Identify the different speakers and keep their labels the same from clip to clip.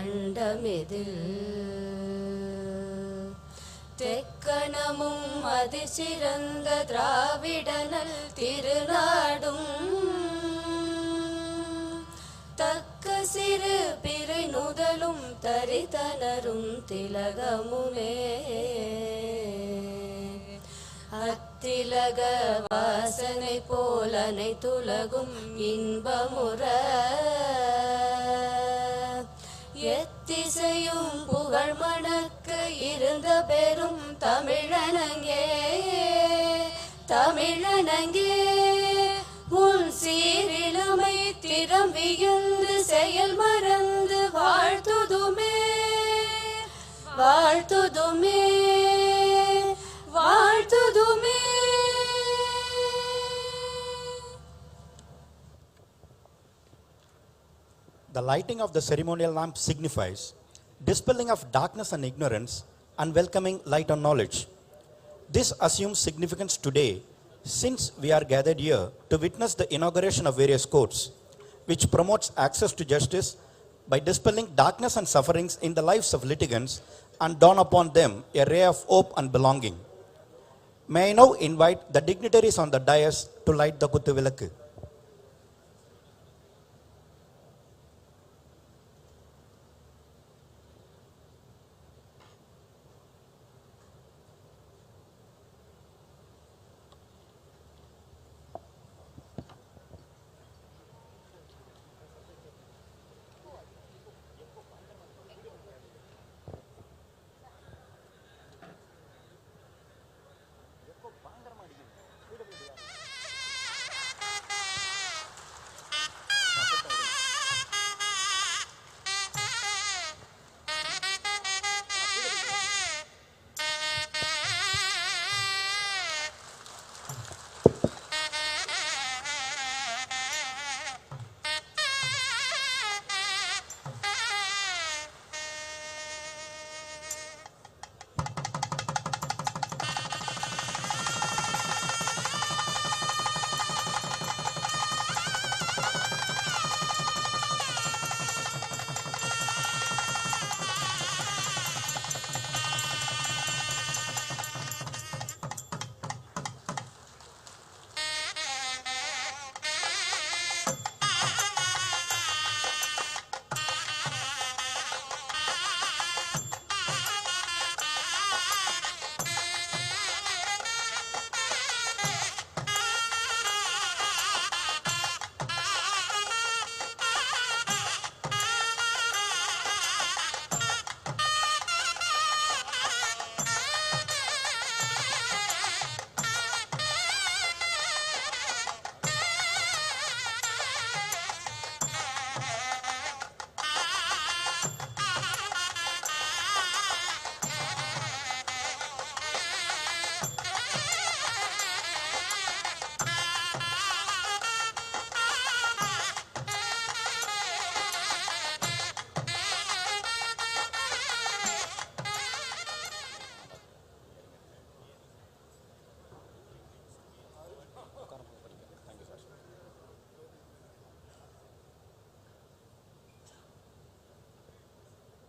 Speaker 1: கண்டமிதில் தெக்கணமும் அதிசிறந்த திராவிடனல் திருநாடும் தக்க சிறு பிறை நுதலும் தரிதனரும் திலகமுமே அத்திலக வாசனை போல் அனைத்துலகும் இன்பமுற எத்திசையும் புகழ் மணக்க இருந்த பெரும் தமிழனங்கே தமிழனங்கே உன் சீரிழமை திறம் வியந்து செயல் மறந்து வாழ்த்துதுமே வாழ்த்துதுமே வாழ்த்துதுமே.
Speaker 2: The lighting of the ceremonial lamp signifies dispelling of darkness and ignorance and welcoming light and knowledge. This assumes significance today since we are gathered here to witness the inauguration of various courts, which promotes access to justice by dispelling darkness and sufferings in the lives of litigants and dawn upon them a ray of hope and belonging. May I now invite the dignitaries on the dais to light the Kuthu Vilakku.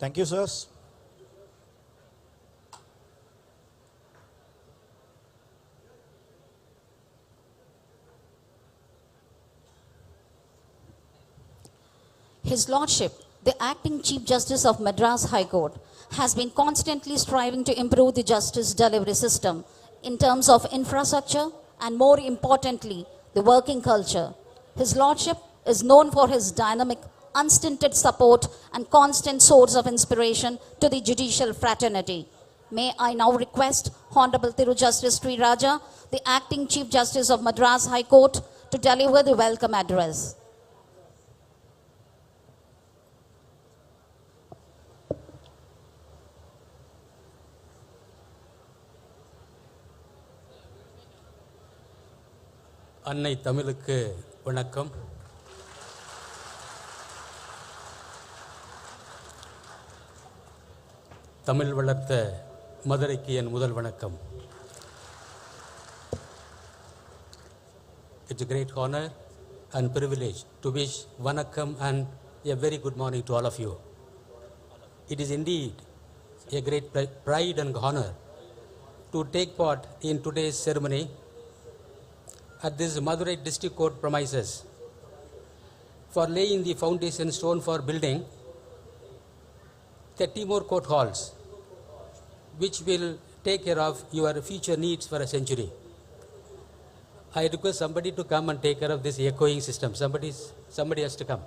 Speaker 2: Thank you, sirs.
Speaker 3: His Lordship, the Acting Chief Justice of Madras High Court, has been constantly striving to improve the justice delivery system in terms of infrastructure and, more importantly, the working culture. His Lordship is known for his dynamic, unstinted support and constant source of inspiration to the judicial fraternity. May I now request Honorable Thiru Justice Sri Raja, the Acting Chief Justice of Madras High Court, to deliver the welcome address.
Speaker 4: அன்னை தமிழுக்கு வணக்கம். தமிழ் வளர்த்த மதுரைக்கு என் முதல் வணக்கம். It's a great honor and privilege to wish வணக்கம் and a very good morning to all of you. it is indeed a great pride and honor to take part in today's ceremony at this Madurai District Court premises for laying the foundation stone for building 30 more court halls, which will take care of your future needs for a century. I request somebody to come and take care of this echoing system. Somebody has to come.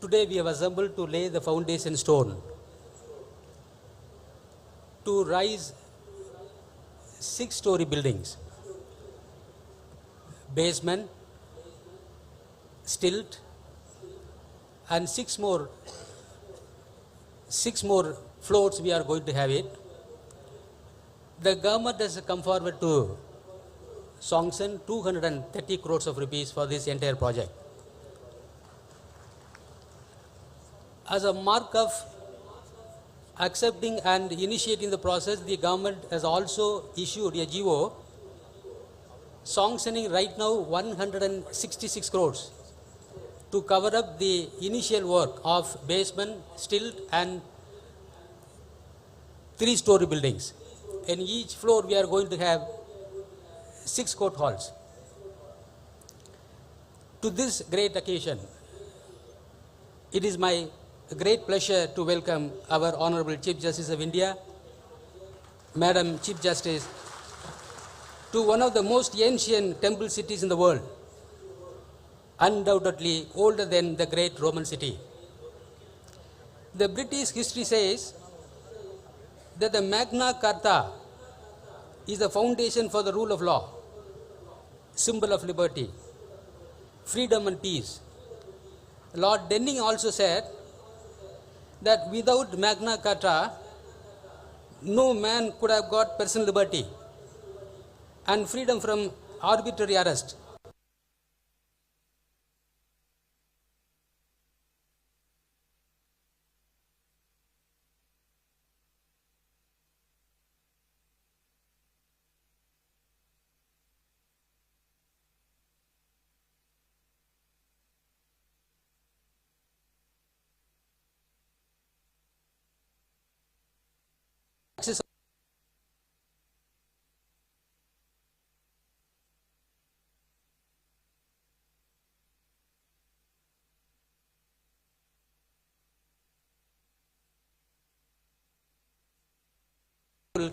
Speaker 4: Today we have assembled to lay the foundation stone to rise 6-story buildings, basement, stilt, and six more floors we are going to have it. The government has come forward to sanction 230 crores of rupees for this entire project. As a mark of accepting and initiating the process, the government has also issued a GO sanctioning right now 166 crores to cover up the initial work of basement, stilt, and 3-story buildings. In each floor we are going to have 6 court halls. To this great occasion, it is my great pleasure to welcome our Honorable Chief Justice of India, Madam Chief Justice, to one of the most ancient temple cities in the world, undoubtedly older than the great Roman city. The British history says that the Magna Carta is the foundation for the rule of law, symbol of liberty, freedom and peace. Lord Denning also said that without Magna Carta, no man could have got personal liberty and freedom from arbitrary arrest.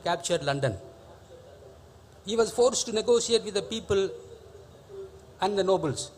Speaker 4: Captured London. He was forced to negotiate with the people and the nobles.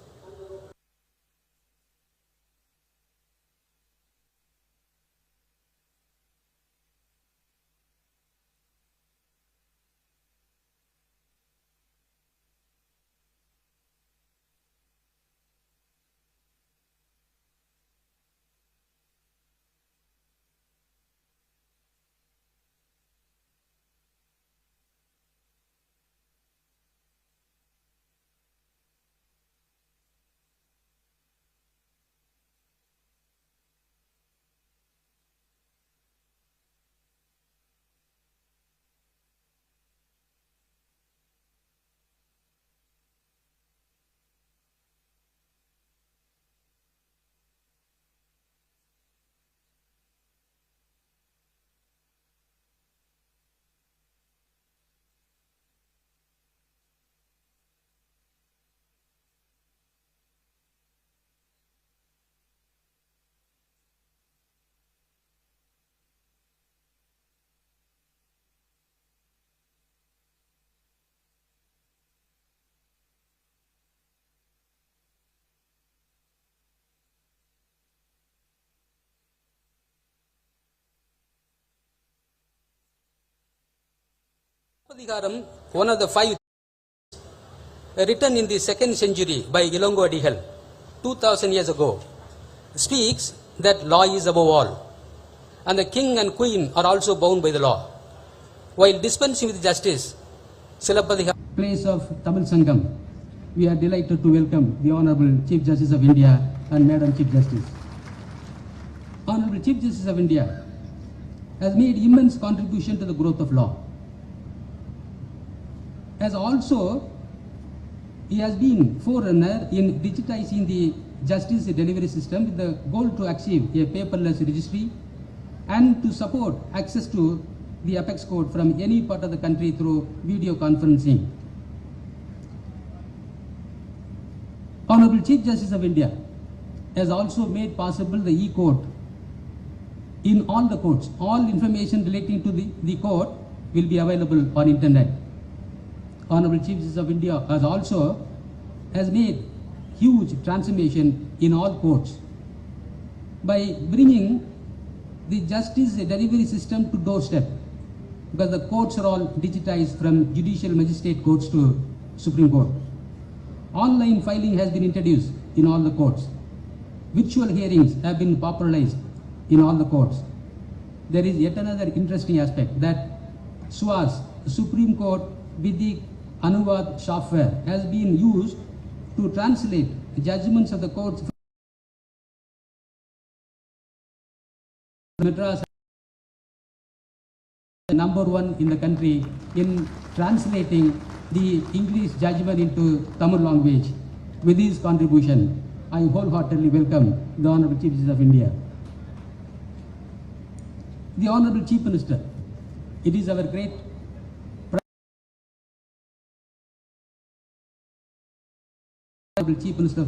Speaker 4: One of the 5 written in the 2nd century by Ilongo Adigal 2000 years ago speaks that law is above all and the king and queen are also bound by the law. While dispensing with justice, Silappathigaram, place of Tamil Sangam, we are delighted to welcome the Honorable Chief Justice of India and Madam Chief Justice. Honorable Chief Justice of India has made immense contribution to the growth of law. He has been forerunner in digitizing the justice delivery system with the goal to achieve a paperless registry and to support access to the apex code from any part of the country through video conferencing. Honorable Chief Justice of India has also made possible the e-court in all the courts. All information relating to the court will be available on internet. Honorable Chief Justice of India has made huge transformation in all courts by bringing the justice delivery system to doorstep, because the courts are all digitized from judicial magistrate courts to Supreme Court. Online filing has been introduced in all the courts. Virtual hearings have been popularized in all the courts. There is yet another interesting aspect that SWAS, Supreme Court Vidik Anuvad software, has been used to translate the judgments of the courts. Madras number one in the country in translating the English judgment into Tamil language. With his contribution, I wholeheartedly welcome the Honorable Chief Justice of India. The Honorable Chief Minister, it is our great Honorable Chief Minister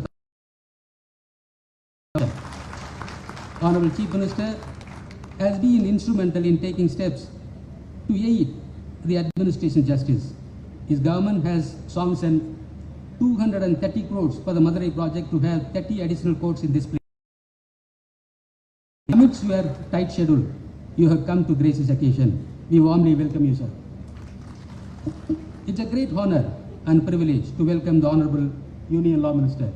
Speaker 4: Honorable Chief Minister has been instrumental in taking steps to aid the administration of justice. His government has sanctioned 230 crores for the Madurai project to have 30 additional courts in this place. Amidst your tight schedule, you have come to grace this occasion. We warmly welcome you, sir. It's a great honor and privilege to welcome the Honorable Union Law Minister.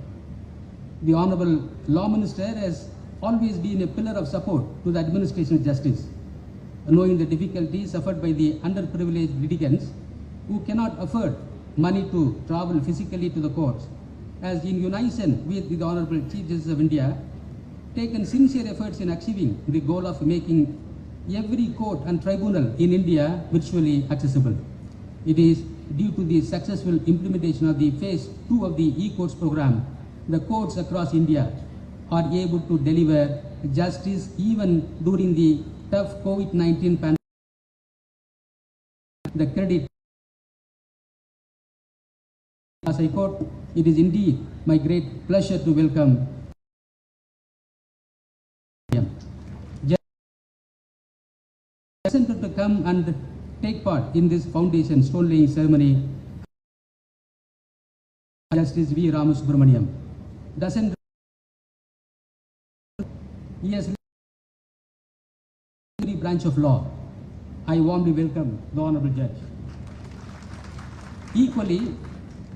Speaker 4: The Honorable Law Minister has always been a pillar of support to the administration of justice, knowing the difficulties suffered by the underprivileged litigants who cannot afford money to travel physically to the courts, has in unison with the Honorable Chief Justice of India taken sincere efforts in achieving the goal of making every court and tribunal in India virtually accessible. It is due to the successful implementation of the phase 2 of the e-courts program, the courts across India are able to deliver justice even during the tough COVID-19 pandemic. The credit as I quote, it is indeed my great pleasure to welcome to come and take part in this foundation stone laying ceremony. Justice V. Ramasubramaniam doesn't. He has every branch of law. I warmly welcome the Honorable Judge. Equally,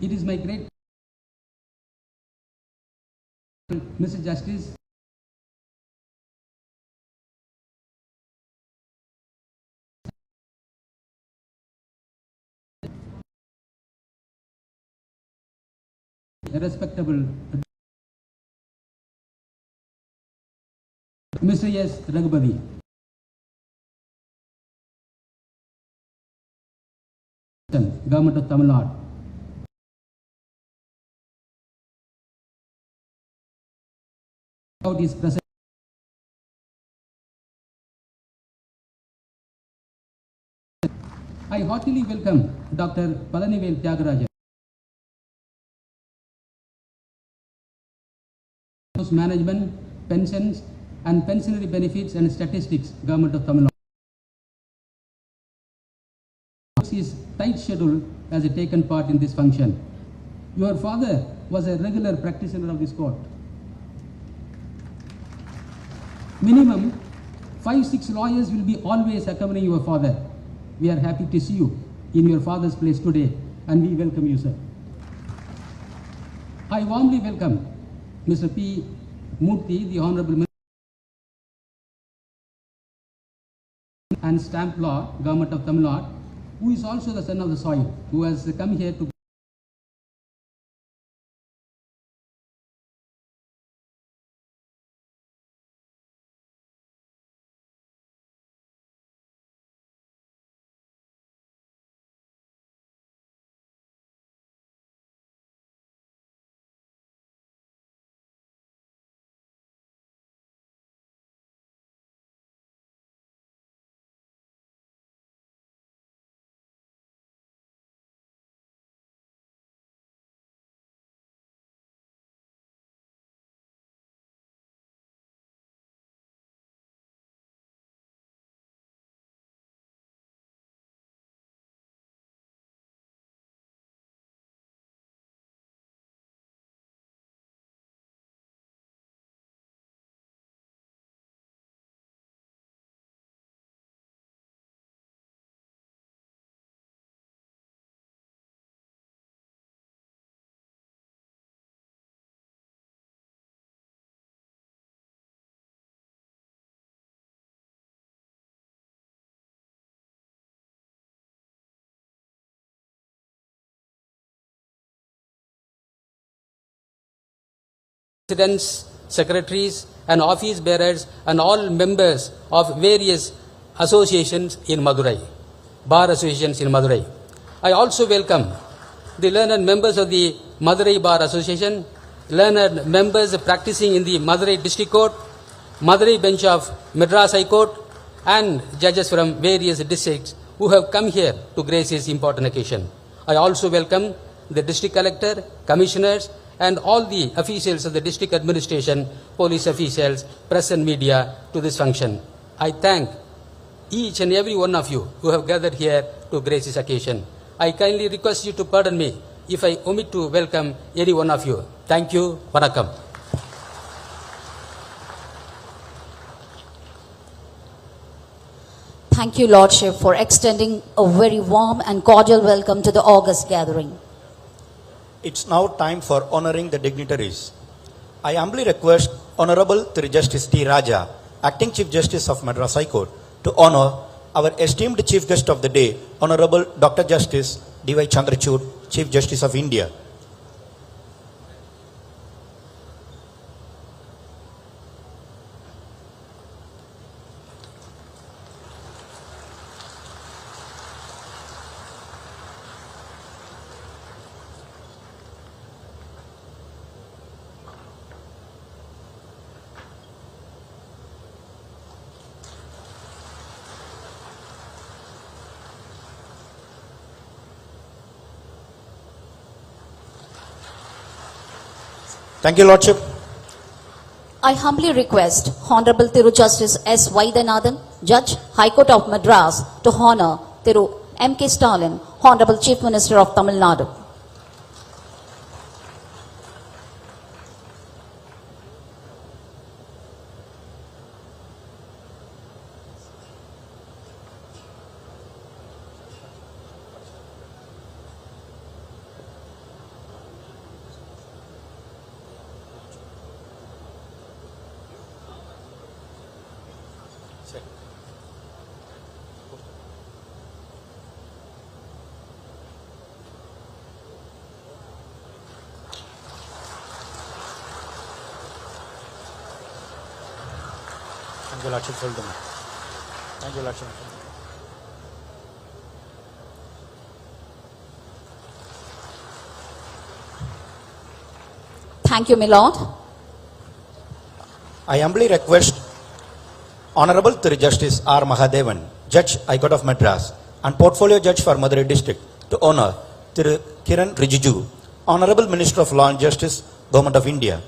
Speaker 4: it is my great Mr. Justice respectable Mr. S. Raghupati, Government of Tamil Nadu. Is present. I heartily welcome Dr. Palanivel Tyagarajan, Management, Pensions and Pensionary Benefits and Statistics, Government of Tamil Nadu. His tight schedule has taken part in this function. Your father was a regular practitioner of this court. Minimum 5-6 lawyers will be always accompanying your father. We are happy to see you in your father's place today, and we welcome you, sir. I warmly welcome Mr. P. Murthy, the Honorable Minister and Stamp Law, Government of Tamil Nadu, who is also the son of the soil, who has come here to presidents, secretaries, and office bearers, and all members of various associations in Madurai, bar associations in Madurai. I also welcome the learned members of the Madurai Bar Association, learned members practicing in the Madurai District Court, Madurai Bench of Madras High Court, and judges from various districts who have come here to grace this important occasion. I also welcome the district collector, commissioners, and all the officials of the district administration, police officials, press and media to this function. I thank each and every one of you who have gathered here to grace this occasion. I kindly request you to pardon me if I omit to welcome any one of you. Thank you. Vanakkam.
Speaker 3: Thank you, Lordship, for extending a very warm and cordial welcome to the August gathering.
Speaker 2: It's now time for honoring the dignitaries. I humbly request Honorable Thiru Justice T. Raja, Acting Chief Justice of Madras High Court, to honor our esteemed Chief Guest of the Day, Honorable Dr. Justice D.Y. Chandrachud, Chief Justice of India. Thank you, Lordship.
Speaker 3: I humbly request Honorable Thiru Justice S. Vaidyanathan, Judge, High Court of Madras, to honor Thiru MKStalin, Honorable Chief Minister of Tamil Nadu.
Speaker 2: Thank you, Lordship. Thank you, Lordship.
Speaker 3: Thank you, my Lord.
Speaker 2: I humbly request Honorable Thiru Justice R. Mahadevan, Judge, High Court of Madras, and Portfolio Judge for Madurai District, to honor Thiru Kiran Rijiju, Honorable Minister of Law and Justice, Government of India.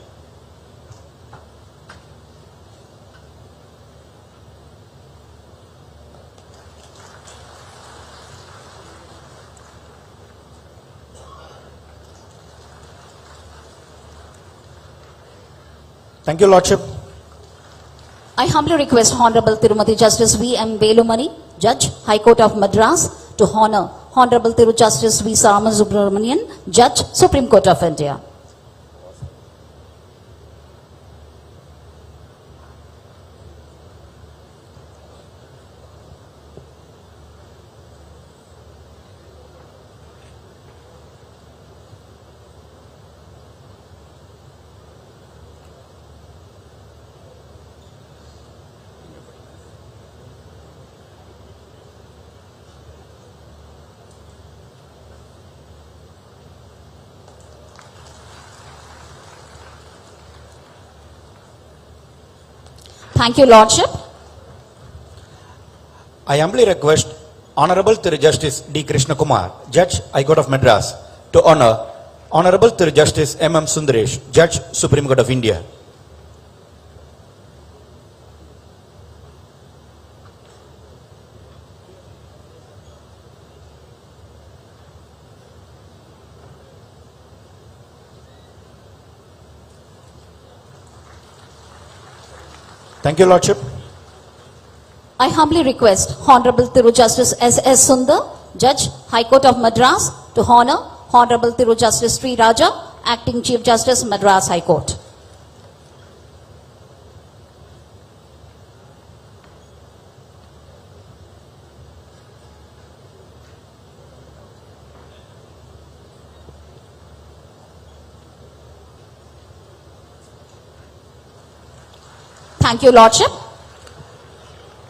Speaker 2: Thank you, Lordship.
Speaker 3: I humbly request Honorable Tirumati Justice V. M. Velumani, Judge, High Court of Madras, to honor Honorable Thiru Justice V. Sarma Subramanian, Judge, Supreme Court of India. Thank you, Lordship.
Speaker 2: I humbly request Honorable Thiru Justice D. Krishna Kumar, Judge, High Court of Madras, to honor Honorable Thiru Justice M. M. Sundaresh, Judge, Supreme Court of India. Thank you, Lordship.
Speaker 3: I humbly request Honorable Thiru Justice S. S. Sundar, Judge, High Court of Madras, to honor Honorable Thiru Justice Sri Raja, Acting Chief Justice, Madras High Court. Thank you, Lordship.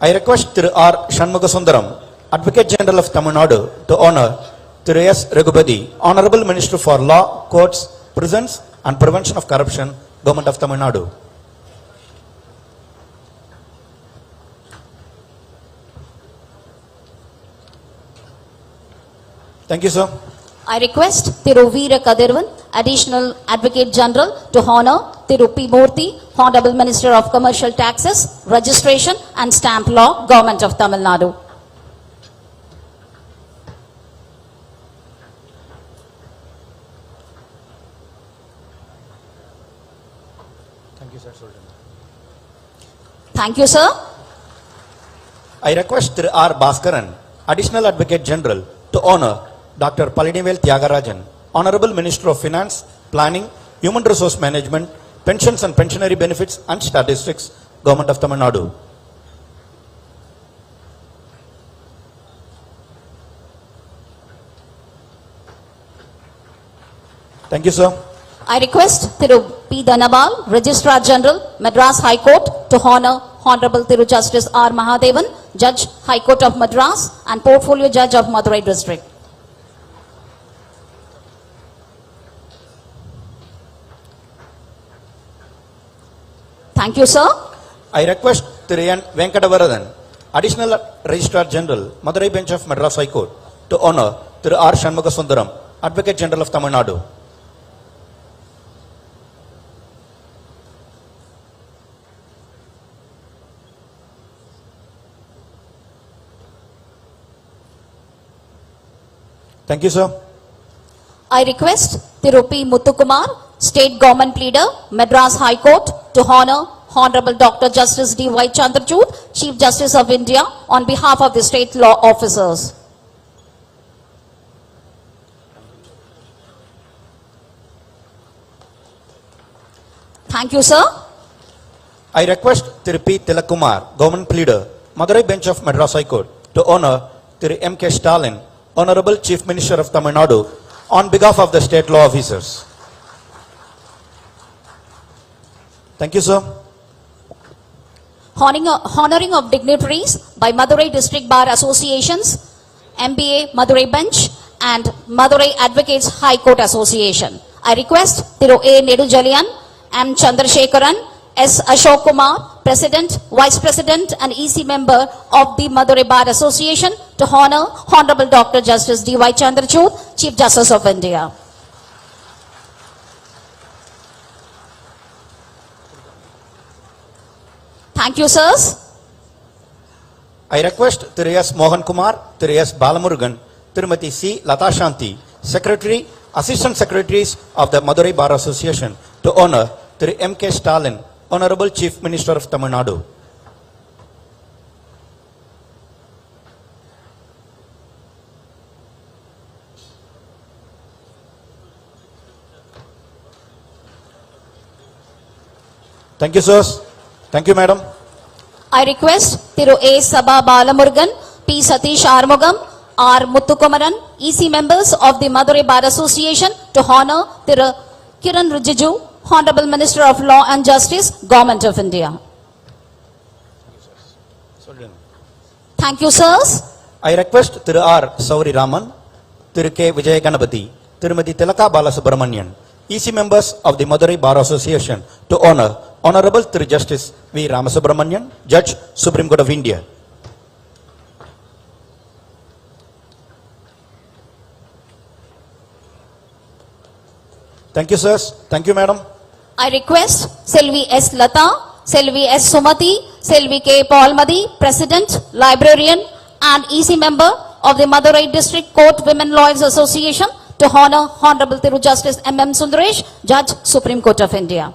Speaker 2: I request Thiru R. Shanmugasundaram, Advocate General of Tamil Nadu, to honor Thiru S. Raghupati, Honorable Minister for Law, Courts, Prisons and Prevention of Corruption, Government of Tamil Nadu. Thank you, sir.
Speaker 3: I request Thiru Veera Kadirvan, Additional Advocate General, to honor Thiru P. Murthy, Honorable Minister of Commercial Taxes, Registration and Stamp Law, Government of Tamil Nadu.
Speaker 2: Thank you, sir.
Speaker 3: Thank you, sir.
Speaker 2: I request Thiru R. Bhaskaran, Additional Advocate General, to honor Dr. Palinivel Tyagarajan, Honorable Minister of Finance, Planning, Human Resource Management, Pensions and Pensionary Benefits and Statistics, Government of Tamil Nadu. Thank you, sir.
Speaker 3: I request Thiru P. Dhanabal, Registrar General, Madras High Court, to honor Honorable Thiru Justice R. Mahadevan, Judge, High Court of Madras and Portfolio Judge of Madurai District. Thank you, sir.
Speaker 2: I request Thiru N. Venkatavaradan, Additional Registrar General, Madurai Bench of Madras High Court, to honor Thiru R. Shanmugasundaram, Advocate General of Tamil Nadu. Thank you, sir.
Speaker 3: I request Thiru P. Muthukumar, State Government Pleader, Madras High Court, to honor Honorable Dr. Justice D. Y. Chandrachud, Chief Justice of India, on behalf of the state law officers. Thank you, sir.
Speaker 2: I request Thiru P. Tilakumar, Government Pleader, Madurai Bench of Madras High Court, to honor Thiru MKStalin, Honorable Chief Minister of Tamil Nadu, on behalf of the state law officers. Thank you, sir.
Speaker 3: Honoring of dignitaries by Madurai District Bar Associations, MBA Madurai Bench and Madurai Advocates High Court Association. I request Thiru A. Nedujalian, M. Chandrasekharan, S. Ashok Kumar, President, Vice President and EC member of the Madurai Bar Association, to honor Honorable Dr. Justice D. Y. Chandrachud, Chief Justice of India. Thank you, sirs.
Speaker 2: I request Thiru S. Mohan Kumar, Thiru S. Balamurugan, Tirumati C. Lata Shanti, Secretary, Assistant Secretaries of the Madurai Bar Association, to honor Thiru MKStalin, Honorable Chief Minister of Tamil Nadu. Thank you, sirs. Thank you, madam.
Speaker 3: I request Thiru A. Sabha Balamurugan, P. Satish Armugam, R. Muthukumaran, EC members of the Madurai Bar Association, to honor Thiru Kiran Rijiju, Honorable Minister of Law and Justice, Government of India. Thank you, sirs.
Speaker 2: I request Thiru R. Sauri Raman, Thiru K. Vijay Ganapati, Tirumati Tilaka Balasubramanian, EC members of the Madurai Bar Association, to honor Honorable Thiru Justice V. Ramasubramanian, Judge, Supreme Court of India. Thank you, sirs. Thank you, madam.
Speaker 3: I request Selvi S. Lata, Selvi S. Sumati, Selvi K. Paulmadi, President, Librarian and EC member of the Madurai District Court Women Lawyers Association, to honor Honorable Thiru Justice M.M. Sundaresh, Judge, Supreme Court of India.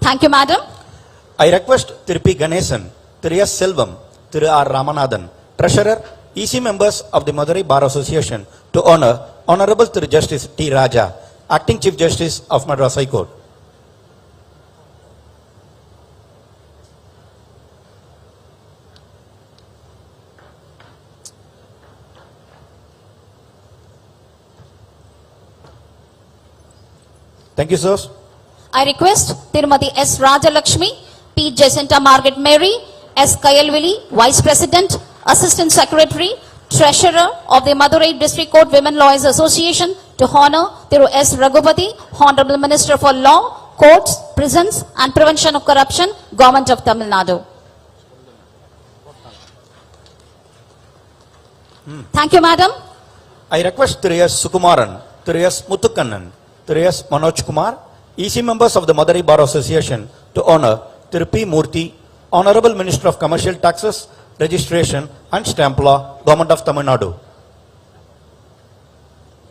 Speaker 3: Thank you, madam.
Speaker 2: I request Thiru P. Ganesan, Thiru S. Selvam, Thiru R. Ramanathan, Treasurer, EC members of the Madurai Bar Association, to honor Honorable Thiru Justice T. Raja, Acting Chief Justice of Madras High Court. Thank you, sirs.
Speaker 3: I request Tirumati S. Rajalakshmi, P. Jacinta Margaret Mary, S. Kayalvili, Vice President, Assistant Secretary, Treasurer of the Madurai District Court Women Lawyers Association to honor Thiru S. Raghupati, Honorable Minister for Law, Courts, Prisons and Prevention of Corruption, Government of Tamil Nadu. Thank you, Madam.
Speaker 2: I request Thiru S. Sukumaran, Thiru S. Muthukannan, Thiru S. Manoj Kumar, EC members of the Madurai Bar Association to honor Thiru P. Murthy, Honorable Minister of Commercial Taxes, Registration and Stamp Law, Government of Tamil Nadu.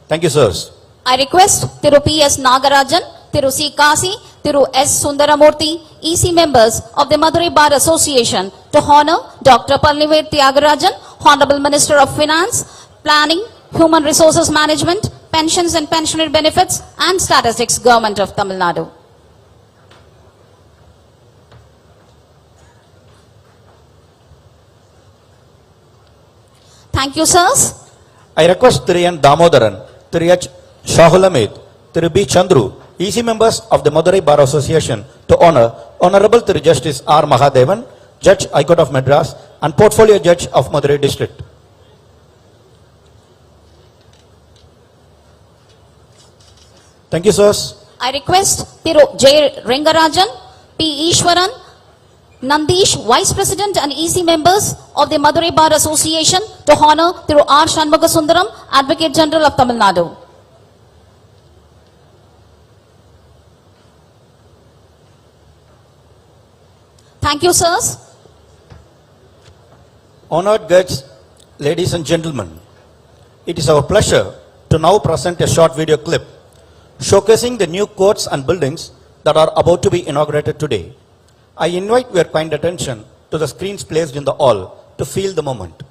Speaker 2: Thank you, sirs.
Speaker 3: I request Thiru P. S. Nagarajan, Thiru C. Kasi, Thiru S. Sundaramurthy, EC members of the Madurai Bar Association to honor Dr. Palnivet Tyagarajan, Honorable Minister of Finance, Planning, Human Resources Management, Pensions and Pensionary Benefits and Statistics, Government of Tamil Nadu. Thank you, sirs.
Speaker 2: I request Thiru N. Damodaran, Thiru H. Shahulamid, Thiru B. Chandru, EC members of the Madurai Bar Association to honor Honorable Thiru Justice R. Mahadevan, Judge High Court of Madras and Portfolio Judge of Madurai District. Thank you, sirs.
Speaker 3: I request Thiru J. Rengarajan, P. Ishwaran, Nandish, Vice President and EC members of the Madurai Bar Association to honor Thiru R. Shanmugasundaram, Advocate General of Tamil Nadu. Thank you, sirs.
Speaker 2: Honored guests, ladies and gentlemen, it is our pleasure to now present a short video clip showcasing the new courts and buildings that are about to be inaugurated today. I invite your kind attention to the screens placed in the hall to feel the moment.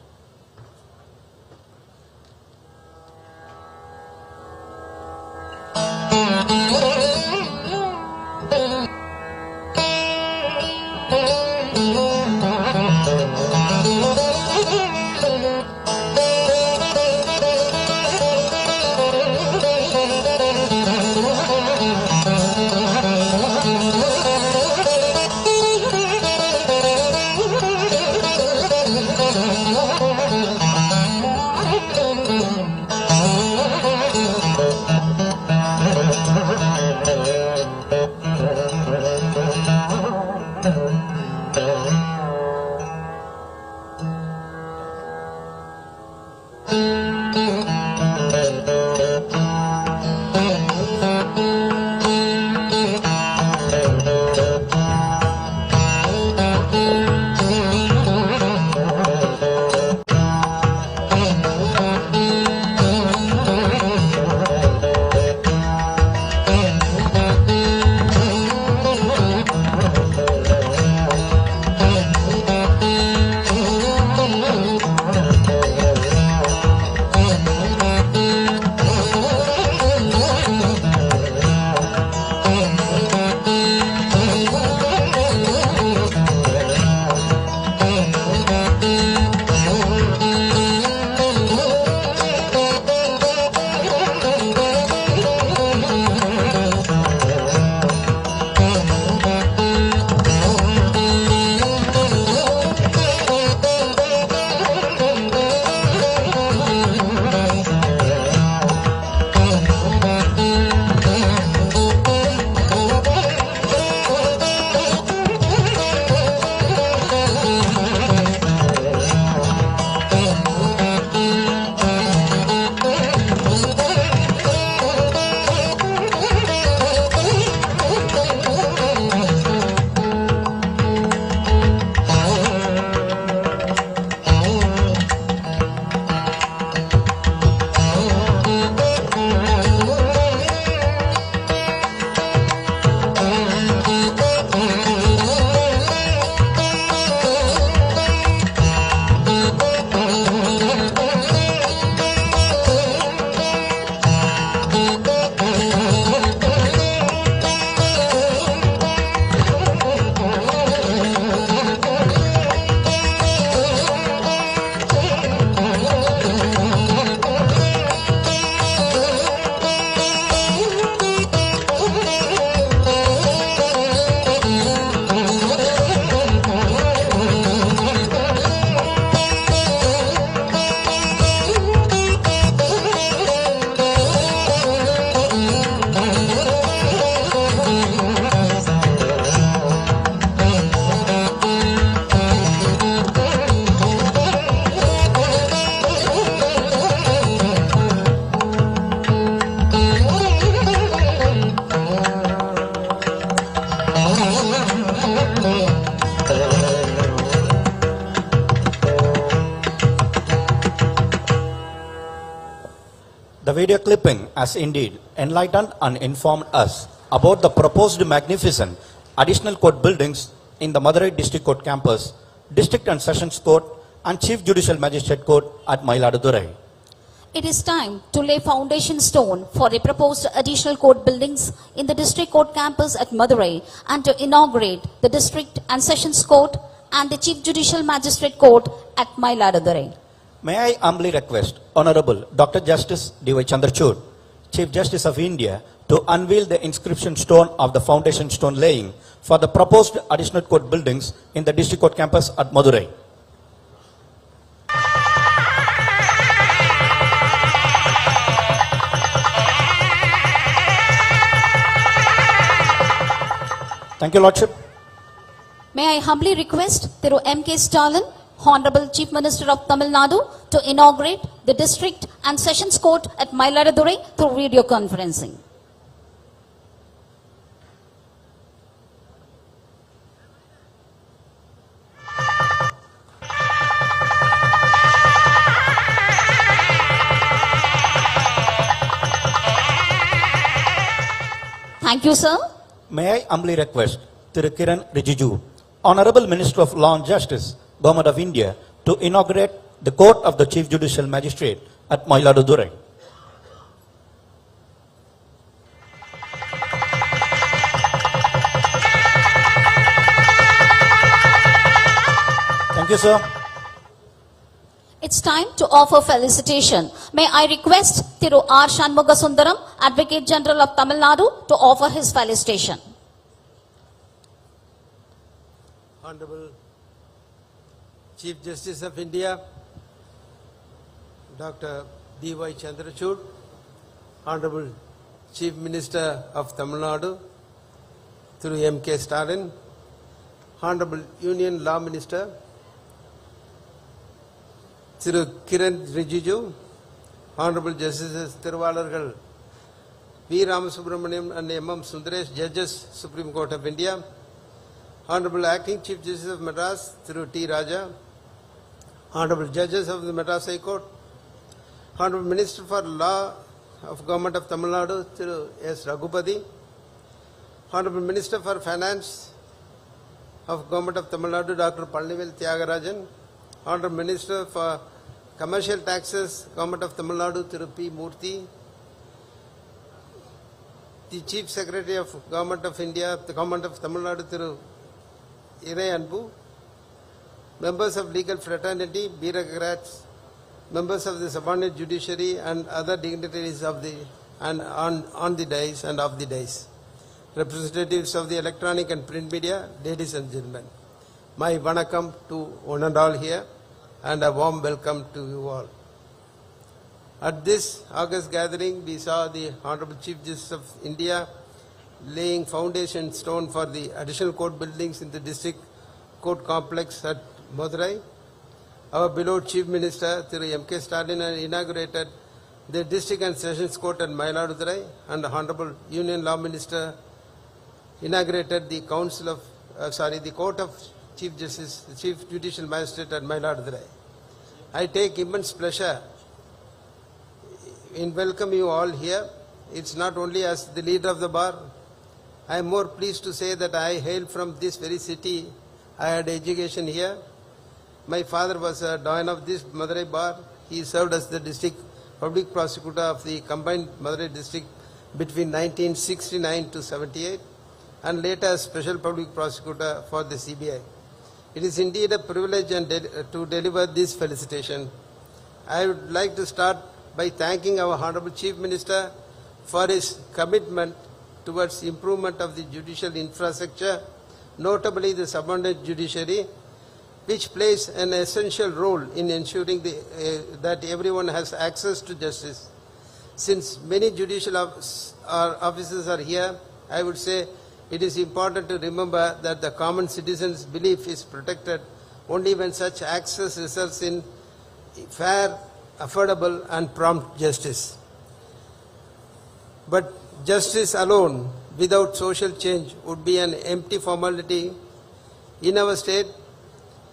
Speaker 2: The video clipping has indeed enlightened and informed us about the proposed magnificent additional court buildings in the Madurai District Court campus, District and Sessions Court and Chief Judicial Magistrate Court at Mayiladuthurai.
Speaker 3: It is time to lay foundation stone for the proposed additional court buildings in the District Court campus at Madurai and to inaugurate the District and Sessions Court and the Chief Judicial Magistrate Court at Mayiladuthurai.
Speaker 2: May I humbly request Honorable Dr. Justice D.Y. Chandrachud, Chief Justice of India, to unveil the inscription stone of the foundation stone laying for the proposed additional court buildings in the District Court campus at Madurai. Thank you, Lordship.
Speaker 3: May I humbly request Thiru MKStalin, Honorable Chief Minister of Tamil Nadu, to inaugurate the District and Sessions Court at Mayiladuthurai through video conferencing. Thank you, sir.
Speaker 2: May I humbly request Thiru Kiran Rijiju, Honorable Minister of Law and Justice, Government of India, to inaugurate the Court of the Chief Judicial Magistrate at Mayiladuthurai. Thank you, sir.
Speaker 3: It's time to offer felicitation. May I request Thiru R. Shanmugasundaram, Advocate General of Tamil Nadu, to offer his felicitation.
Speaker 5: Honorable Chief Justice of India, Dr. D.Y. Chandrachud, Honorable Chief Minister of Tamil Nadu, through MKStalin, Honorable Union Law Minister, through Kiran Rijiju, Honorable Justices Thiruvalargal V. Ramasubramaniam and M.M. Sundaresh, Judges, Supreme Court of India, Honorable Acting Chief Justice of Madras, through T. Raja, Honorable Judges of the Madras High Court, Honorable Minister for Law of Government of Tamil Nadu, through S. Raghupati, Honorable Minister for Finance of Government of Tamil Nadu, Dr. Palnivel Tyagarajan, Honorable Minister for Commercial Taxes, Government of Tamil Nadu, through P. Murthy, the Chief Secretary of Government of India, the Government of Tamil Nadu, through Irai Anbu, members of legal fraternity, bureaucrats, members of the subordinate judiciary and other dignitaries of the and on the dais and off the dais, representatives of the electronic and print media, ladies and gentlemen. My vanakkam to one and all here and a warm welcome to you all. At this August gathering, we saw the Honorable Chief Justice of India laying foundation stone for the additional court buildings in the District Court complex at Madurai. Our beloved Chief Minister, through MKStalin, inaugurated the District and Sessions Court at Mayiladuthurai, and the Honorable Union Law Minister inaugurated the the Court of Chief Justice, the Chief Judicial Magistrate at Mayiladuthurai. I take immense pleasure in welcoming you all here. It's not only as the leader of the bar. I am more pleased to say that I hail from this very city. I had education here. My father was a doyen of this Madurai bar. He served as the district public prosecutor of the combined Madurai district between 1969 to 78 and later as special public prosecutor for the CBI. It is indeed a privilege to deliver this felicitation. I would like to start by thanking our Honorable Chief Minister for his commitment towards improvement of the judicial infrastructure, notably the subordinate judiciary, which plays an essential role in ensuring that everyone has access to justice. Since many judicial officers are here, I would say it is important to remember that the common citizen's belief is protected only when such access results in fair, affordable and prompt justice. But justice alone without social change would be an empty formality. In our state,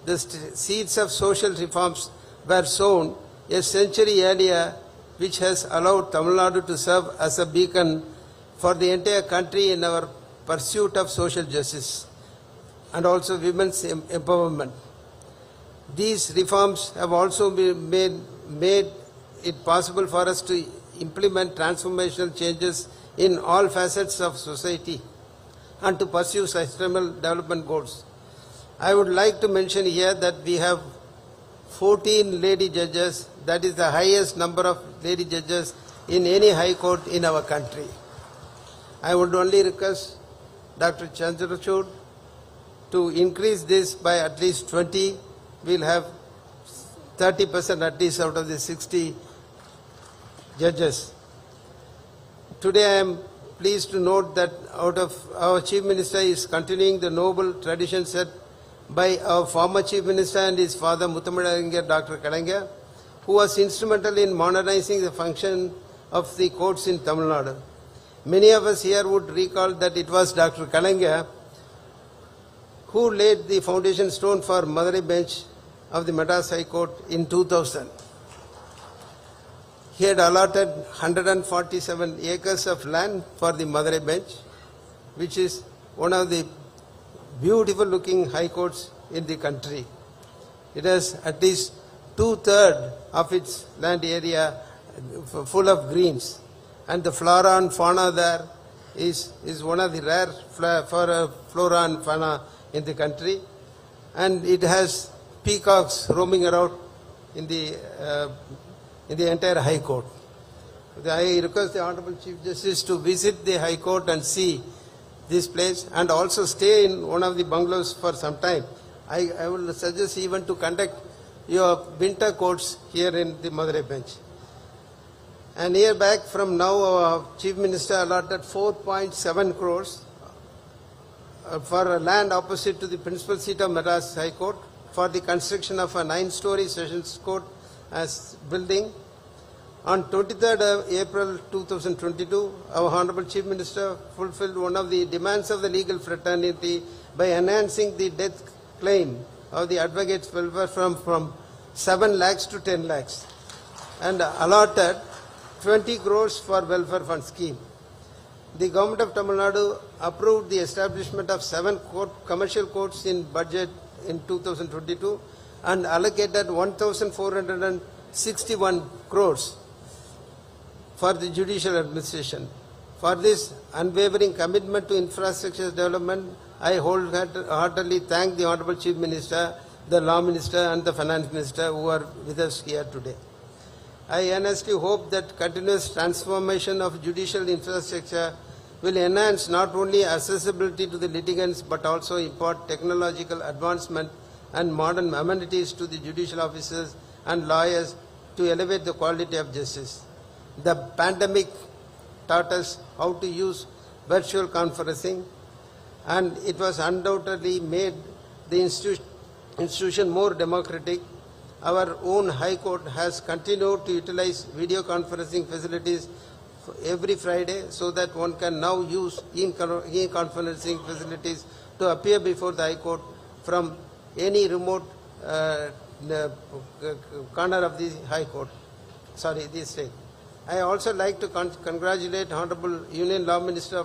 Speaker 5: the seeds of social reforms were sown a century earlier which has allowed Tamil Nadu to serve as a beacon for the entire country in our pursuit of social justice and also women's empowerment. These reforms have also been made it possible for us to implement transformational changes in all facets of society and to pursue sustainable development goals. I would like to mention here that we have 14 lady judges, that is the highest number of lady judges in any high court in our country. I would only request Dr. Chandrachud to increase this by at least 20. We'll have 30% at least out of the 60 judges. Today I am pleased to note that our Chief Minister is continuing the noble tradition set by our former Chief Minister and his father Muthamizhariஞர் Dr. Kalaignar, who was instrumental in modernizing the function of the courts in Tamil Nadu. Many of us here would recall that it was Dr. Kalaignar who laid the foundation stone for Madurai bench of the Madras High Court in 2000. He had allotted 147 acres of land for the Madurai bench, which is one of the beautiful looking high courts in the country. It has at least 2/3 of its land area full of greens, and the flora and fauna there is one of the rare flora and fauna in the country, and it has peacocks roaming around in the entire High Court. I request the Honorable Chief Justice to visit the High Court and see this place and also stay in one of the bungalows for some time. I will suggest even to conduct your winter courts here in the Madurai bench. And year back from now, our Chief Minister allotted 4.7 crores for a land opposite to the principal seat of Madras High Court for the construction of a 9-story sessions court as building. On 23rd of April 2022, our Honorable Chief Minister fulfilled one of the demands of the legal fraternity by enhancing the death claim of the advocates' welfare from 7 lakhs to 10 lakhs and allotted 20 crores for welfare fund scheme. The government of Tamil Nadu approved the establishment of 7 commercial courts in budget in 2022 and allocated 1,461 crores for the judicial administration. For this unwavering commitment to infrastructure development, I wholeheartedly thank the Honorable Chief Minister, the Law Minister and the Finance Minister who are with us here today. I earnestly hope that continuous transformation of judicial infrastructure will enhance not only accessibility to the litigants but also impart technological advancement and modern amenities to the judicial officers and lawyers to elevate the quality of justice. The pandemic taught us how to use virtual conferencing, and it was undoubtedly made the institution more democratic. Our own High Court has continued to utilize video conferencing facilities every Friday so that one can now use e-conferencing facilities to appear before the High Court from any remote corner of the High Court, the state. I also like to congratulate Honorable Union Law Minister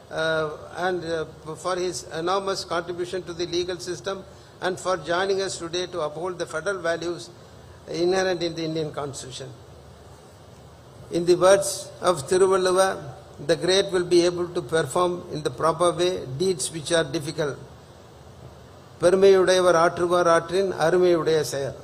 Speaker 5: for his enormous contribution to the legal system and for joining us today to uphold the federal values inherent in the Indian Constitution. In the words of Thiruvalluvar, the great will be able to perform in the proper way deeds which are difficult. பெருமையுடையவர் ஆற்றுவார் ஆற்றின் அருமையுடைய செயல்.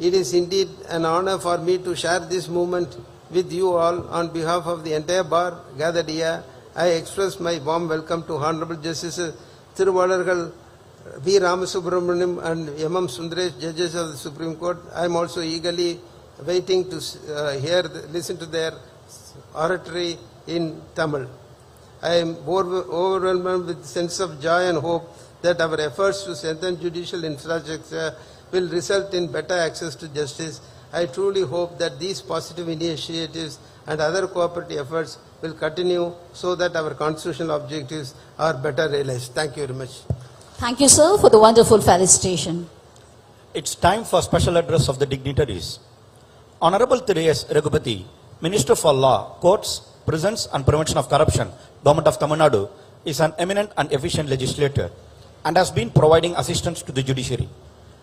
Speaker 5: It is indeed an honor for me to share this moment with you all on behalf of the entire bar gathered here. I express my warm welcome to Honorable Justices Thiruvalargal V. Ramasubramaniam and M. Sundaresh, judges of the Supreme Court. I am also eagerly waiting to listen to their oratory in Tamil. I am overwhelmed with a sense of joy and hope that our efforts to strengthen judicial infrastructure will result in better access to justice. I truly hope that these positive initiatives and other cooperative efforts will continue so that our constitutional objectives are better realized. Thank you very much.
Speaker 3: Thank you, sir, for the wonderful felicitation.
Speaker 2: It's time for special address of the dignitaries. Honorable Thiru Raghupati, Minister for Law, Courts, Prisons and Prevention of Corruption, Government of Tamil Nadu, is an eminent and efficient legislator and has been providing assistance to the judiciary.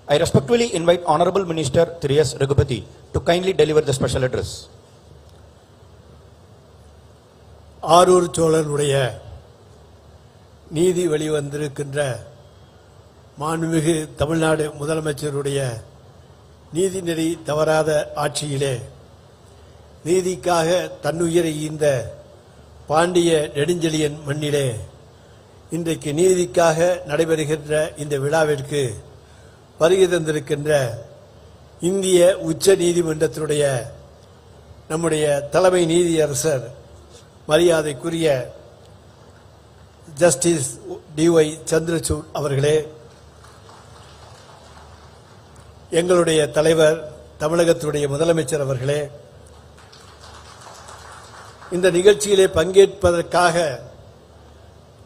Speaker 2: I respectfully invite Honorable Minister Thiru Raghupati to kindly deliver the special address.
Speaker 6: Arur சோழனுடைய நீதி வெளிவந்திருக்கின்ற மாண்புமிகு தமிழ்நாடு முதலமைச்சருடைய நீதிநெறி தவறாத ஆட்சியிலே நீதிக்காக தன்னுயிரை ஈந்த பாண்டிய நெடுஞ்செழியன் மண்ணிலே இன்றைக்கு நீதிக்காக நடைபெறுகின்ற இந்த விழாவிற்கு வருகை தந்திருக்கின்ற இந்திய உச்ச நீதிமன்றத்தினுடைய நம்முடைய தலைமை நீதியரசர் மரியாதைக்குரிய ஜஸ்டிஸ் டிஒய் சந்திரசூட் அவர்களே, எங்களுடைய தலைவர் தமிழகத்துடைய முதலமைச்சர் அவர்களே, இந்த நிகழ்ச்சியிலே பங்கேற்பதற்காக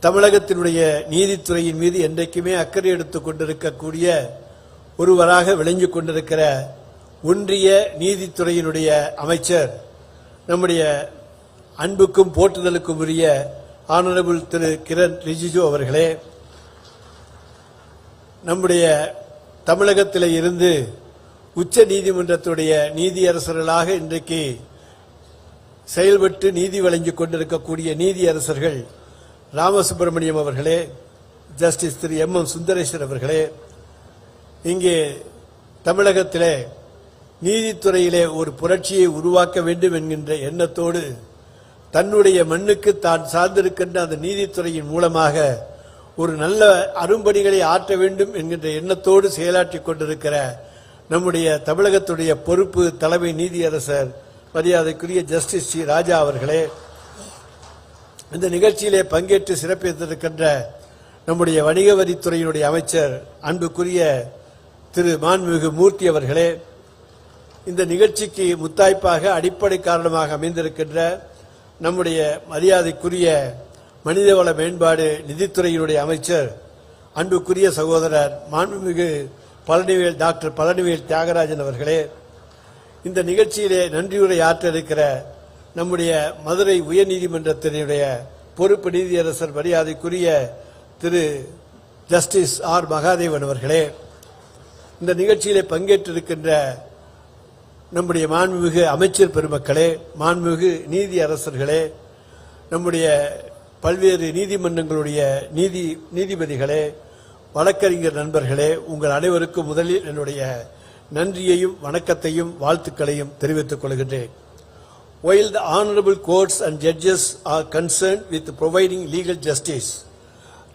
Speaker 6: தமிழகத்தினுடைய நீதித்துறையின் மீது என்றைக்குமே அக்கறை எடுத்துக் கொண்டிருக்கக்கூடிய ஒருவராக விளங்கிக் கொண்டிருக்கிற ஒன்றிய நீதித்துறையினுடைய அமைச்சர் நம்முடைய அன்புக்கும் போற்றுதலுக்கும் உரிய ஆனரபிள் திரு கிரண் ரிஜிஜு அவர்களே, நம்முடைய தமிழகத்திலே இருந்து உச்ச நீதிமன்றத்துடைய நீதியரசர்களாக இன்றைக்கு செயல்பட்டு நீதி வழங்கிக் கொண்டிருக்கக்கூடிய நீதியரசர்கள் ராமசுப்பிரமணியம் அவர்களே, ஜஸ்டிஸ் திரு எம் சுந்தரேஸ்வர் அவர்களே, இங்கே தமிழகத்திலே நீதித்துறையிலே ஒரு புரட்சியை உருவாக்க வேண்டும் என்கின்ற எண்ணத்தோடு தன்னுடைய மண்ணுக்கு தான் சார்ந்திருக்கின்ற அந்த நீதித்துறையின் மூலமாக ஒரு நல்ல அரும்பணிகளை ஆற்ற வேண்டும் என்கின்ற எண்ணத்தோடு செயலாற்றிக் கொண்டிருக்கிற நம்முடைய தமிழகத்துடைய பொறுப்பு தலைமை நீதியரசர் மரியாதைக்குரிய ஜஸ்டிஸ் சி ராஜா அவர்களே, இந்த நிகழ்ச்சியிலே பங்கேற்று சிறப்பித்திருக்கின்ற நம்முடைய வணிக வரித்துறையினுடைய அமைச்சர் அன்புக்குரிய திரு மாண்புமிகு மூர்த்தி அவர்களே, இந்த நிகழ்ச்சிக்கு முத்தாய்ப்பாக அடிப்படை காரணமாக அமைந்திருக்கின்ற நம்முடைய மரியாதைக்குரிய மனிதவள மேம்பாடு நிதித்துறையினுடைய அமைச்சர் அன்புக்குரிய சகோதரர் மாண்புமிகு பழனிவேல் டாக்டர் பழனிவேல் தியாகராஜன் அவர்களே, இந்த நிகழ்ச்சியிலே நன்றியுரை ஆற்ற இருக்கிற நம்முடைய மதுரை உயர்நீதிமன்றத்தினுடைய பொறுப்பு நீதியரசர் மரியாதைக்குரிய திரு ஜஸ்டிஸ் ஆர் மகாதேவன் அவர்களே, இந்த நிகழ்ச்சியிலே பங்கேற்றிருக்கின்ற நம்முடைய மாண்புமிகு அமைச்சர் பெருமக்களே, மாண்புமிகு நீதி அரசர்களே, நம்முடைய பல்வேறு நீதிமன்றங்களுடைய நீதிபதிகளே, வழக்கறிஞர் நண்பர்களே, உங்கள் அனைவருக்கும் முதலில் என்னுடைய நன்றியையும் வணக்கத்தையும் வாழ்த்துக்களையும் தெரிவித்துக் கொள்கின்றேன். While the honorable courts and judges are concerned with providing legal justice,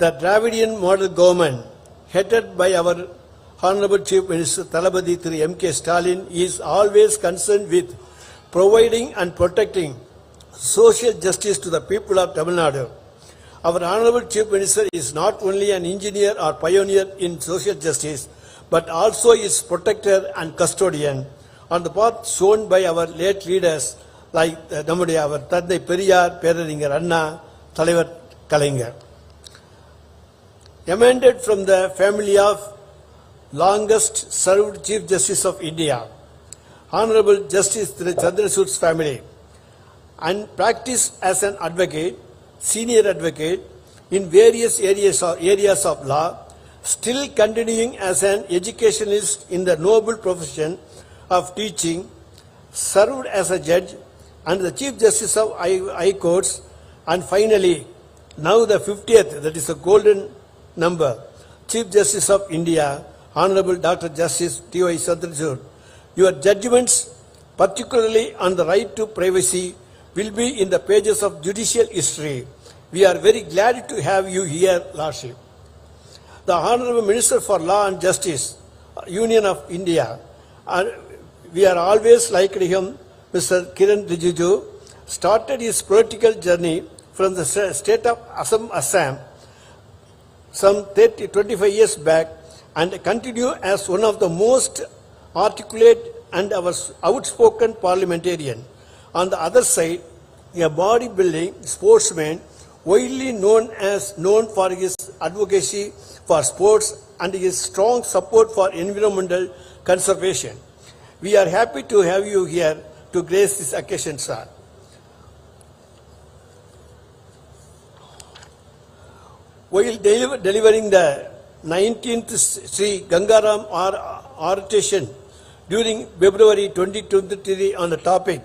Speaker 6: the Dravidian model government headed by our Honorable Chief Minister Thalapathy Thiru MKStalin is always concerned with providing and protecting social justice to the people of Tamil Nadu. Our Honorable Chief Minister is not only an engineer or pioneer in social justice, but also is protector and custodian on the path shown by our late leaders like நம்முடைய அவர் தந்தை பெரியார், பேரறிஞர் அண்ணா, தலைவர் கலைஞர். Emanated from the family of longest served Chief Justice of India, Honorable Justice Thiru Chandrasood's family, and practiced as an advocate, senior advocate in various areas of law, still continuing as an educationalist in the noble profession of teaching, served as a judge and the Chief Justice of High Courts, and finally, now the 50th, that is a golden number, Chief Justice of India, Honorable Dr. Justice T.Y. Chandrasood. Your judgments, particularly on the right to privacy, will be in the pages of judicial history. We are very glad to have you here, Lordship. The Honorable Minister for Law and Justice, Union of India, we are always like him, Mr. Kiran Rijiju, started his political journey from the state of Assam some 25 years back and continue as one of the most articulate and outspoken parliamentarian. On the other side, a bodybuilding sportsman widely known for his advocacy for sports and his strong support for environmental conservation. We are happy to have you here to grace this occasion, sir. While delivering the 19th Sri Gangaram oration during February 2023 on the topic,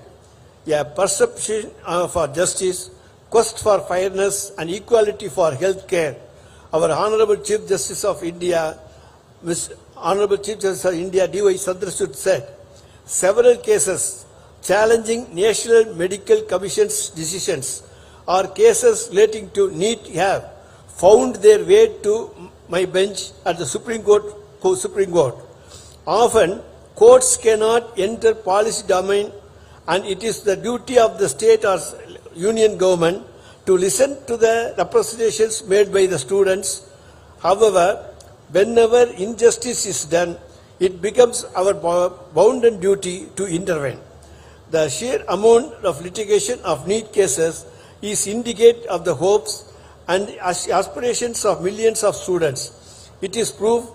Speaker 6: a perception for justice, quest for fairness and equality for health care, our Honorable Chief Justice of India, Honorable Chief Justice of India D.Y. Chandrachud said, several cases challenging National Medical Commission's decisions or cases relating to NEET have found their way to my bench at the Supreme Court. Often, courts cannot enter policy domain, and it is the duty of the state or union government to listen to the representations made by the students. However, whenever injustice is done, it becomes our bounden duty to intervene. The sheer amount of litigation of NEET cases is indicative of the hopes and aspirations of millions of students. It is proof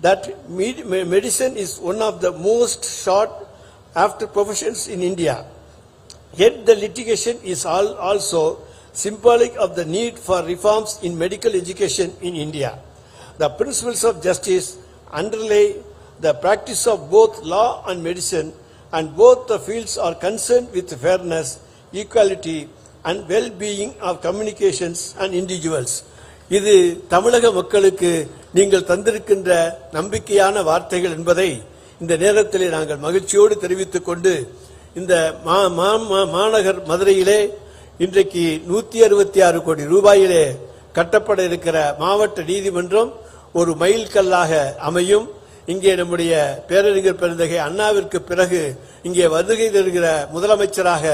Speaker 6: that medicine is one of the most sought after professions in India. Yet the litigation is also symbolic of the need for reforms in medical education in India. The principles of justice underlie the practice of both law and medicine, and both the fields are concerned with fairness, equality, and well-being of communications and individuals. இது தமிழக மக்களுக்கு நீங்கள் தந்திருக்கின்ற நம்பிக்கையான வார்த்தைகள் என்பதை இந்த நேரத்தில் நாங்கள் மகிழ்ச்சியோடு தெரிவித்துக் கொண்டு, இந்த மாநகர் மதுரையிலே இன்றைக்கு 166 கோடி ரூபாயிலே கட்டப்பட இருக்கிற மாவட்ட நீதிமன்றம் ஒரு மைல்கல்லாக அமையும். இங்கே நம்முடைய பேரறிஞர் பெருந்தகை அண்ணாவிற்கு பிறகு இங்கே வருகை தருகிற முதலமைச்சராக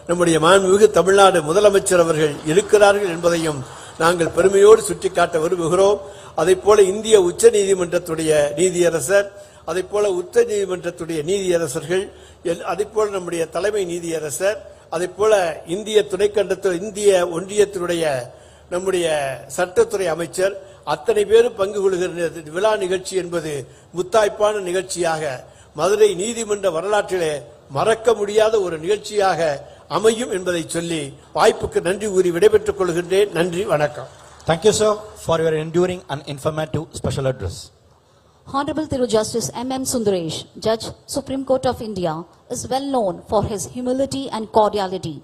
Speaker 6: நம்முடைய மாண்புமிகு தமிழ்நாடு முதலமைச்சர் அவர்கள் இருக்கிறார்கள் என்பதையும் நாங்கள் பெருமையோடு சுட்டிக்காட்ட விரும்புகிறோம். அதைப்போல இந்திய உச்ச நீதிமன்றத்துடைய நீதியரசர், அதைப்போல உச்ச நீதிமன்றத்துடைய நீதியரசர்கள், அதைப்போல நம்முடைய தலைமை நீதியரசர், அதைப்போல இந்திய துணைக்கண்டத்தில் இந்திய ஒன்றியத்தினுடைய நம்முடைய சட்டத்துறை அமைச்சர், அத்தனை பேரும் பங்கு கொள்கிற விழா நிகழ்ச்சி என்பது முத்தாய்ப்பான நிகழ்ச்சியாக மதுரை நீதிமன்ற வரலாற்றிலே மறக்க முடியாத ஒரு நிகழ்ச்சியாக அமையும் என்பதை சொல்லி வாய்ப்புக்கு நன்றி கூறி விடைபெற்றுக் கொள்கின்றேன். நன்றி, வணக்கம்.
Speaker 2: Thank you, sir, for your enduring and informative special address.
Speaker 3: Honorable Thiru Justice M.M. Sundaresh, Judge, Supreme Court of India, is well known for his humility and cordiality.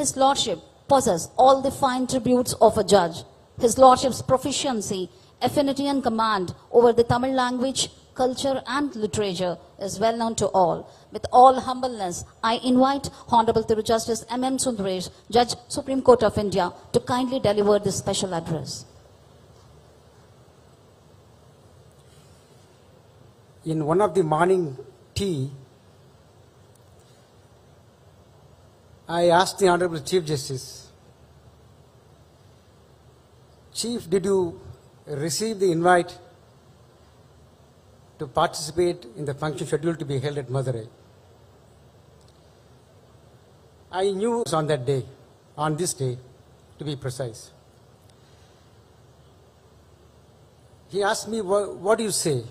Speaker 3: His Lordship possesses all the fine tributes of a judge. His Lordship's proficiency, affinity and command over the Tamil language, culture and literature is well known to all. With all humbleness, I invite Honorable Thiru Justice M.M. Sundaresh, Judge, Supreme Court of India, to kindly deliver this special address.
Speaker 7: In one of the morning tea, I asked the Honorable Chief Justice, Chief, did you receive the invite to participate in the function scheduled to be held at Madurai? I knew it was on that day, on this day, to be precise. He asked me, what do you say?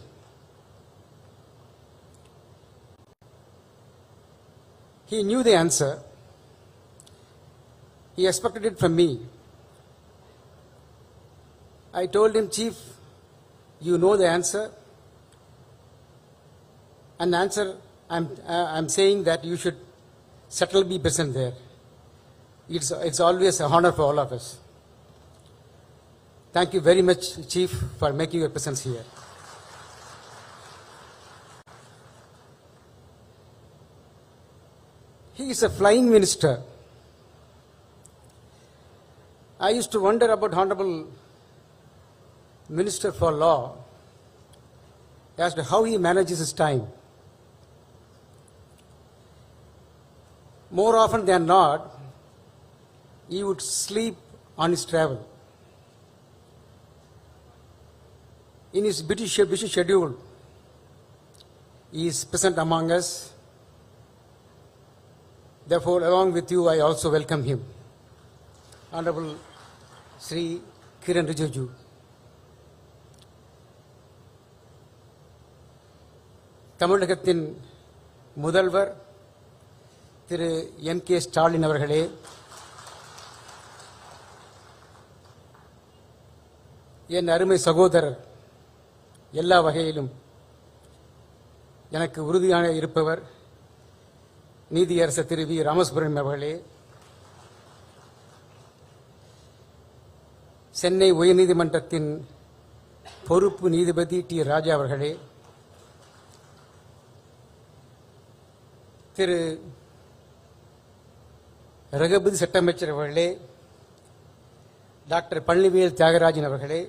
Speaker 7: He knew the answer. He expected it from me. I told him, Chief, you know the answer. And the answer, I'm saying that you should certainly be present there. It's always a honor for all of us. Thank you very much, Chief, for making your presence here. He is a flying minister. I used to wonder about Honorable Minister for Law as to how he manages his time. More often than not, he would sleep on his travel. In his busy schedule, he is present among us. Therefore, along with you, I also welcome him. Honorable Sri Kiran Rijiju. தமிழகத்தின் முதல்வர் திரு MKStalin அவர்களே, என் அருமை சகோதரர், எல்லா வகையிலும் எனக்கு உறுதியாக இருப்பவர் நீதியரசர் திரு வி. ராமசுப்ரமணியம் அவர்களே, சென்னை உயர்நீதிமன்றத்தின் பொறுப்பு நீதிபதி டி. ராஜா அவர்களே, திரு ரகுபதி சட்டமைச்சர் அவர்களே, டாக்டர் பழனிவேல் தியாகராஜன் அவர்களே,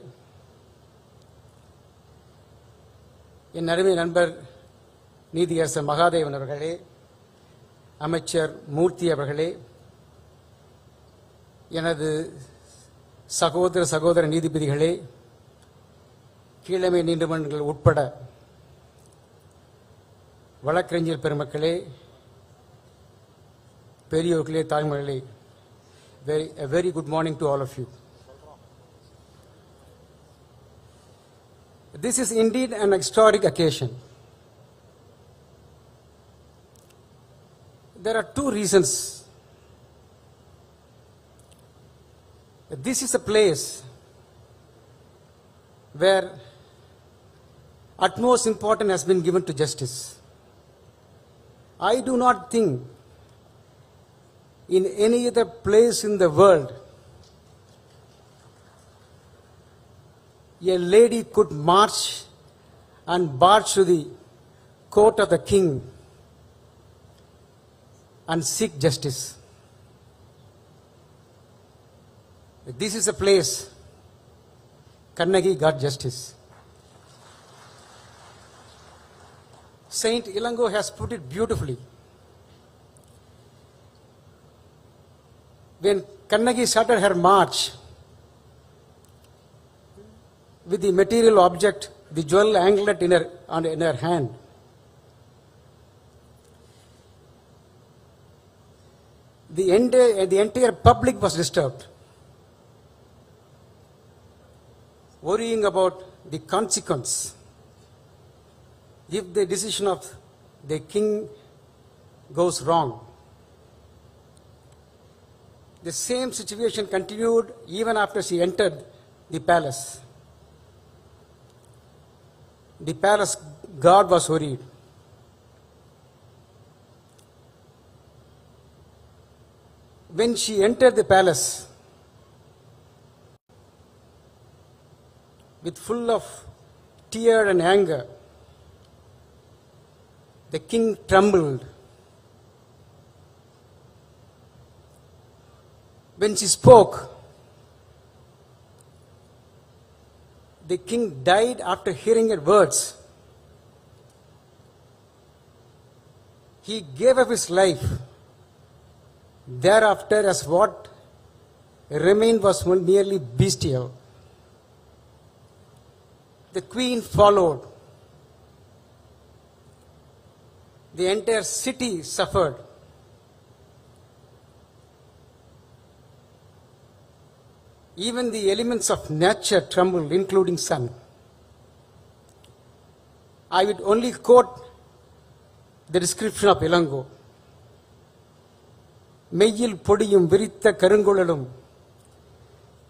Speaker 7: என் அருமை நண்பர் நீதியரசர் மகாதேவன் அவர்களே, அமைச்சர் மூர்த்தி அவர்களே, எனது சகோதர நீதிபதிகளே, கீழமை நீதிமன்றங்கள் உட்பட வழக்கறிஞர் பெருமக்களே, பெரியோர்களே, தாய்மொழிகளே, a very good morning to all of you. This is indeed an historic occasion. There are two reasons. This is a place where utmost importance has been given to justice. I do not think in any other place in the world a lady could march and barge to the court of the king and seek justice. This is a place Kannagi got justice. Saint Ilango has put it beautifully. When Kannagi started her march with the material object, the jewel anklet in her hand, the entire public was disturbed, worrying about the consequence if the decision of the king goes wrong. The same situation continued even after she entered the palace. The palace guard was worried. When she entered the palace with full of tear and anger, the king trembled. When she spoke, the king died after hearing her words. He gave up his life. Thereafter, as what remained was merely bestial. The queen followed. The entire city suffered. Even the elements of nature trembled, including sun. I would only quote the description of Ilango. மெய்யில் பொடியும் விரித்த கருங்குழலும்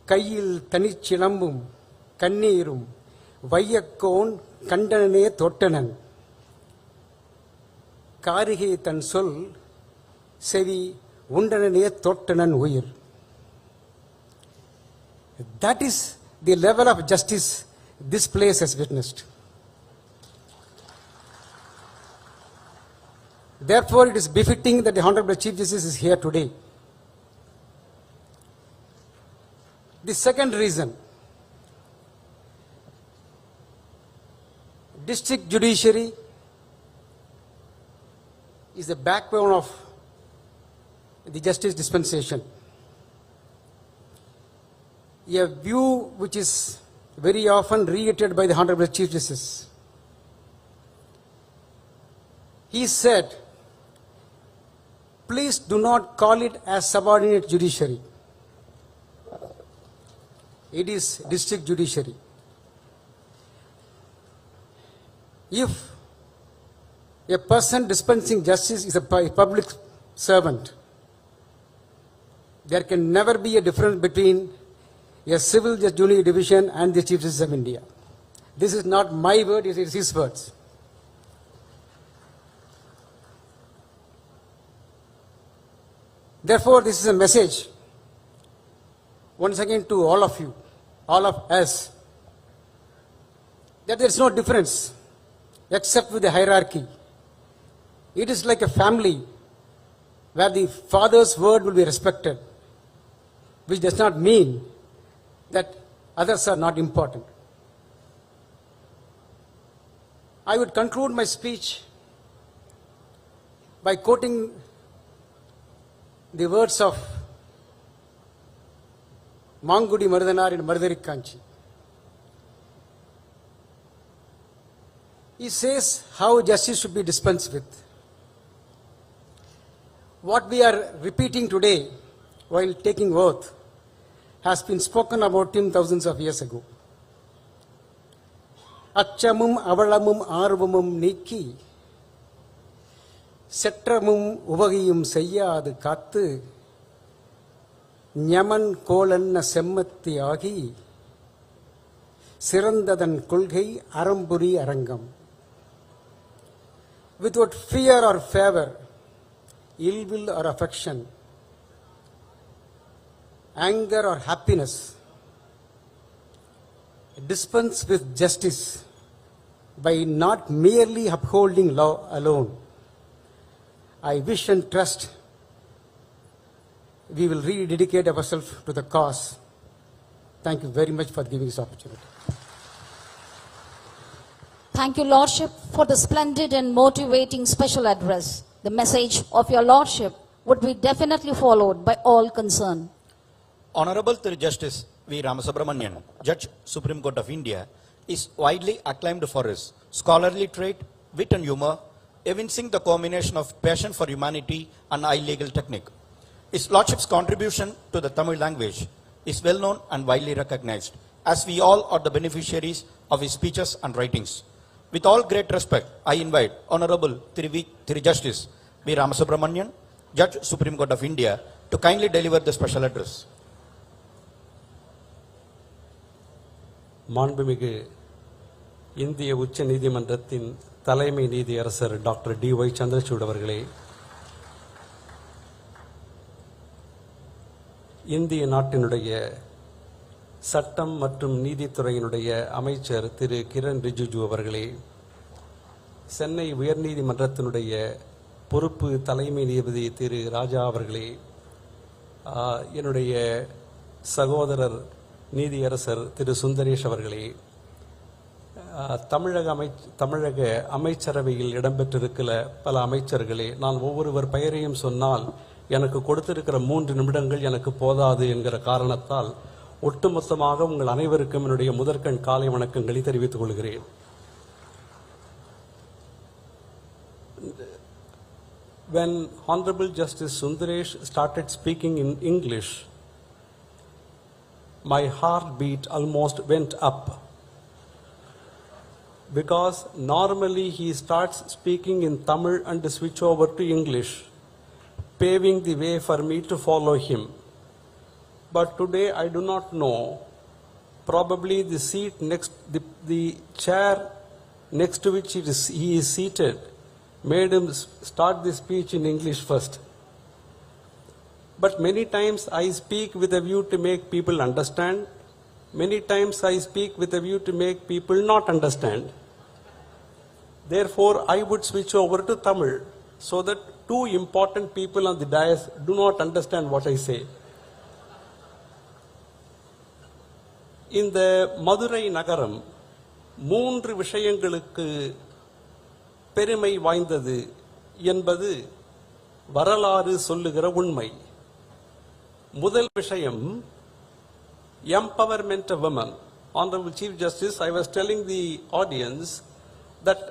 Speaker 7: கையில் தனிச்சிலம்பும் கண்ணீரும் வையக்கோன் கண்டனனே தொட்டனன் காரிகை தன் சொல் செவி உண்டனனே தொட்டனன் உயிர். That is the level of justice this place has witnessed. Therefore, it is befitting that the Honorable Chief Justice is here today. The second reason, district judiciary is the backbone of the justice dispensation. A view which is very often reiterated by the Honorable Chief Justice. He said, please do not call it as subordinate judiciary. It is district judiciary. If A person dispensing justice is a public servant. There can never be a difference between a civil judicial division and the Chief Justice of India. This is not my word, it is his words. Therefore, this is a message once again to all of you, all of us, that there is no difference except with the hierarchy. It is like a family where the father's word will be respected, which does not mean that others are not important. I would conclude my speech by quoting the words of Mangudi Marudanar in Marudarikanchi. He says how justice should be dispensed with. What we are repeating today while taking oath has been spoken about him thousands of years ago. Achamum avalamum arvamum nikki Setramum uvagiyum seyyadu kattu Nyaman kolanna semmatti agi Sirandadan kolgai aramburi arangam. Without fear or favor, ill will or affection, anger or happiness, dispense with justice by not merely upholding law alone. I wish and trust we will really dedicate ourselves to the cause. Thank you very much for giving this opportunity.
Speaker 3: Thank you, Lordship, for the splendid and motivating special address. The message of your Lordship would be definitely followed by all concerned.
Speaker 2: Honorable Thiru Justice V. Ramasubramanian, Judge, Supreme Court of India, is widely acclaimed for his scholarly trait, wit and humor, evincing the combination of passion for humanity and high legal technique. His Lordship's contribution to the Tamil language is well known and widely recognized, as we all are the beneficiaries of his speeches and writings. With all great respect, I invite Honorable Thiru Justice V. Ramasubramanian, Judge, Supreme Court of India, to kindly deliver the special address.
Speaker 8: மாண்புமிகு இந்திய உச்ச நீதிமன்றத்தின் தலைமை நீதியரசர் doctor டி.ஒய். Chandrachud அவர்களே, இந்திய நாட்டினுடைய சட்டம் மற்றும் நீதித்துறையினுடைய அமைச்சர் திரு கிரண் ரிஜிஜு அவர்களே, சென்னை உயர்நீதிமன்றத்தினுடைய பொறுப்பு தலைமை நீதிபதி திரு ராஜா அவர்களே, என்னுடைய சகோதரர் நீதியரசர் திரு சுந்தரேஷ் அவர்களே, தமிழக அமைச்சரவையில் இடம்பெற்றிருக்கிற பல அமைச்சர்களே, நான் ஒவ்வொருவர் பெயரையும் சொன்னால் எனக்கு கொடுத்திருக்கிற 3 நிமிடங்கள் எனக்கு போதாது என்கிற காரணத்தால் ஒட்டுமொத்தமாக உங்கள் அனைவருக்கும் என்னுடைய முதற்கண் காலை வணக்கங்களை தெரிவித்துக் கொள்கிறேன். When Honorable Justice Sundaresh started speaking in English, my heartbeat almost went up, because normally he starts speaking in Tamil and switch over to English, paving the way for me to follow him. But today I do not know, probably the seat next, the chair next to which he is seated made him start the speech in English first. But many times I speak with a view to make people understand. Many times I speak with a view to make people not understand. Therefore, I would switch over to Tamil so that 2 important people on the dais do not understand what I say. இந்த மதுரை நகரம் 3 விஷயங்களுக்கு பெருமை வாய்ந்தது என்பது வரலாறு சொல்லுகிற உண்மை. முதல் விஷயம், empowerment of women. Honorable Chief Justice, I was telling the audience that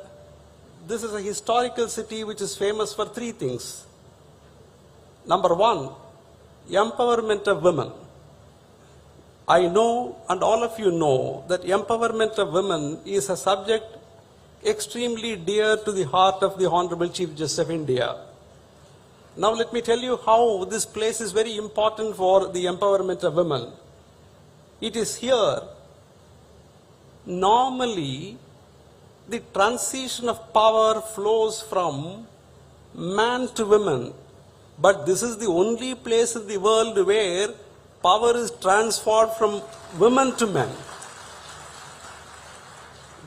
Speaker 8: this is a historical city which is famous for 3 things. Number 1, empowerment of women. I know, and all of you know, that empowerment of women is a subject extremely dear to the heart of the Honorable Chief Justice of India. Now let me tell you how this place is very important for the empowerment of women. It is here, normally, the transition of power flows from man to women. But this is the only place in the world where power is transferred from women to men.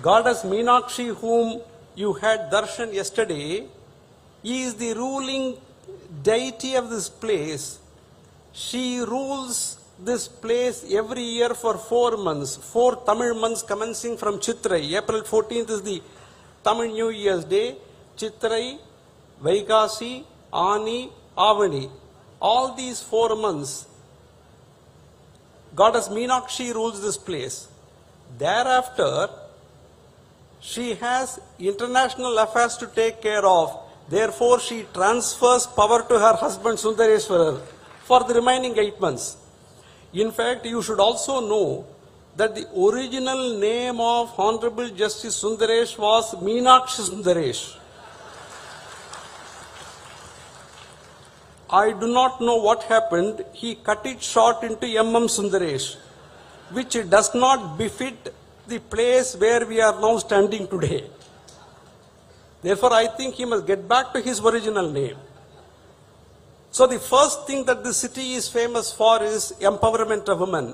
Speaker 8: Goddess Meenakshi, whom you had darshan yesterday, is the ruling deity of this place. She rules this place every year for 4 months, 4 Tamil months commencing from Chitrai. April 14th is the Tamil New Year's Day. Chitrai, Vaikasi, Ani, Avani. All these 4 months, Goddess Meenakshi rules this place. Thereafter, she has international affairs to take care of. Therefore, she transfers power to her husband Sundareshwarar for the remaining 8 months. In fact, you should also know that the original name of Honorable Justice Sundaresh was Meenakshi Sundaresh. I do not know what happened. He cut it short into Sundaresh, which does not befit the place where we are now standing today. Therefore, I think he must get back to his original name. So the first thing that the city is famous for is empowerment of women.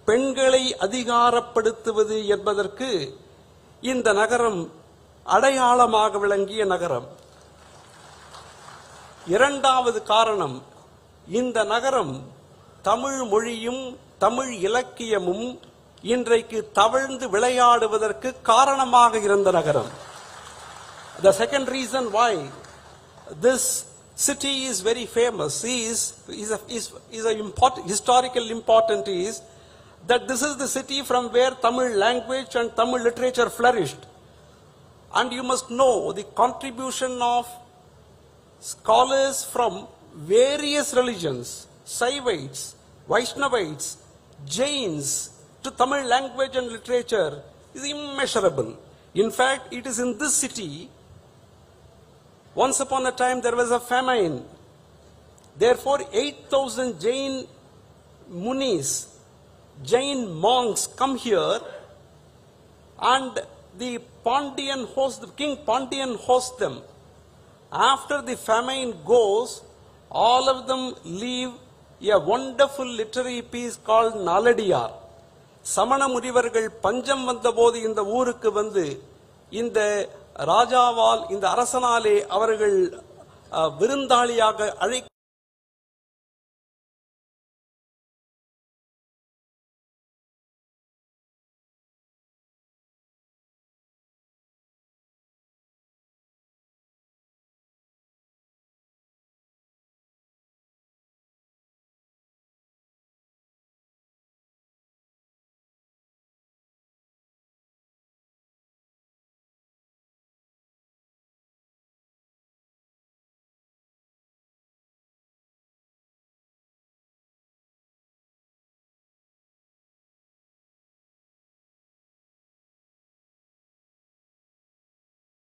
Speaker 8: பெண்களை அதிகாரப்படுத்துவது என்பதற்கு இந்த நகரம் அடையாளமாக விளங்கிய நகரம். இரண்டாவது காரணம், இந்த நகரம் தமிழ் மொழியும் தமிழ் இலக்கியமும் இன்றைக்கு தவழ்ந்து விளையாடுவதற்கு காரணமாக இருந்த நகரம். The second reason why this city is very famous is historical important is that this is the city from where Tamil language and Tamil literature flourished. And you must know the contribution of scholars from various religions, Saivites, Vaishnavites, Jains, to Tamil language and literature is immeasurable. In fact, it is in this city, once upon a time there was a famine. Therefore, 8,000 Jain munis, Jain monks come here, and the King Pandian hosts them. After the famine goes, all of them leave a wonderful literary piece called Naladiyar. சமண முனிவர்கள் பஞ்சம் வந்தபோது இந்த ஊருக்கு வந்து இந்த ராஜாவால் இந்த அரசனாலே அவர்கள் விருந்தாளியாக அழைக்க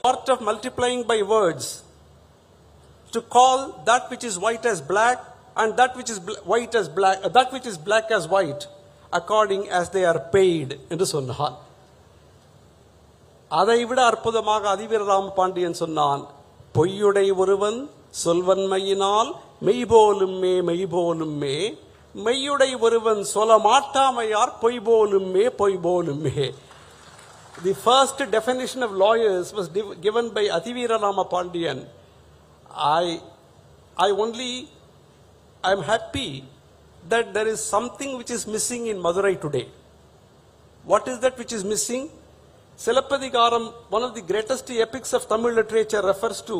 Speaker 8: art of multiplying by words to call that which is white as black and that which is white as black, that which is black as white, according as they are paid என்று சொன்னான். அதைவிட அற்புதமாக அதிவீரராம பாண்டியன் சொன்னான், பொய்யுடை ஒருவன் சொல்வன்மையினால் மெய்போலுமே மெய்போலுமே, மெய்யுடை ஒருவன் சொல்ல மாட்டாமையார் பொய்போலுமே பொய்போலுமே. The first definition of lawyers was given by Ativira Rama Pandian. I am happy that there is something which is missing in Madurai today. What is that which is missing? Silappadigaram, one of the greatest epics of Tamil literature, refers to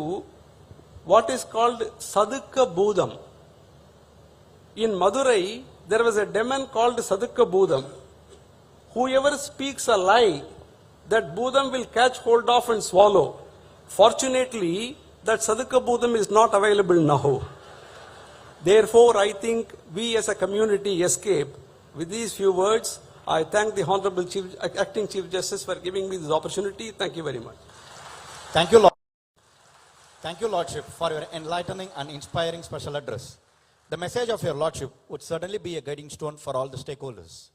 Speaker 8: what is called Sadukka Budam. In Madurai, there was a demon called Sadukka Budam. Whoever speaks a lie, that Budam will catch hold of and swallow. Fortunately, that Sadhaka Budam is not available now. Therefore, I think we as a community escape. With these few words, I thank the Honorable Acting Chief Justice for giving me this opportunity. Thank you very much.
Speaker 2: Thank you, Lord. Thank you, Lordship, for your enlightening and inspiring special address. The message of your Lordship would certainly be a guiding stone for all the stakeholders.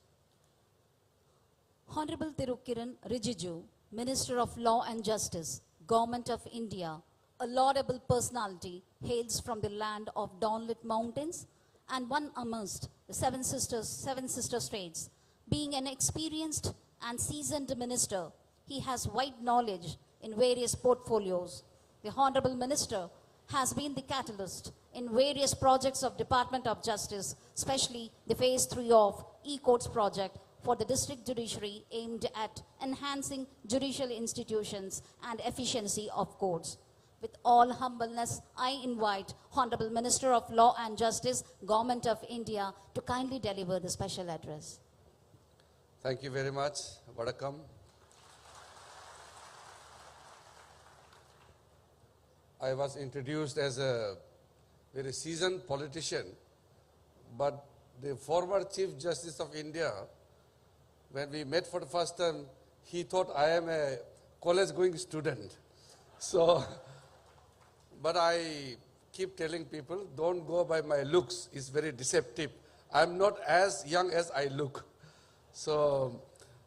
Speaker 3: Honorable Thirukiran Rijiju, Minister of Law and Justice, Government of India, a laudable personality, hails from the land of dawnlit mountains and one amongst the seven sister states. Being an experienced and seasoned minister, he has wide knowledge in various portfolios. The Honorable Minister has been the catalyst in various projects of Department of Justice, especially the Phase 3 of E-Courts project for the District Judiciary aimed at enhancing judicial institutions and efficiency of courts. With all humbleness, I invite Honorable Minister of Law and Justice, Government of India, to kindly deliver the special address.
Speaker 9: Thank you very much. Vadakkam. I was introduced as a very seasoned politician, but the former Chief Justice of India, when we met for the first time, he thought I am a college-going student. So, but I keep telling people, don't go by my looks. It's very deceptive. I'm not as young as I look. So,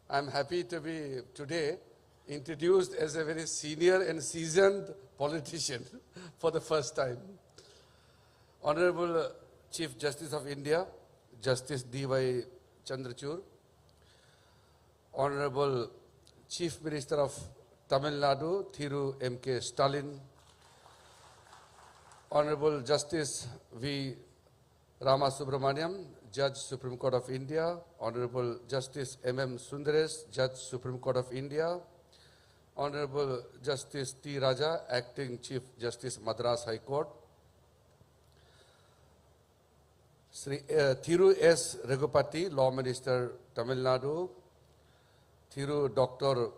Speaker 9: I'm happy to be today introduced as a very senior and seasoned politician for the first time. Honorable Chief Justice of India, Justice D.Y. Chandrachud, Honorable Chief Minister of Tamil Nadu, Thiru MKStalin, Honorable Justice V. Rama Subramaniam, Judge Supreme Court of India, Honorable Justice M.M. Sundaresh, Judge Supreme Court of India, Honorable Justice T. Raja, Acting Chief Justice Madras High Court, Sri Thiru S. Raghupati, Law Minister, Tamil Nadu, Thiru Dr.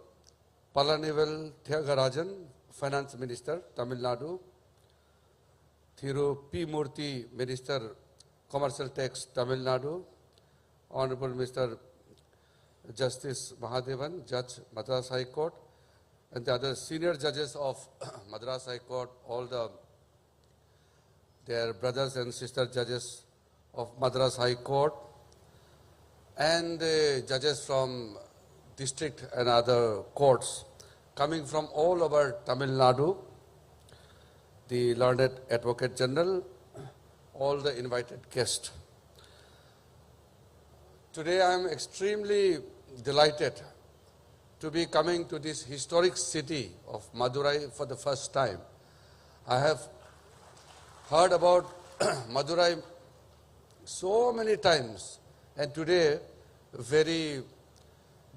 Speaker 9: Palanivel Thiagarajan, Finance Minister, Tamil Nadu, Thiru P. Murthy, Minister, Commercial Tax, Tamil Nadu, Honorable Mr. Justice Mahadevan, Judge, Madras High Court, and the other senior judges of Madras High Court, all their brothers and sister judges of Madras High Court, and the judges from district and other courts coming from all over Tamil Nadu, the learned Advocate General, all the invited guests. Today I am extremely delighted to be coming to this historic city of Madurai for the first time. I have heard about Madurai so many times, and today very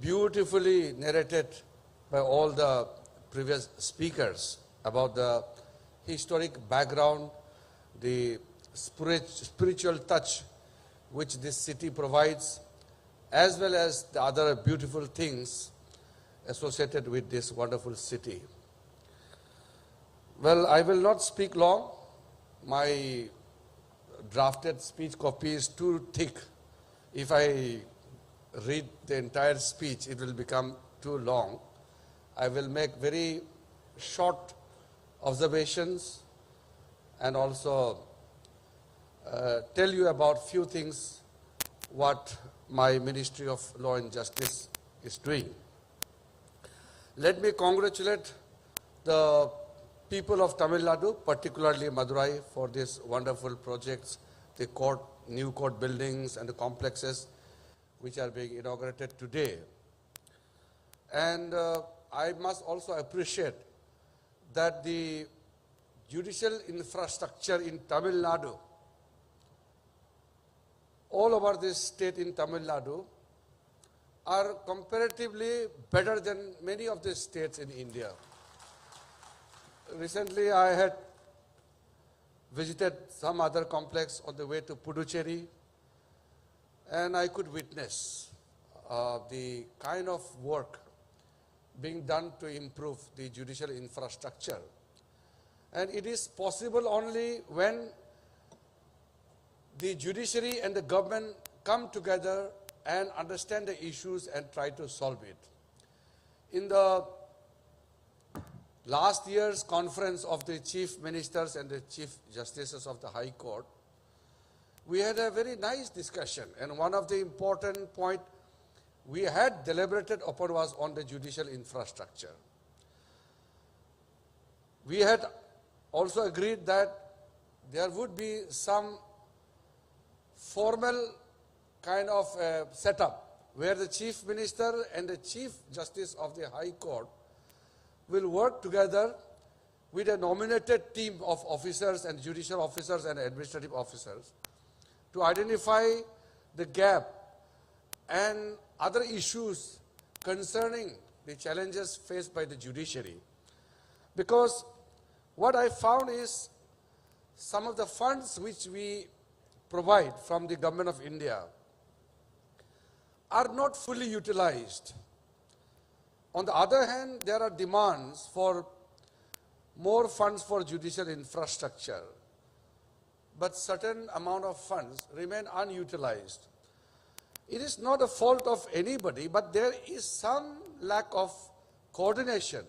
Speaker 9: beautifully narrated by all the previous speakers about the historic background, the spiritual touch which this city provides, as well as the other beautiful things associated with this wonderful city. Well, I will not speak long. My drafted speech copy is too thick. If I read the entire speech, it will become too long. I will make very short observations and also tell you about few things what my Ministry of Law and Justice is doing. Let me congratulate the people of Tamil Nadu, particularly Madurai, for these wonderful projects, the court, new court buildings and the complexes which are being inaugurated today. And I must also appreciate that the judicial infrastructure in Tamil Nadu, all over this state in Tamil Nadu, are comparatively better than many of the states in India. Recently, I had visited some other complex on the way to Puducherry, and I could witness the kind of work being done to improve the judicial infrastructure. And it is possible only when the judiciary and the government come together and understand the issues and try to solve it. In the last year's conference of the chief ministers and the chief justices of the High Court, we had a very nice discussion, and one of the important points we had deliberated upon was on the judicial infrastructure. We had also agreed that there would be some formal kind of setup where the chief minister and the chief justice of the High Court will work together with a nominated team of officers and judicial officers and administrative officers to identify the gap and other issues concerning the challenges faced by the judiciary. Because what I found is some of the funds which we provide from the government of India are not fully utilized. On the other hand, there are demands for more funds for judicial infrastructure, but certain amount of funds remain unutilized. It is not a fault of anybody, but there is some lack of coordination.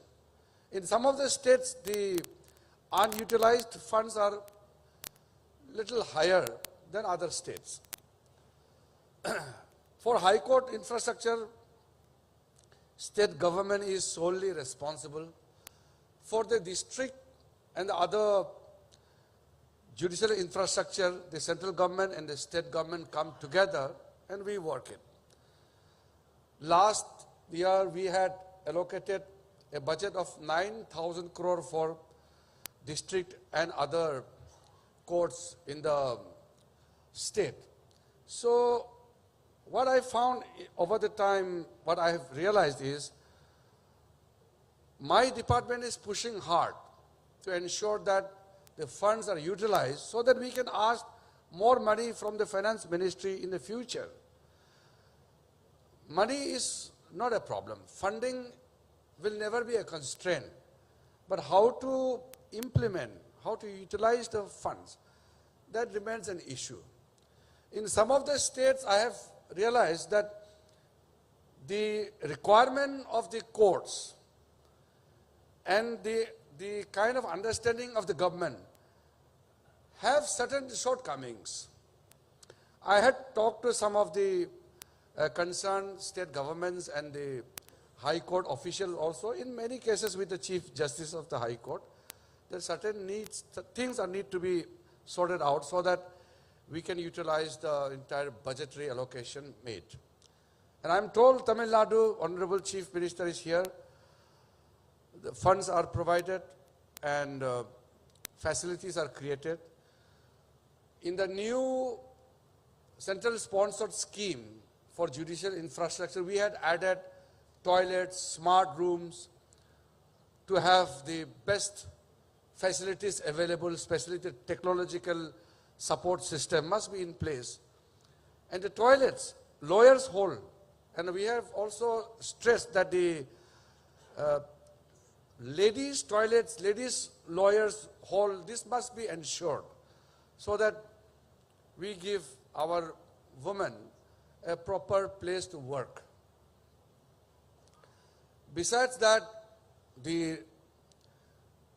Speaker 9: In some of the states, the unutilized funds are little higher than other states. For High Court infrastructure, state government is solely responsible. For the district and the other judicial infrastructure, the central government and the state government come together and we work it. Last year we had allocated a budget of 9,000 crore for district and other courts in the state. So what I found over the time, what I have realized is, my department is pushing hard to ensure that the funds are utilized so that we can ask more money from the finance ministry in the future. Money is not a problem. Funding will never be a constraint. But how to implement, how to utilize the funds, that remains an issue. In some of the states, I have realized that the requirement of the courts and the kind of understanding of the government have certain shortcomings. I had talked to some of the concerned state governments and the High Court officials also, in many cases with the Chief Justice of the High Court, that certain needs, things need to be sorted out so that we can utilize the entire budgetary allocation made. And I'm told Tamil Nadu, Honorable Chief Minister is here, the funds are provided and facilities are created. In the new central sponsored scheme for judicial infrastructure, we had added toilets, smart rooms, to have the best facilities available, especially the technological support system must be in place. And the toilets, lawyers' hall, and we have also stressed that the ladies' toilets, ladies' lawyers' hall, this must be ensured so that we give our women a proper place to work. Besides that, the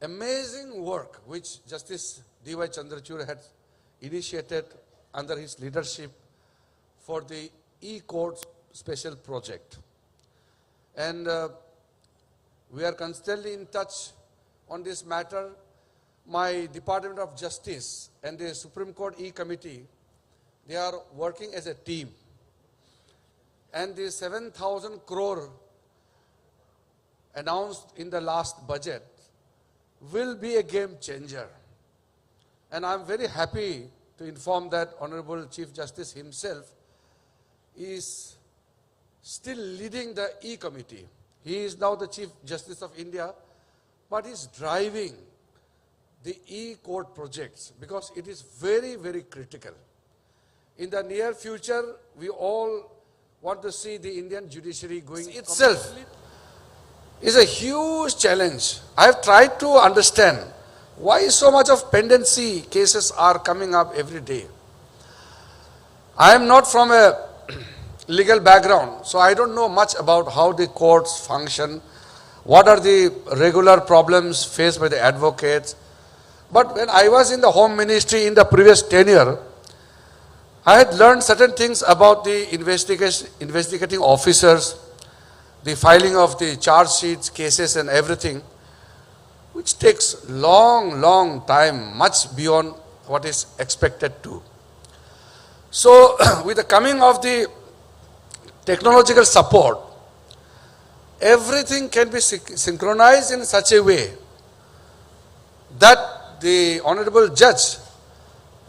Speaker 9: amazing work which Justice D.Y. Chandrachud had initiated under his leadership for the e-court special project. And we are constantly in touch on this matter. My Department of Justice and the Supreme Court E-Committee, they are working as a team. And the 7,000 crore announced in the last budget will be a game changer. And I'm very happy to inform that Honorable Chief Justice himself is still leading the E-Committee. He is now the Chief Justice of India, but is driving the e-court projects because it is very, very critical. In the near future, we all want to see the Indian judiciary going itself. Is a huge challenge. I have tried to understand why so much of pendency cases are coming up every day. I am not from a legal background, so I don't know much about how the courts function, what are the regular problems faced by the advocates. But when I was in the Home Ministry in the previous tenure, I had learned certain things about the investigating officers, the filing of the charge sheets, cases and everything, which takes long time, much beyond what is expected to. So with the coming of the technological support, everything can be synchronized in such a way that the honorable judge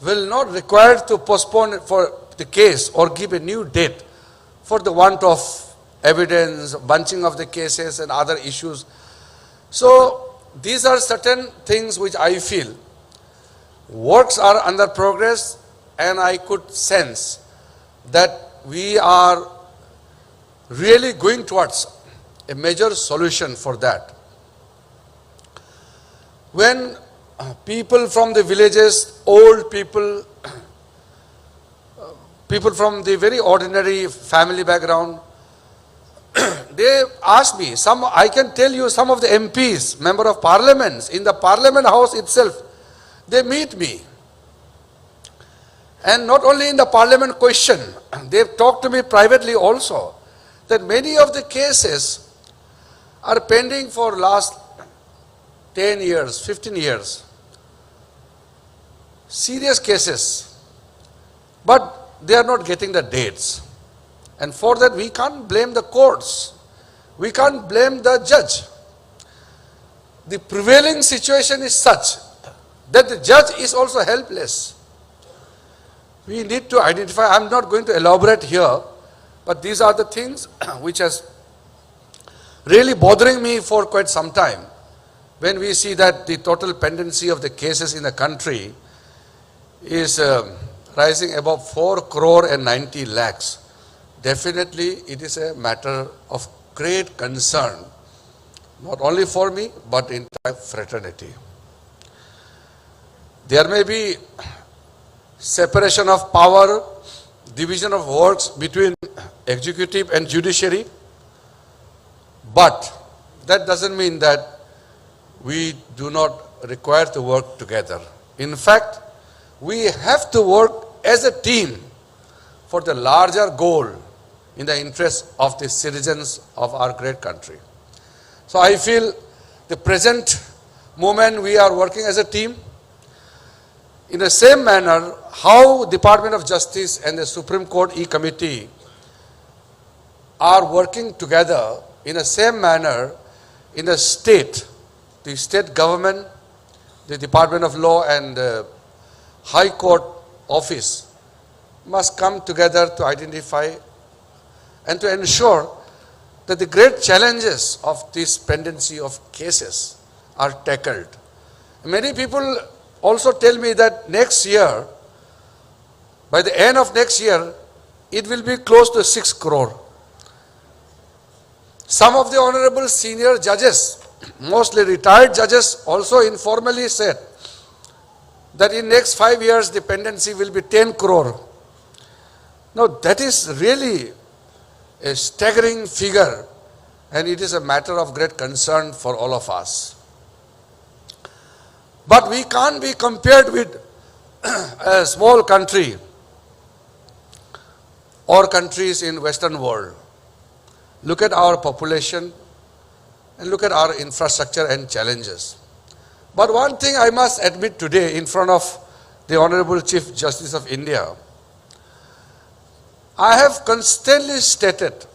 Speaker 9: will not require to postpone for the case or give a new date for the want of evidence, bunching of the cases and other issues. So these are certain things which I feel works are under progress, and I could sense that we are really going towards a major solution for that. When people from the villages, old people, people from the very ordinary family background, they asked me, I can tell you some of the MPs, member of parliaments, in the parliament house itself, they meet me. And not only in the parliament question, they've talked to me privately also, that many of the cases are pending for last 10 years, 15 years. Serious cases. But they are not getting the dates. And for that we can't blame the courts. We can't blame the judge. The prevailing situation is such that the judge is also helpless. We need to identify, I'm not going to elaborate here, but these are the things which has really bothering me for quite some time. When we see that the total pendency of the cases in the country is rising above 4 crore and 90 lakhs, definitely it is a matter of great concern, not only for me, but entire fraternity. There may be separation of power, division of works between executive and judiciary, but that doesn't mean that we do not require to work together. In fact, we have to work as a team for the larger goal in the interest of the citizens of our great country. So I feel the present moment we are working as a team. In the same manner, how Department of Justice and the Supreme Court E-Committee are working together in the same manner in the state government, the Department of Law and the High Court office must come together to identify and to ensure that the great challenges of this pendency of cases are tackled. Many people also tell me that next year, by the end of next year, it will be close to 6 crore. Some of the honorable senior judges, mostly retired judges, also informally said that in next 5 years the pendency will be 10 crore. Now that is really a staggering figure, and it is a matter of great concern for all of us. But we can't be compared with a small country or countries in Western world. Look at our population and look at our infrastructure and challenges. But one thing I must admit today in front of the Honorable Chief Justice of India, I have constantly stated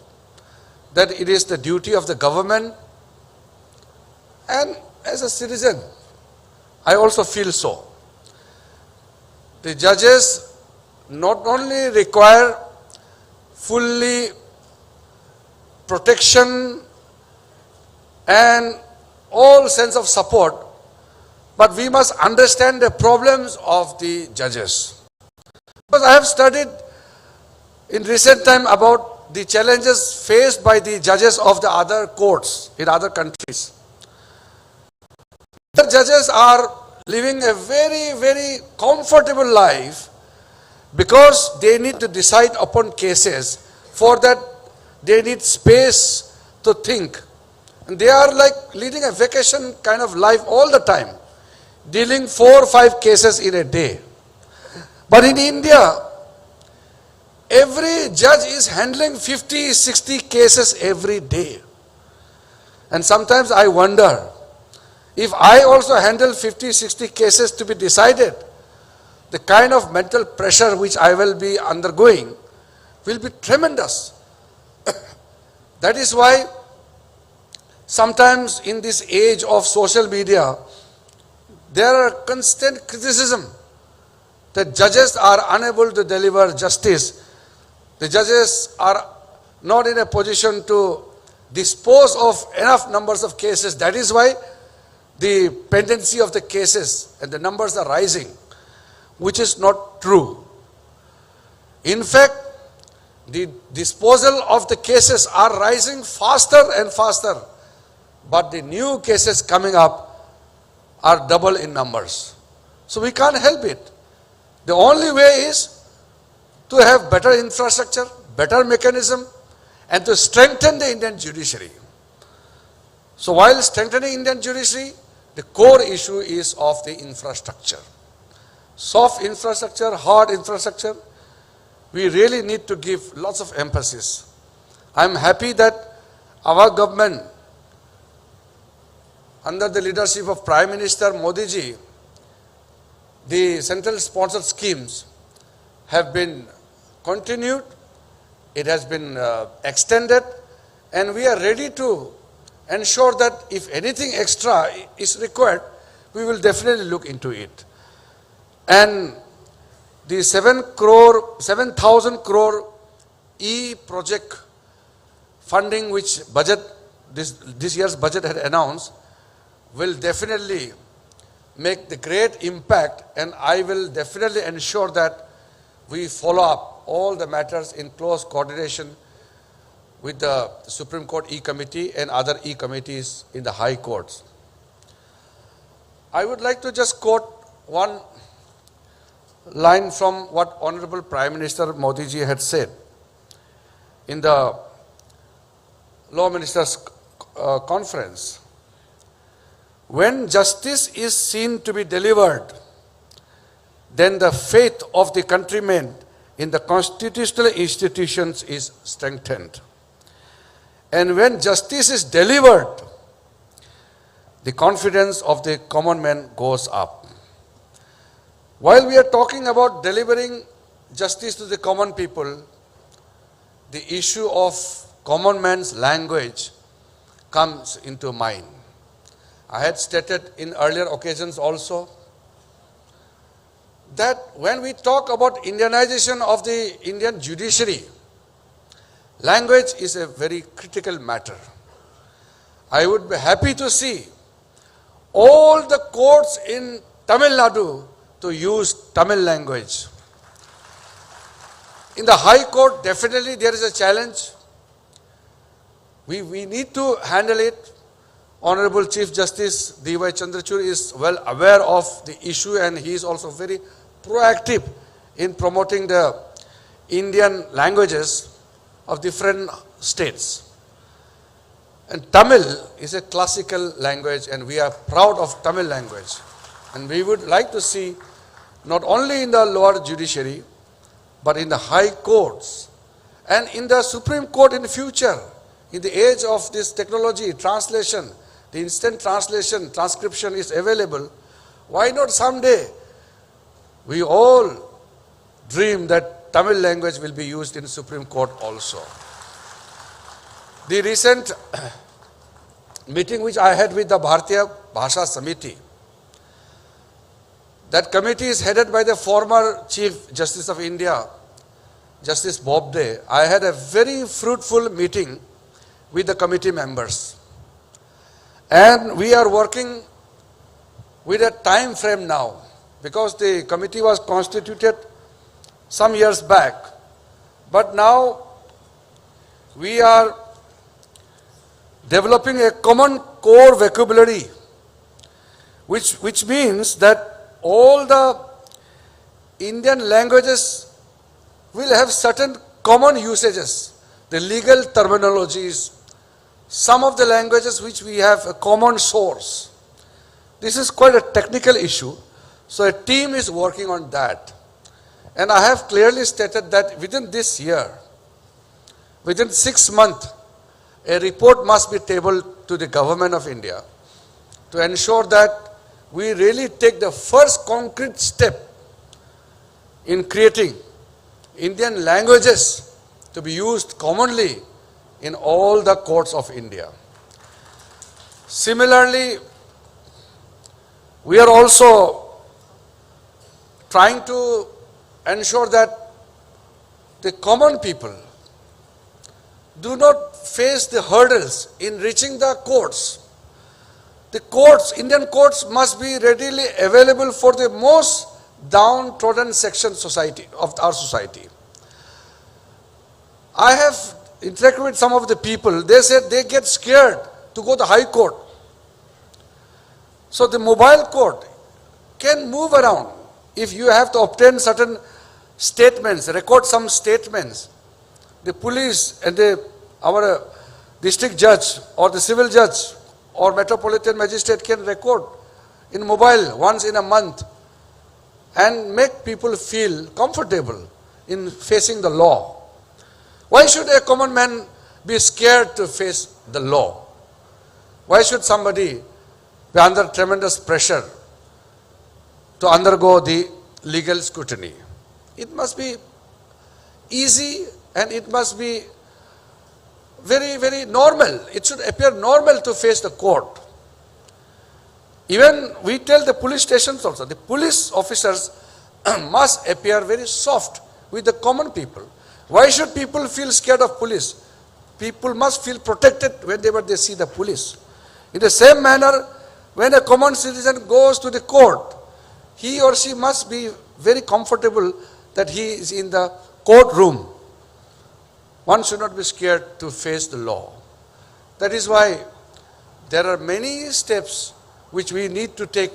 Speaker 9: that it is the duty of the government, and as a citizen, I also feel so. The judges not only require fully protection and all sense of support, but we must understand the problems of the judges. Because I have studied in recent time about the challenges faced by the judges of the other courts in other countries. The judges are living a very, very comfortable life because they need to decide upon cases For that, they need space to think. And they are like leading a vacation kind of life all the time, dealing 4 or 5 cases in a day. But in India, every judge is handling 50, 60 cases every day. And sometimes I wonder, if I also handle 50, 60 cases to be decided, the kind of mental pressure which I will be undergoing will be tremendous. That is why sometimes in this age of social media, there are constant criticism that judges are unable to deliver justice. The judges are not in a position to dispose of enough numbers of cases. That is why the pendency of the cases and the numbers are rising, which is not true. In fact, the disposal of the cases are rising faster and faster, but the new cases coming up are double in numbers. So we can't help it. The only way is to have better infrastructure, better mechanism, and to strengthen the Indian judiciary. So while strengthening Indian judiciary, the core issue is of the infrastructure. Soft infrastructure, hard infrastructure, we really need to give lots of emphasis. I am happy that our government, under the leadership of Prime Minister Modi ji, the central sponsored schemes have been continued, it has been extended, and we are ready to ensure that if anything extra is required, we will definitely look into it. And the 7,000 crore e-project funding which this year's budget had announced will definitely make the great impact, and I will definitely ensure that we follow up all the matters in close coordination with the Supreme Court E-Committee and other E-Committees in the High Courts. I would like to just quote one line from what Honorable Prime Minister Modi ji had said in the Law Ministers' Conference. When justice is seen to be delivered, then the faith of the countrymen in the constitutional institutions is strengthened. And when justice is delivered, the confidence of the common man goes up. While we are talking about delivering justice to the common people, the issue of common man's language comes into mind. I had stated in earlier occasions also that when we talk about Indianization of the Indian judiciary, language is a very critical matter. I would be happy to see all the courts in Tamil Nadu to use Tamil language. In the High Court, definitely there is a challenge. We need to handle it. Honorable Chief Justice D.Y. Chandrachud is well aware of the issue, and he is also very proactive in promoting the Indian languages of different states. And Tamil is a classical language, and we are proud of Tamil language. And we would like to see, not only in the lower judiciary, but in the high courts and in the Supreme Court in the future, in the age of this technology, translation, the instant translation, transcription is available. Why not someday we all dream that Tamil language will be used in the Supreme Court also. The recent meeting which I had with the Bharatiya Bhasha Samiti, that committee is headed by the former Chief Justice of India, Justice Bobde. I had a very fruitful meeting with the committee members. And we are working with a time frame now, because the committee was constituted some years back. But now we are developing a common core vocabulary, which means that all the Indian languages will have certain common usages. the legal terminologies, some of the languages which we have a common source. This is quite a technical issue, so a team is working on that. And I have clearly stated that within this year, within 6 months, a report must be tabled to the government of India to ensure that we really take the first concrete step in creating Indian languages to be used commonly in all the courts of India. Similarly, we are also trying to ensure that the common people do not face the hurdles in reaching the courts. The courts, Indian courts, must be readily available for the most downtrodden section of our society. I have interacted with some of the people. They said they get scared to go to the High Court. So the mobile court can move around. If you have to obtain certain statements, record some statements, the police and our district judge or the civil judge or metropolitan magistrate can record in mobile once in a month and make people feel comfortable in facing the law. Why should a common man be scared to face the law? Why should somebody be under tremendous pressure to undergo the legal scrutiny? It must be easy and it must be very, very normal. It should appear normal to face the court. Even we tell the police stations also, the police officers must appear very soft with the common people. Why should people feel scared of police? People must feel protected whenever they see the police. In the same manner, when a common citizen goes to the court, he or she must be very comfortable that he is in the courtroom. One should not be scared to face the law. That is why there are many steps which we need to take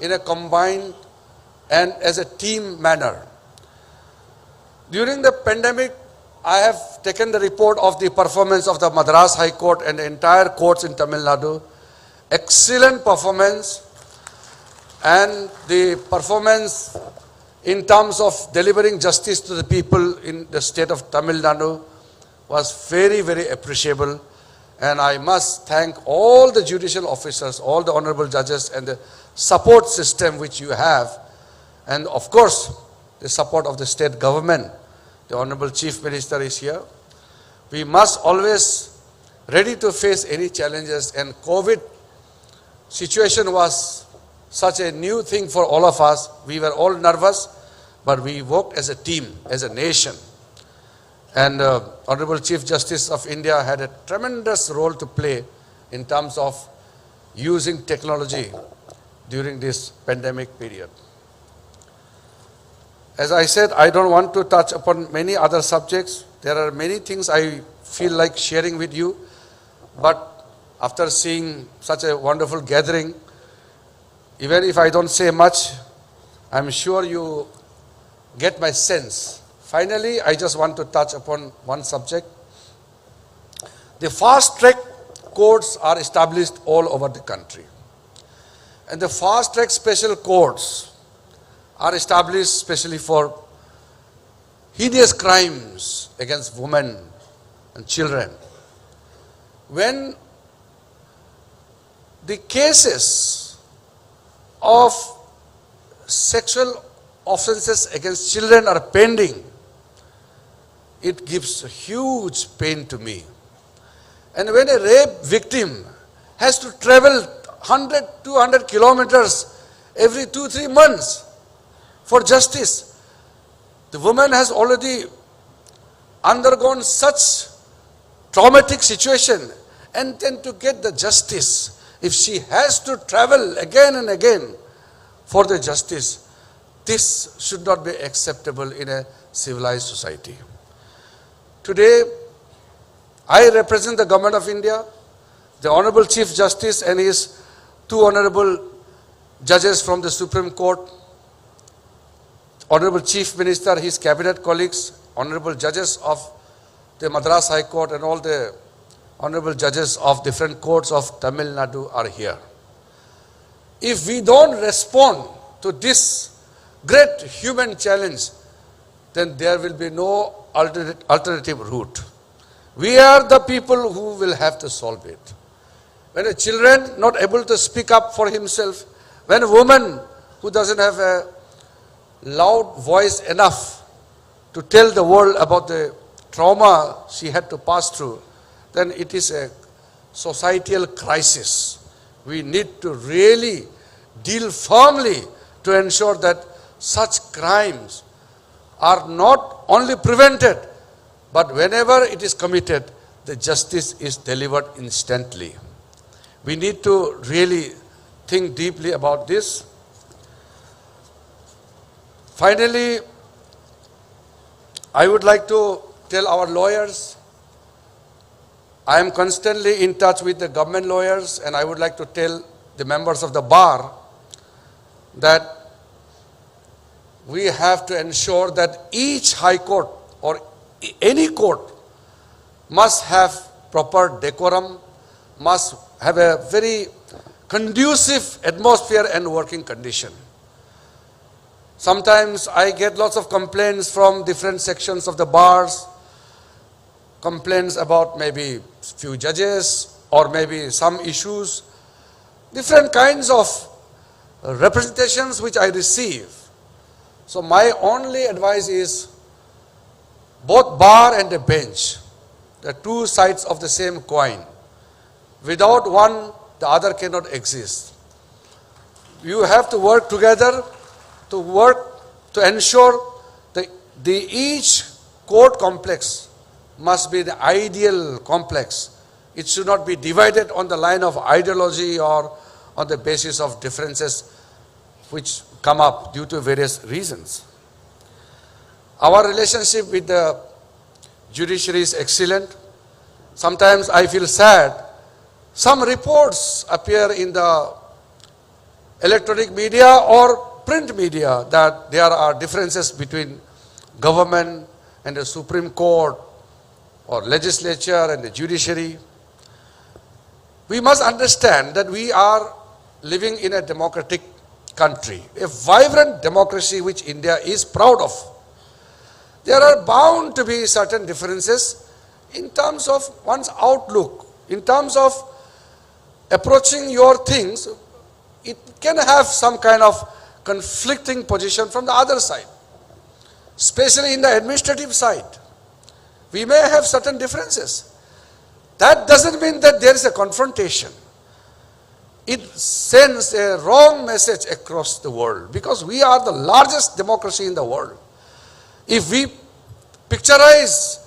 Speaker 9: in a combined and as a team manner. During the pandemic, I have taken the report of the performance of the Madras High Court and the entire courts in Tamil Nadu. Excellent performance, and the performance in terms of delivering justice to the people in the state of Tamil Nadu was very, very appreciable. And I must thank all the judicial officers, all the honorable judges and the support system which you have. And of course, the support of the state government. The Honorable Chief Minister is here. We must always ready to face any challenges, and COVID situation was such a new thing for all of us. We were all nervous, but we worked as a team, as a nation. And Honorable Chief Justice of India had a tremendous role to play in terms of using technology during this pandemic period. As I said, I don't want to touch upon many other subjects. There are many things I feel like sharing with you. But after seeing such a wonderful gathering, even if I don't say much, I'm sure you get my sense. Finally, I just want to touch upon one subject. The fast-track courts are established all over the country. And the fast-track special courts are established especially for heinous crimes against women and children. When the cases of sexual offenses against children are pending, it gives huge pain to me. And when a rape victim has to travel 100, 200 kilometers every 2-3 months for justice, the woman has already undergone such traumatic situation, and then to get the justice, if she has to travel again and again for the justice, this should not be acceptable in a civilized society. Today, I represent the Government of India, the Honorable Chief Justice and his 2 honorable judges from the Supreme Court, Honorable Chief Minister, his cabinet colleagues, honorable judges of the Madras High Court and all the honorable judges of different courts of Tamil Nadu are here. If we don't respond to this great human challenge, then there will be no alternative route. We are the people who will have to solve it. When a children not able to speak up for himself, when a woman who doesn't have a loud voice enough to tell the world about the trauma she had to pass through, then it is a societal crisis. We need to really deal firmly to ensure that such crimes are not only prevented, but whenever it is committed, the justice is delivered instantly. We need to really think deeply about this. Finally, I would like to tell our lawyers, I am constantly in touch with the government lawyers, and I would like to tell the members of the bar that we have to ensure that each high court or any court must have proper decorum, must have a very conducive atmosphere and working condition. Sometimes I get lots of complaints from different sections of the bars, complaints about maybe few judges or maybe some issues, different kinds of representations which I receive. So my only advice is, both bar and the bench, the two sides of the same coin. Without one, the other cannot exist. You have to work together to ensure that each court complex must be the ideal complex. It should not be divided on the line of ideology or on the basis of differences which come up due to various reasons. Our relationship with the judiciary is excellent. Sometimes I feel sad. Some reports appear in the electronic media or print media that there are differences between government and the Supreme Court or legislature and the judiciary. We must understand that we are living in a democratic country, a vibrant democracy which India is proud of. There are bound to be certain differences in terms of one's outlook, in terms of approaching your things. It can have some kind of conflicting position from the other side, especially in the administrative side. We may have certain differences. That doesn't mean that there is a confrontation. It sends a wrong message across the world, because we are the largest democracy in the world. If we picturize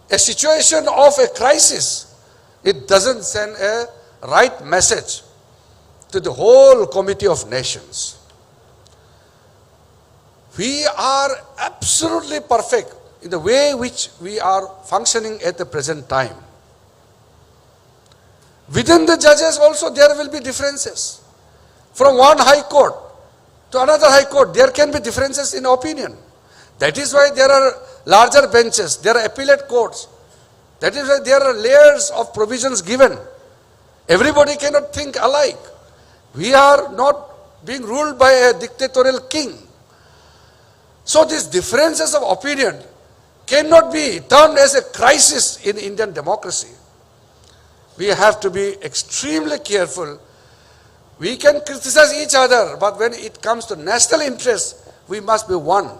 Speaker 9: a situation of a crisis, it doesn't send a right message to the whole committee of nations. We are absolutely perfect in the way which we are functioning at the present time. Within the judges also there will be differences. From one high court to another high court, there can be differences in opinion. That is why there are larger benches, there are appellate courts. That is why there are layers of provisions given. Everybody cannot think alike. We are not being ruled by a dictatorial king. So these differences of opinion cannot be termed as a crisis in Indian democracy. We have to be extremely careful. We can criticize each other, but when it comes to national interest, we must be one.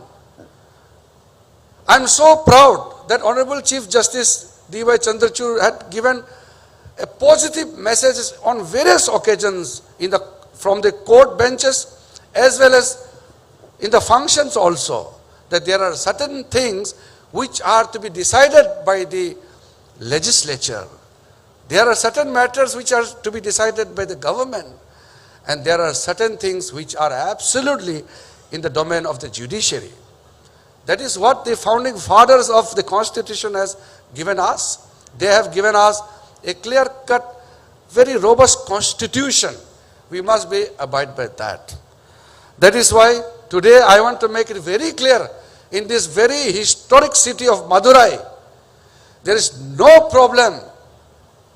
Speaker 9: I am so proud that Honorable Chief Justice D.Y. Chandrachud had given a positive message on various occasions from the court benches as well as in the functions also, that there are certain things which are to be decided by the legislature. There are certain matters which are to be decided by the government, and there are certain things which are absolutely in the domain of the judiciary. That is what the founding fathers of the Constitution has given us. They have given us a clear-cut, very robust Constitution. We must abide by that. That is why today I want to make it very clear, in this very historic city of Madurai, there is no problem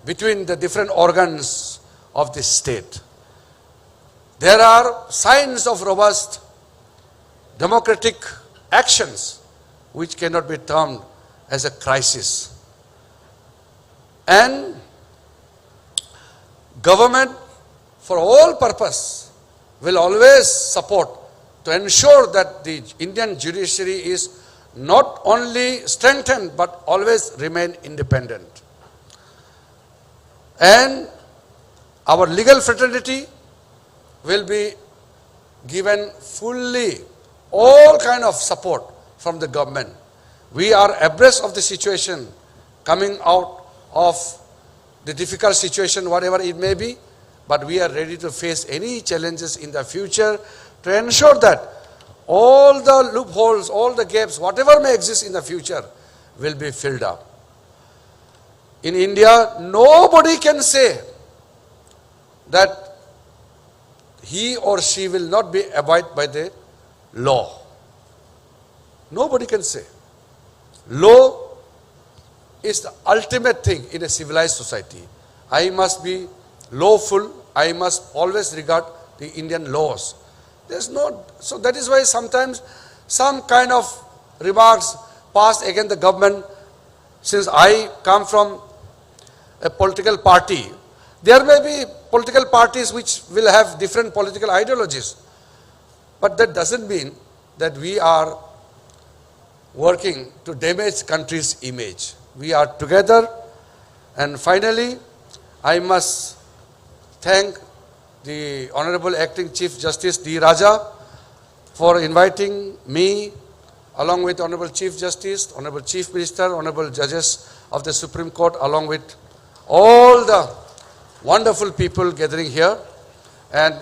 Speaker 9: between the different organs of the state. There are signs of robust democratic actions which cannot be termed as a crisis. And government for all purpose will always support to ensure that the Indian judiciary is not only strengthened but always remain independent. And our legal fraternity will be given fully all kind of support from the government. We are abreast of the situation, coming out of the difficult situation, whatever it may be, but we are ready to face any challenges in the future to ensure that all the loopholes, all the gaps, whatever may exist in the future will be filled up. In India, nobody can say that he or she will not be abide by the law. Nobody can say. Law is the ultimate thing in a civilized society. I must be lawful. I must always regard the Indian laws. There's no, so that is why sometimes some kind of remarks passed against the government. Since I come from a political party, there may be political parties which will have different political ideologies. But that doesn't mean that we are working to damage country's image. We are together. And finally, I must thank the Honorable Acting Chief Justice D. Raja for inviting me along with Honorable Chief Justice, Honorable Chief Minister, Honorable Judges of the Supreme Court, along with all the wonderful people gathering here, and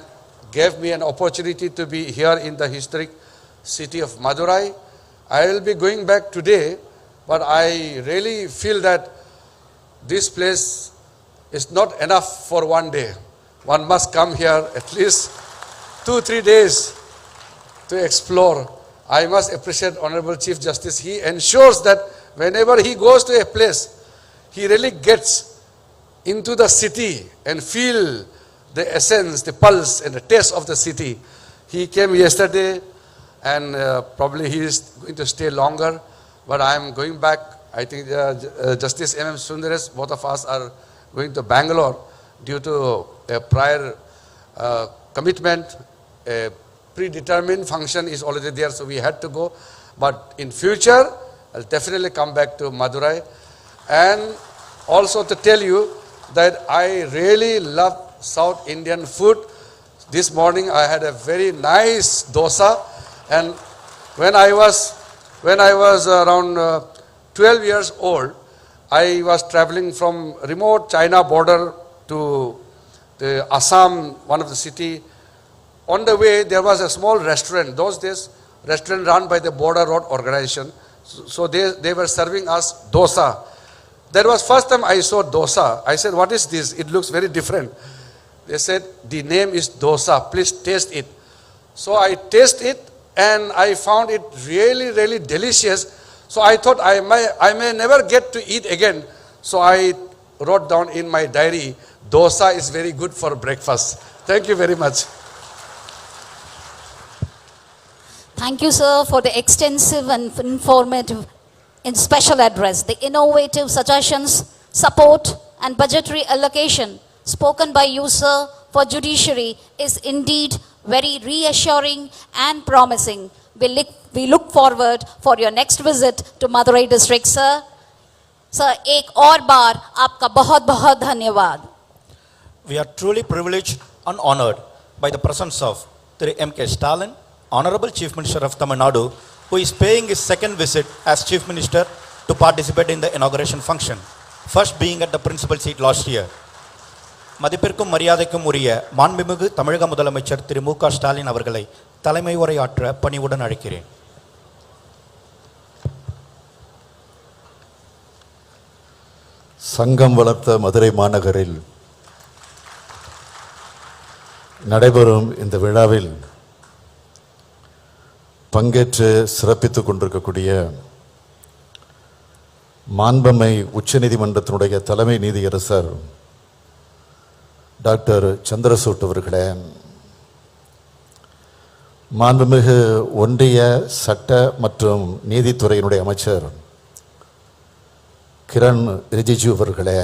Speaker 9: gave me an opportunity to be here in the historic city of Madurai. I will be going back today, but I really feel that this place is not enough for one day. One must come here at least 2-3 days to explore. I must appreciate Honorable Chief Justice. He ensures that whenever he goes to a place, he really gets into the city and feel the essence, the pulse and the taste of the city. He came yesterday and probably he is going to stay longer, but I am going back. I think Justice M.M. Sundaresh, both of us are going to Bangalore due to a prior commitment. A predetermined function is already there, so we had to go. But in future, I'll definitely come back to Madurai. And also to tell you that I really love South Indian food. This morning I had a very nice dosa, and when I was around 12 years old, I was traveling from remote China border to the Assam, one of the city. On the way, there was a small restaurant. Those days, restaurant run by the Border Road Organization. So they were serving us dosa. That was first time I saw dosa. I said, what is this? It looks very different. They said, the name is dosa. Please taste it. So I tasted it and I found it really, really delicious. So I thought I may never get to eat again. So I wrote down in my diary, dosa is very good for breakfast. Thank you very much.
Speaker 3: Thank you, sir, for the extensive and informative and special address. The innovative suggestions, support, and budgetary allocation spoken by you, sir, for judiciary is indeed very reassuring and promising. We look forward for your next visit to Madurai district, sir. Sir, एक और बार आपका बहुत-बहुत धन्यवाद.
Speaker 2: We are truly privileged and honored by the presence of MKStalin, Honorable Chief Minister of Tamil Nadu, who is paying his second visit as Chief Minister to participate in the inauguration function, first being at the principal seat last year. மதிப்பிற்கும் மரியாதைக்கும் உரிய மாண்புமிகு தமிழக முதலமைச்சர் திரு MKStalin அவர்களை தலைமை உரையாற்ற பணிவுடன் அழைக்கிறேன்.
Speaker 10: சங்கம் வளர்த்த மதுரை மாநகரில் நடைபெறும் இந்த விழாவில் பங்கேற்று சிறப்பித்துக் கொண்டிருக்கக்கூடிய மாண்புமை உச்சநீதிமன்றத்தினுடைய தலைமை நீதியரசர் டாக்டர் சந்திரசூட் அவர்களே, மாண்புமிகு ஒன்றிய சட்ட மற்றும் நீதித்துறையினுடைய அமைச்சர் கிரண் ரிஜிஜு அவர்களே,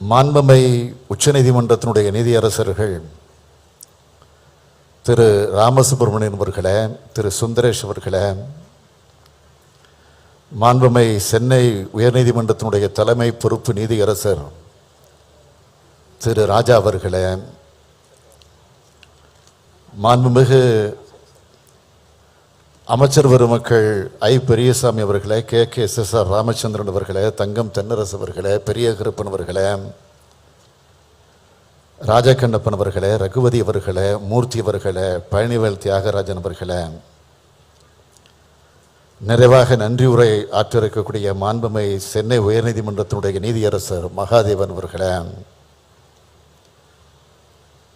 Speaker 10: மாண்புமை உச்சநீதிமன்றத்தினுடைய நீதியரசர்கள் திரு ராமசுப்ரமணியன் அவர்களே, திரு சுந்தரேஷ் அவர்களே, மாண்புமை சென்னை உயர்நீதிமன்றத்தினுடைய தலைமை பொறுப்பு நீதியரசர் திரு ராஜா அவர்களே, மாண்புமிகு அமைச்சர் பெருமக்கள் ஐ பெரியசாமி அவர்களே, KSSR ராமச்சந்திரன் அவர்களே, தங்கம் தென்னரசு அவர்களே, பெரிய கருப்பன் அவர்களே, ராஜகண்ணப்பன் அவர்களே, ரகுவதி அவர்களே, மூர்த்தி அவர்களே, பழனிவேல் தியாகராஜன் அவர்களே, நிறைவாக நன்றி உரை ஆற்றிருக்கக்கூடிய மாண்புமை சென்னை உயர்நீதிமன்றத்தினுடைய நீதியரசர் மகாதேவன் அவர்களே,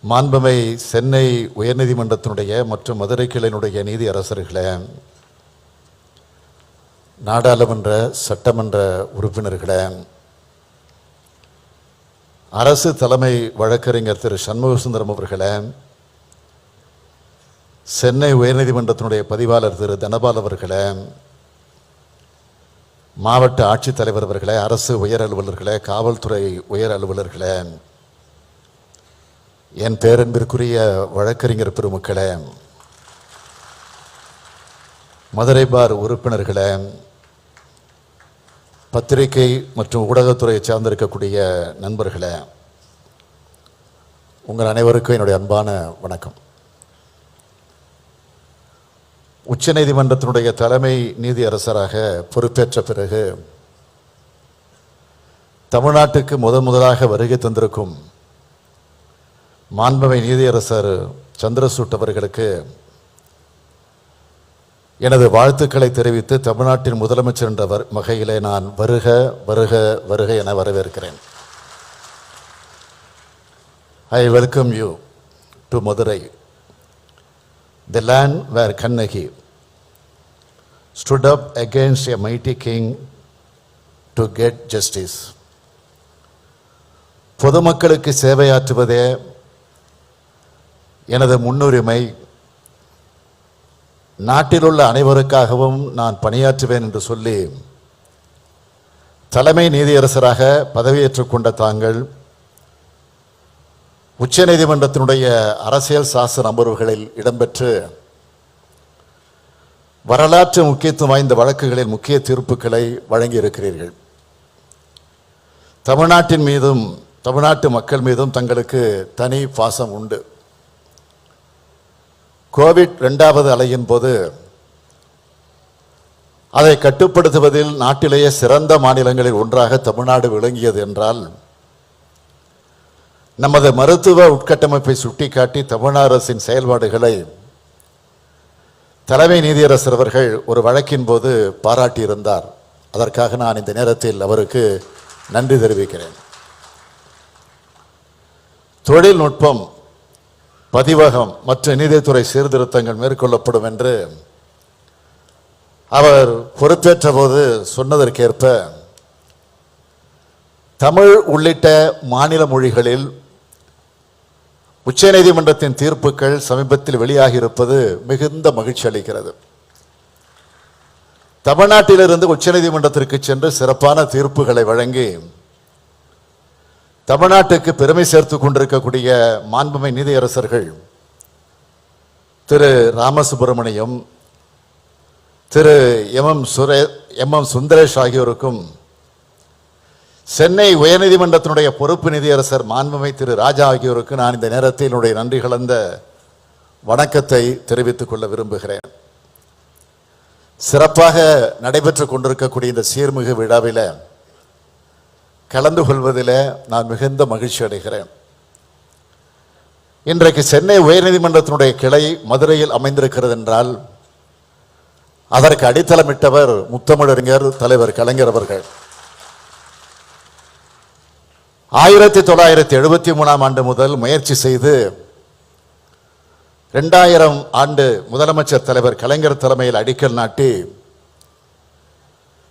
Speaker 10: மாண்புமை சென்னை உயர்நீதிமன்றத்தினுடைய மற்றும் மதுரை கிளையினுடைய நீதி அரசர்களே, நாடாளுமன்ற சட்டமன்ற உறுப்பினர்களே, அரசு தலைமை வழக்கறிஞர் திரு சண்முகசுந்தரம் அவர்களே, சென்னை உயர்நீதிமன்றத்தினுடைய பதிவாளர் திரு தனபால் அவர்களே, மாவட்ட ஆட்சித்தலைவர் அவர்களே, அரசு உயர் அலுவலர்களே, காவல்துறை உயர் அலுவலர்களே, என் பேரன்பிற்குரிய வழக்கறிஞர் பெருமக்களே, மதுரை பார் உறுப்பினர்களே, பத்திரிகை மற்றும் ஊடகத்துறையை சார்ந்திருக்கக்கூடிய நண்பர்களே, உங்கள் அனைவருக்கும் என்னுடைய அன்பான வணக்கம். உச்சநீதிமன்றத்தினுடைய தலைமை நீதியரசராக பொறுப்பேற்ற பிறகு தமிழ்நாட்டுக்கு முதலாக வருகை தந்திருக்கும் மாண்புமை நீதியரசர் சந்திரசூட் அவர்களுக்கு எனது வாழ்த்துக்களை தெரிவித்து தமிழ்நாட்டின் முதலமைச்சர் என்ற வகையிலே நான் வருக வருக வருக என வரவேற்கிறேன். I welcome you to Madurai, the land where Kannagi stood up against a mighty king to get justice. பொதுமக்களுக்கு சேவையாற்றுவதே எனது முன்னுரிமை, நாட்டில் உள்ள அனைவருக்காகவும் நான் பணியாற்றுவேன் என்று சொல்லி தலைமை நீதியரசராக பதவியேற்றுக் கொண்ட தாங்கள் உச்சநீதிமன்றத்தினுடைய அரசியல் சாசன அமர்வுகளில் இடம்பெற்று வரலாற்று முக்கியத்துவம் வாய்ந்த வழக்குகளில் முக்கிய தீர்ப்புகளை வழங்கியிருக்கிறீர்கள். தமிழ்நாட்டின் மீதும் தமிழ்நாட்டு மக்கள் மீதும் தங்களுக்கு தனி பாசம் உண்டு. கோவிட் 2வது அலையின் போது அதை கட்டுப்படுத்துவதில் நாட்டிலேயே சிறந்த மாநிலங்களில் ஒன்றாக தமிழ்நாடு விளங்கியது என்றால், நமது மருத்துவ உட்கட்டமைப்பை சுட்டிக்காட்டி தமிழ்நாடு அரசின் செயல்பாடுகளை தலைமை நீதியரசர் அவர்கள் ஒரு வழக்கின் போது பாராட்டியிருந்தார். அதற்காக நான் இந்த நேரத்தில் அவருக்கு நன்றி தெரிவிக்கிறேன். தொழில்நுட்பம், பதிவகம் மற்றும் நீதித்துறை சீர்திருத்தங்கள் மேற்கொள்ளப்படும் என்று அவர் பொறுப்பேற்ற போது சொன்னதற்கேற்ப தமிழ் உள்ளிட்ட மாநில மொழிகளில் உச்சநீதிமன்றத்தின் தீர்ப்புகள் சமீபத்தில் வெளியாகியிருப்பது மிகுந்த மகிழ்ச்சி அளிக்கிறது. தமிழ்நாட்டிலிருந்து உச்சநீதிமன்றத்திற்கு சென்று சிறப்பான தீர்ப்புகளை வழங்கி தமிழ்நாட்டுக்கு பெருமை சேர்த்து கொண்டிருக்கக்கூடிய மாண்புமை நீதியரசர்கள் திரு ராமசுப்ரமணியம், திரு எம் சுந்தரேஷ் ஆகியோருக்கும் சென்னை உயர்நீதிமன்றத்தினுடைய பொறுப்பு நீதியரசர் மாண்புமை திரு ராஜா ஆகியோருக்கு நான் இந்த நேரத்தில் என்னுடைய நன்றி கலந்த வணக்கத்தை தெரிவித்துக் கொள்ள விரும்புகிறேன். சிறப்பாக நடைபெற்றுக் கொண்டிருக்கக்கூடிய இந்த சீர்மிகு விழாவில் கலந்து கொள்வதில் நான் மிகுந்த மகிழ்ச்சி அடைகிறேன். இன்றைக்கு சென்னை உயர்நீதிமன்றத்தினுடைய கிளை மதுரையில் அமைந்திருக்கிறது என்றால் அதற்கு அடித்தளமிட்டவர் முத்தமிழறிஞர் தலைவர் கலைஞர் அவர்கள். 1973 ஆண்டு முதல் முயற்சி செய்து 2000 ஆண்டு முதலமைச்சர் தலைவர் கலைஞர் தலைமையில் அடிக்கல் நாட்டி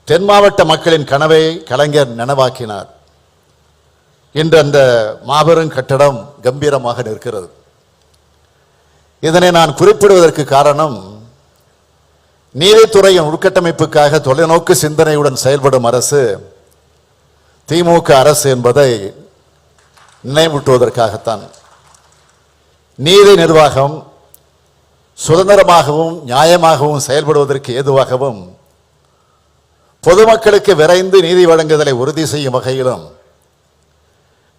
Speaker 10: தென் மாவட்ட மக்களின் கனவை கலைஞர் நனவாக்கினார். இன்று அந்த மாபெரும் கட்டடம் கம்பீரமாக நிற்கிறது. இதனை நான் குறிப்பிடுவதற்கு காரணம், நீதித்துறையின் உள்கட்டமைப்புக்காக தொலைநோக்கு சிந்தனையுடன் செயல்படும் அரசு திமுக அரசு என்பதை நினைவூட்டுவதற்காகத்தான். நீதி நிர்வாகம் சுதந்திரமாகவும் நியாயமாகவும் செயல்படுவதற்கு ஏதுவாகவும் பொதுமக்களுக்கு விரைந்து நீதி வழங்குதலை உறுதி செய்யும் வகையிலும்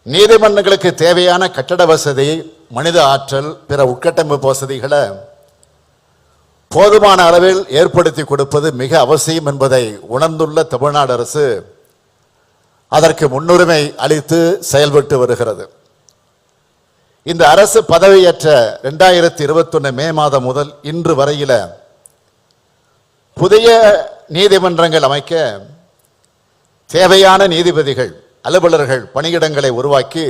Speaker 10: நீதிமன்றங்களுக்கு தேவையான கட்டட வசதி, மனித ஆற்றல், பிற உட்கட்டமைப்பு வசதிகளை போதுமான அளவில் ஏற்படுத்தி கொடுப்பது மிக அவசியம் என்பதை உணர்ந்துள்ள தமிழ்நாடு அரசு அதற்கு முன்னுரிமை அளித்து செயல்பட்டு வருகிறது. இந்த அரசு பதவியேற்ற 2021 மே மாதம் முதல் இன்று வரையில புதிய நீதிமன்றங்கள் அமைக்க தேவையான நீதிபதிகள், அலுவலர்கள் பணியிடங்களை உருவாக்கி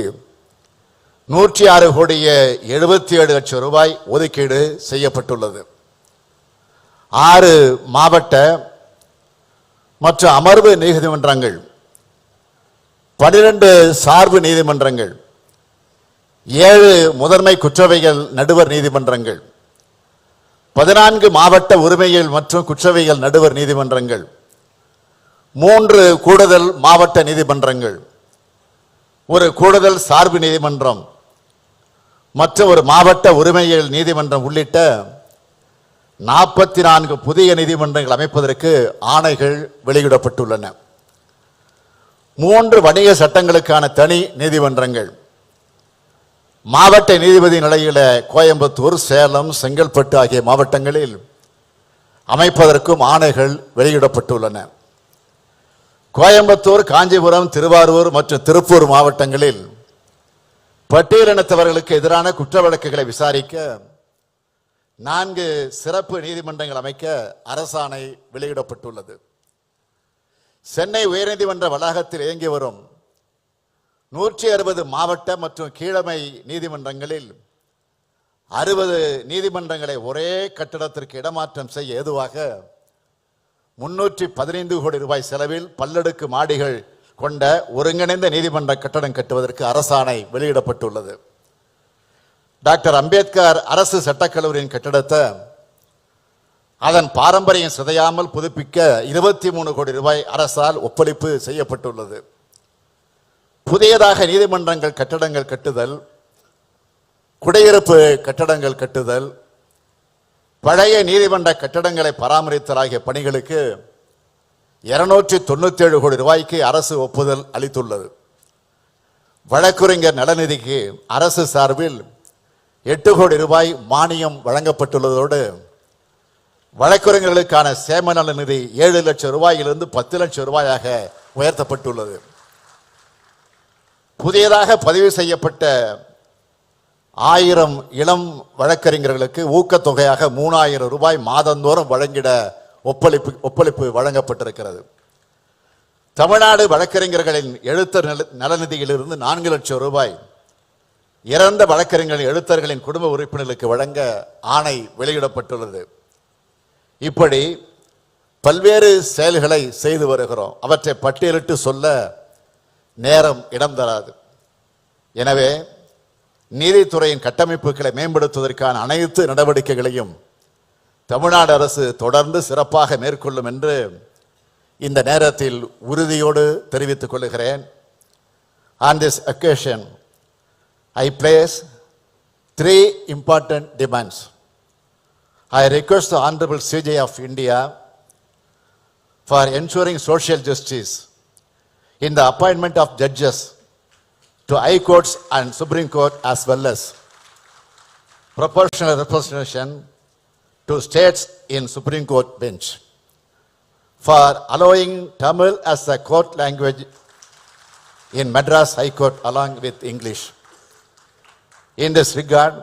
Speaker 10: 106 கோடியே 77 லட்சம் ரூபாய் ஒதுக்கீடு செய்யப்பட்டுள்ளது. 6 மாவட்ட மற்றும் அமர்வு நீதிமன்றங்கள், 12 சார்பு நீதிமன்றங்கள், 7 முதன்மை குற்றவியல் நடுவர் நீதிமன்றங்கள், 14 மாவட்ட உரிமையியல் மற்றும் குற்றவியல் நடுவர் நீதிமன்றங்கள், 3 கூடுதல் மாவட்ட நீதிமன்றங்கள், ஒரு கூடுதல் சார்பு நீதிமன்றம் மற்றும் ஒரு மாவட்ட உரிமையியல் நீதிமன்றம் உள்ளிட்ட 44 புதிய நீதிமன்றங்கள் அமைப்பதற்கு ஆணைகள் வெளியிடப்பட்டுள்ளன. 3 வணிக சட்டங்களுக்கான தனி நீதிமன்றங்கள், மாவட்ட நீதிபதி நிலையில கோயம்புத்தூர், சேலம், செங்கல்பட்டு ஆகிய மாவட்டங்களில் அமைப்பதற்கும் ஆணைகள் வெளியிடப்பட்டுள்ளன. கோயம்புத்தூர், காஞ்சிபுரம், திருவாரூர் மற்றும் திருப்பூர் மாவட்டங்களில் பட்டியலினத்தவர்களுக்கு எதிரான குற்ற வழக்குகளை விசாரிக்க 4 சிறப்பு நீதிமன்றங்கள் அமைக்க அரசாணை வெளியிடப்பட்டுள்ளது. சென்னை உயர்நீதிமன்ற வளாகத்தில் இயங்கி வரும் 160 மாவட்ட மற்றும் கீழமை நீதிமன்றங்களில் 60 நீதிமன்றங்களை ஒரே கட்டடத்திற்கு இடமாற்றம் செய்ய ஏதுவாக 315 கோடி ரூபாய் செலவில் பல்லடுக்கு மாடிகள் கொண்ட ஒருங்கிணைந்த நீதிமன்ற கட்டடம் கட்டுவதற்கு அரசாணை வெளியிடப்பட்டுள்ளது. டாக்டர் அம்பேத்கர் அரசு சட்டக்கல்லூரியின் கட்டடத்தை அதன் பாரம்பரியம் சிதையாமல் புதுப்பிக்க 23 கோடி ரூபாய் அரசால் ஒப்பளிப்பு செய்யப்பட்டுள்ளது. புதியதாக நீதிமன்றங்கள் கட்டடங்கள் கட்டுதல், குடியிருப்பு கட்டடங்கள் கட்டுதல், பழைய நீதிமன்ற கட்டடங்களை பராமரித்தல் ஆகிய பணிகளுக்கு 297 கோடி ரூபாய்க்கு அரசு ஒப்புதல் அளித்துள்ளது. வழக்குரைஞர் நலநிதிக்கு அரசு சார்பில் 8 கோடி ரூபாய் மானியம் வழங்கப்பட்டுள்ளதோடு வழக்குரைஞர்களுக்கான சேம நல நிதி 7 லட்சம் ரூபாயிலிருந்து 10 லட்சம் ரூபாயாக உயர்த்தப்பட்டுள்ளது. புதியதாக பதிவு செய்யப்பட்ட 1000 இளம் வழக்கறிஞர்களுக்கு ஊக்கத்தொகையாக 3000 ரூபாய் மாதந்தோறும் வழங்கிட ஒப்பளிப்பு வழங்கப்பட்டிருக்கிறது. தமிழ்நாடு வழக்கறிஞர்களின் எழுத்தர் நலநிதியிலிருந்து 4 லட்சம் ரூபாய் இறந்த வழக்கறிஞர்களின் எழுத்தர்களின் குடும்ப உறுப்பினர்களுக்கு வழங்க ஆணை வெளியிடப்பட்டுள்ளது. இப்படி பல்வேறு செயல்களை செய்து வருகிறோம். அவற்றை பட்டியலிட்டு சொல்ல நேரம் இடம் தராது. எனவே நீதித்துறையின் கட்டமைப்புகளை மேம்படுத்துவதற்கான அனைத்து நடவடிக்கைகளையும் தமிழ்நாடு அரசு தொடர்ந்து சிறப்பாக மேற்கொள்ளும் என்று இந்த நேரத்தில் உறுதியோடு தெரிவித்துக் கொள்கிறேன். On this occasion, I place 3 important demands. I request the Honorable CJ of India for ensuring social justice in the appointment of judges to High Courts and Supreme Court, as well as proportional representation to states in Supreme Court bench, for allowing Tamil as a court language in Madras High Court along with English. In this regard,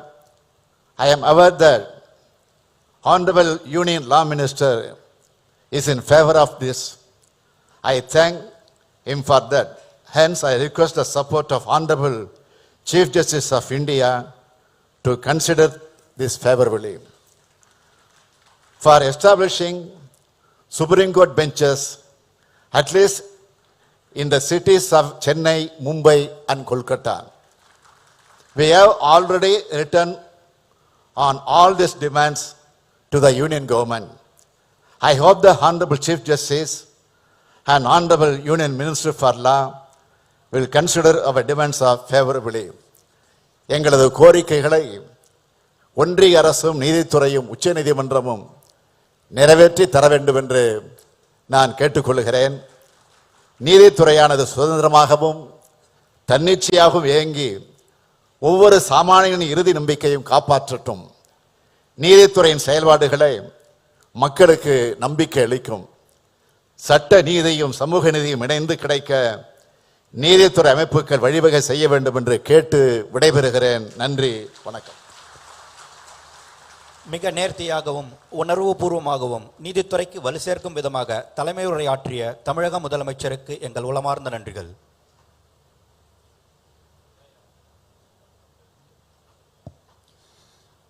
Speaker 10: I am aware that Honorable Union Law Minister is in favor of this. I thank him for that. Hence, I request the support of Honorable Chief Justice of India to consider this favorably. For establishing Supreme Court benches, at least in the cities of Chennai, Mumbai and Kolkata. We have already written on all these demands to the Union government. I hope the Honorable Chief Justice and Honorable Union Minister for Law will consider our demands favorably. எங்களது கோரிக்கைகளை ஒன்றிய அரசும் நீதித்துறையும் உச்ச நீதிமன்றமும் நிறைவேற்றி தர வேண்டும் என்று நான் கேட்டுக்கொள்கிறேன். நீதித்துறையானது சுதந்திரமாகவும் தன்னிச்சையாகவும் இயங்கி ஒவ்வொரு சாமானியனின் இறுதி நம்பிக்கையும் காப்பாற்றட்டும். நீதித்துறையின் செயல்பாடுகளை மக்களுக்கு நம்பிக்கை அளிக்கும். சட்ட நீதியும் சமூக நீதியும் இணைந்து கிடைக்க நீதித்துறை அமைப்புகள் வழிவகை செய்ய வேண்டும் என்று கேட்டு விடைபெறுகிறேன். நன்றி, வணக்கம்.
Speaker 2: மிக நேர்த்தியாகவும் உணர்வுபூர்வமாகவும் நீதித்துறைக்கு வலு சேர்க்கும் விதமாக தலைமை உரையாற்றிய தமிழக முதலமைச்சருக்கு எங்கள் உளமார்ந்த நன்றிகள்.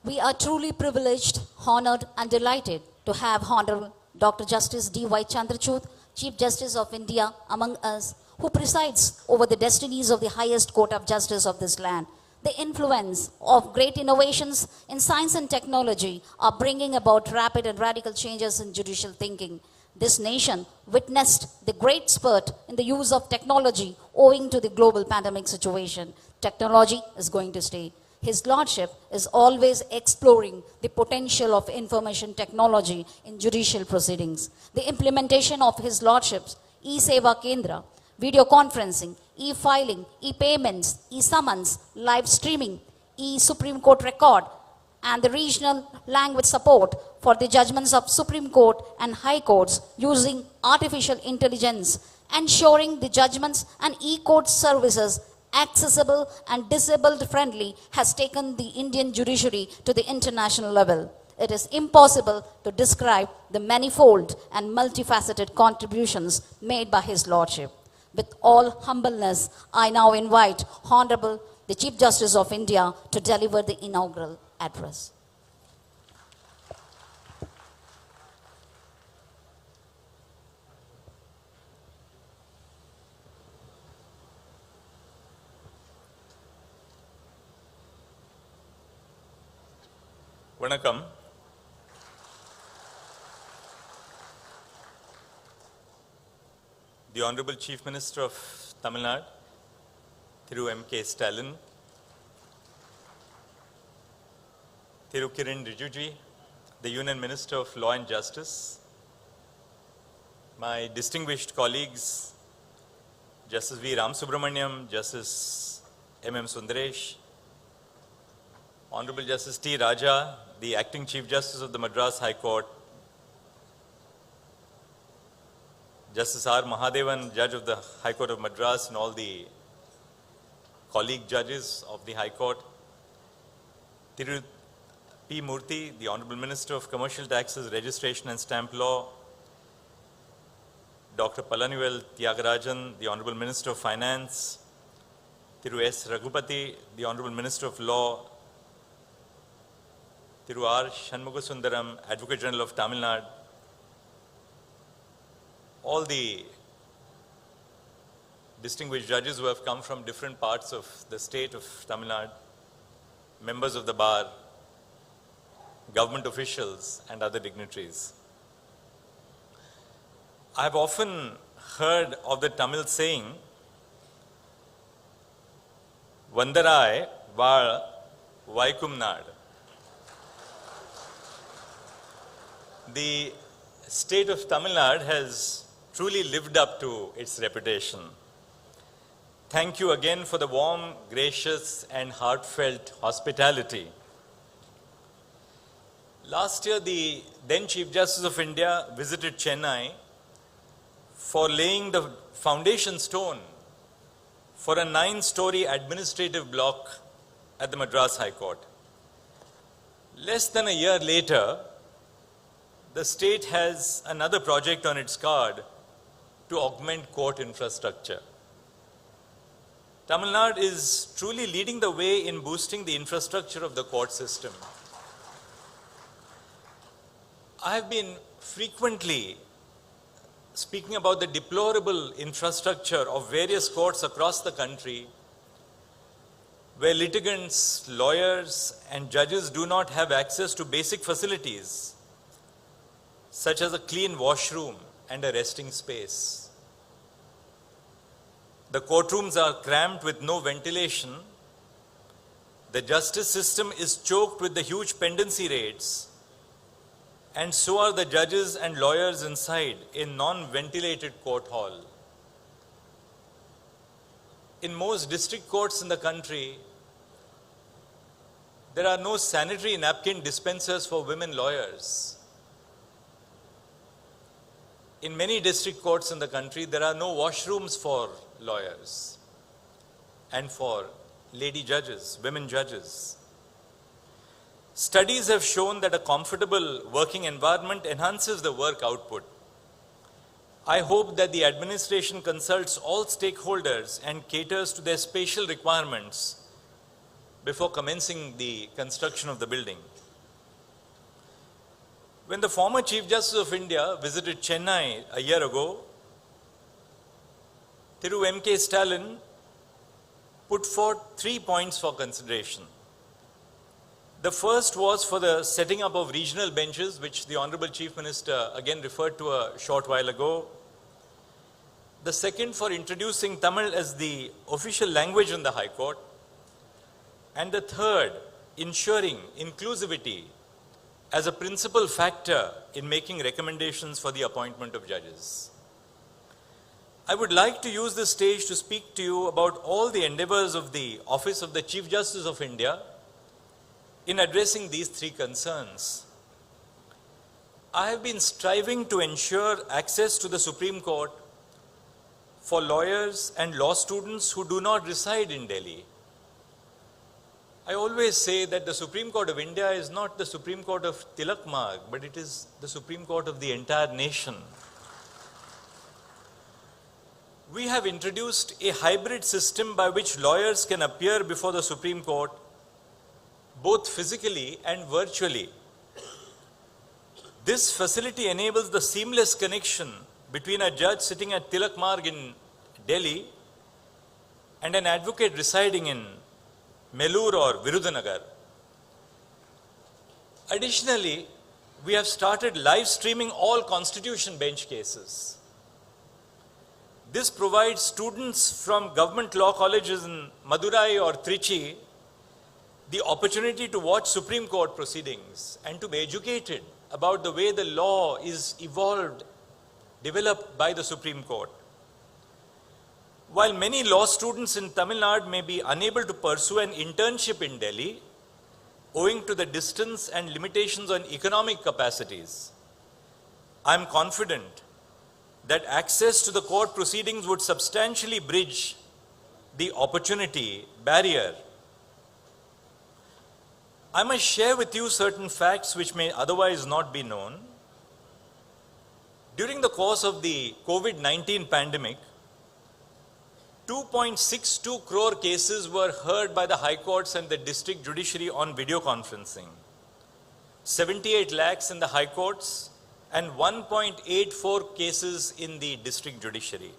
Speaker 3: We are truly privileged, honored and delighted to have Honorable Dr. Justice D.Y. Chandrachud, Chief Justice of India, among us, who presides over the destinies of the highest court of justice of this land. The influence of great innovations in science and technology are bringing about rapid and radical changes in judicial thinking. This nation witnessed the great spurt in the use of technology owing to the global pandemic situation. Technology is going to stay. His Lordship is always exploring the potential of information technology in judicial proceedings. The implementation of His Lordship's e-Seva Kendra, video conferencing, e-filing, e-payments, e-summons, live streaming, e-Supreme Court record, and the regional language support for the judgments of Supreme Court and High Courts using artificial intelligence, ensuring the judgments and e-court services accessible and disabled friendly has taken the Indian judiciary to the international level. It is impossible to describe the manifold and multifaceted contributions made by His Lordship. With all humbleness, I now invite Honorable the Chief Justice of India to deliver the inaugural address.
Speaker 11: Vanakkam. The Honorable Chief Minister of Tamil Nadu, Thiru MKStalin, Thiru Kiran Rijiju, the Union Minister of Law and Justice, my distinguished colleagues, Justice V. Ram Subramaniam, Justice M.M. Sundaresh, Honorable Justice T. Raja, the Acting Chief Justice of the Madras High Court, Justice R. Mahadevan, Judge of the High Court of Madras, and all the colleague judges of the High Court, Thiru P. Murthy, the Honorable Minister of Commercial Taxes, Registration and Stamp Law, Dr. Palanivel Tyagarajan, the Honorable Minister of Finance, Thiru S. Raghupati, the Honorable Minister of Law, Thiru R. Shanmugasundaram, Advocate General of Tamil Nadu, all the distinguished judges who have come from different parts of the state of Tamil Nadu, members of the bar, government officials and other dignitaries. I have often heard of the Tamil saying, Vandarai Val Vaikum Nadu. The state of Tamil Nadu has truly lived up to its reputation. Thank you again for the warm, gracious and heartfelt hospitality. Last year, the then Chief Justice of India visited Chennai for laying the foundation stone for a 9-story administrative block at the Madras High Court. Less than a year later, the state has another project on its card to augment court infrastructure. Tamil Nadu is truly leading the way in boosting the infrastructure of the court system. I have been frequently speaking about the deplorable infrastructure of various courts across the country where litigants, lawyers, and judges do not have access to basic facilities such as a clean washroom and a resting space. The courtrooms are cramped with no ventilation. The justice system is choked with the huge pendency rates, and so are the judges and lawyers inside a non-ventilated court hall. In most district courts in the country, there are no sanitary napkin dispensers for women lawyers. In many district courts in the country, there are no washrooms for lawyers and for lady judges, women judges. Studies have shown that a comfortable working environment enhances the work output. I hope that the administration consults all stakeholders and caters to their spatial requirements before commencing the construction of the building. When the former Chief Justice of India visited Chennai a year ago, Thiru MKStalin put forth 3 points for consideration. The first was for the setting up of regional benches, which the Honorable Chief Minister again referred to a short while ago. The second for introducing Tamil as the official language in the High Court. And the third, ensuring inclusivity as a principal factor in making recommendations for the appointment of judges. I would like to use this stage to speak to you about all the endeavors of the Office of the Chief Justice of India in addressing these 3 concerns. I have been striving to ensure access to the Supreme Court for lawyers and law students who do not reside in Delhi. I always say that the Supreme Court of India is not the Supreme Court of Tilak Marg, but it is the Supreme Court of the entire nation. We have introduced a hybrid system by which lawyers can appear before the Supreme Court both physically and virtually. This facility enables the seamless connection between a judge sitting at Tilak Marg in Delhi and an advocate residing in Melur or Virudhunagar. Additionally, we have started live streaming all constitution bench cases. This provides students from government law colleges in Madurai or Trichy the opportunity to watch Supreme Court proceedings and to be educated about the way the law is evolved, developed by the Supreme Court. While many law students in Tamil Nadu may be unable to pursue an internship in Delhi, owing to the distance and limitations on economic capacities, I am confident that access to the court proceedings would substantially bridge the opportunity barrier. I must share with you certain facts which may otherwise not be known. During the course of the COVID-19 pandemic, 2.62 crore cases were heard by the high courts and the district judiciary on video conferencing. 78 lakhs in the high courts and 1.84 cases in the district judiciary.